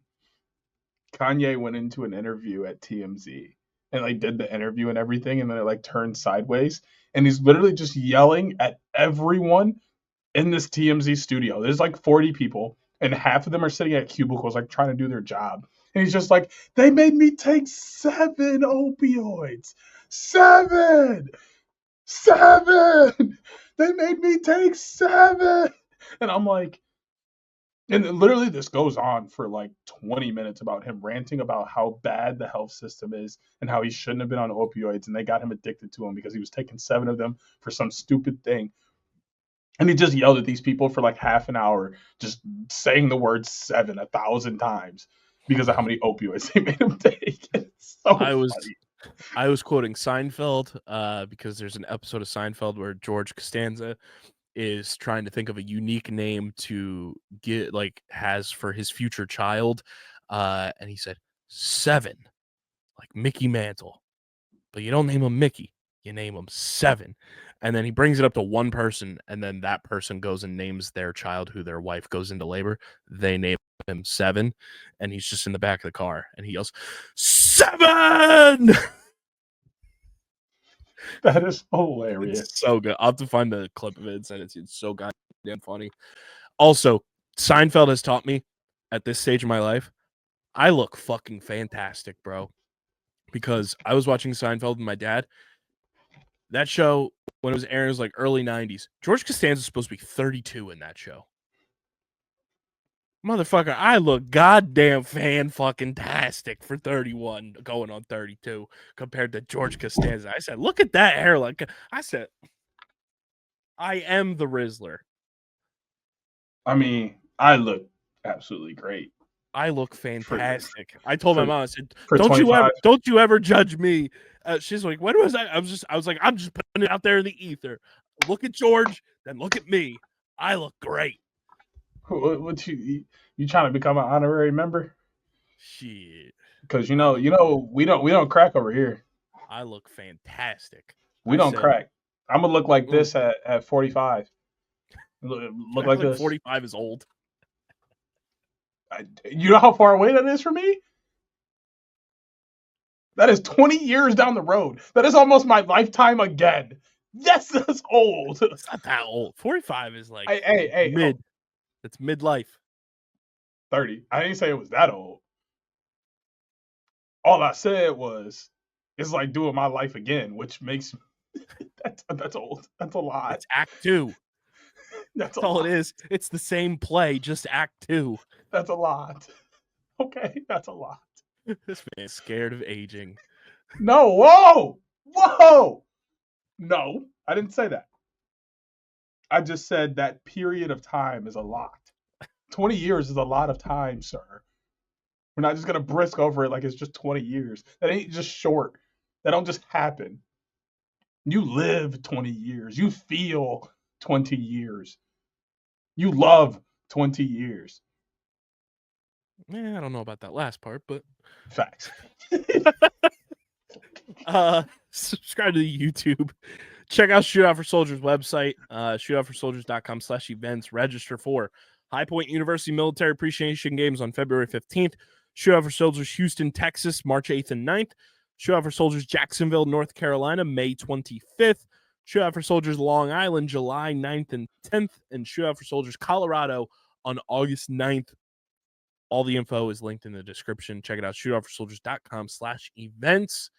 Kanye went into an interview at TMZ and like did the interview and everything, and then it like turned sideways, and he's literally just yelling at everyone in this TMZ studio. There's like 40 people, and half of them are sitting at cubicles like trying to do their job. And he's just like, they made me take 7 opioids. 7! They made me take 7! And I'm like, and literally this goes on for like 20 minutes about him ranting about how bad the health system is and how he shouldn't have been on opioids, and they got him addicted to them because he was taking 7 of them for some stupid thing. And he just yelled at these people for like half an hour, just saying the word 7 1,000 times because of how many opioids they made him take. It's so funny. I was quoting Seinfeld because there's an episode of Seinfeld where George Costanza is trying to think of a unique name to get has for his future child. And he said 7, like Mickey Mantle. But you don't name him Mickey. You name him 7. And then he brings it up to one person, and then that person goes and names their child who their wife goes into labor. They name him 7, and he's just in the back of the car, and he yells, 7! That is hilarious. It's so good. I'll have to find the clip of it and send it to you. It's so goddamn funny. Also, Seinfeld has taught me at this stage of my life, I look fucking fantastic, bro. Because I was watching Seinfeld with my dad. That show, when it was airing, it was like early 90s. George Costanza is supposed to be 32 in that show. Motherfucker, I look goddamn fan-fucking-tastic for 31 going on 32 compared to George Costanza. I said, look at that hairline. I said, I am the Rizzler. I mean, I look absolutely great. I look fantastic. I told my mom, I said, don't you ever judge me. She's like, what was I? I was like, I'm just putting it out there in the ether. Look at George, then look at me. I look great. What you trying to become an honorary member? Shit. Because we don't crack over here. I look fantastic. We don't crack. I'm gonna look like this at 45. Look like this. 45 is old. You know how far away that is from me? That is 20 years down the road. That is almost my lifetime again. Yes, that's old. It's not that old. 45 is like mid. That's midlife. 30. I didn't say it was that old. All I said was it's like doing my life again, which makes that's old. That's a lot. It's Act 2. That's all it is. It's the same play, just Act 2. That's a lot. Okay, that's a lot. This man's scared of aging. No, whoa! No, I didn't say that. I just said that period of time is a lot. 20 years is a lot of time, sir. We're not just going to brisk over it like it's just 20 years. That ain't just short. That don't just happen. You live 20 years. You feel 20 years. You love 20 years. Yeah, I don't know about that last part, but facts. Subscribe to the YouTube. Check out Shootout For Soldiers website, shootoutforsoldiers.com/events. Register for High Point University Military Appreciation Games on February 15th. Shootout For Soldiers Houston, Texas, March 8th and 9th. Shootout For Soldiers Jacksonville, North Carolina, May 25th. Shootout For Soldiers Long Island, July 9th and 10th. And Shootout For Soldiers Colorado on August 9th. All the info is linked in the description. Check it out, shootoutforsoldiers.com/events.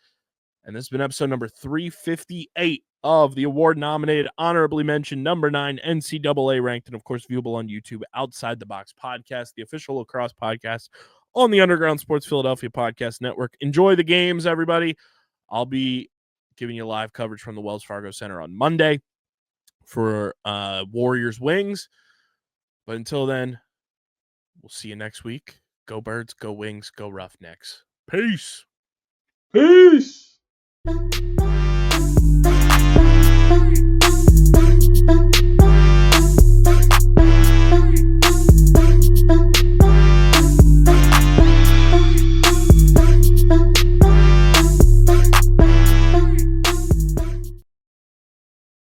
And this has been episode number 358 of the award-nominated, honorably mentioned, number 9 NCAA ranked, and of course viewable on YouTube, Outside the Box podcast, the official lacrosse podcast on the Underground Sports Philadelphia Podcast Network. Enjoy the games, everybody. I'll be giving you live coverage from the Wells Fargo Center on Monday for Warriors Wings. But until then, we'll see you next week. Go Birds, go Wings, go Roughnecks. Peace. Peace.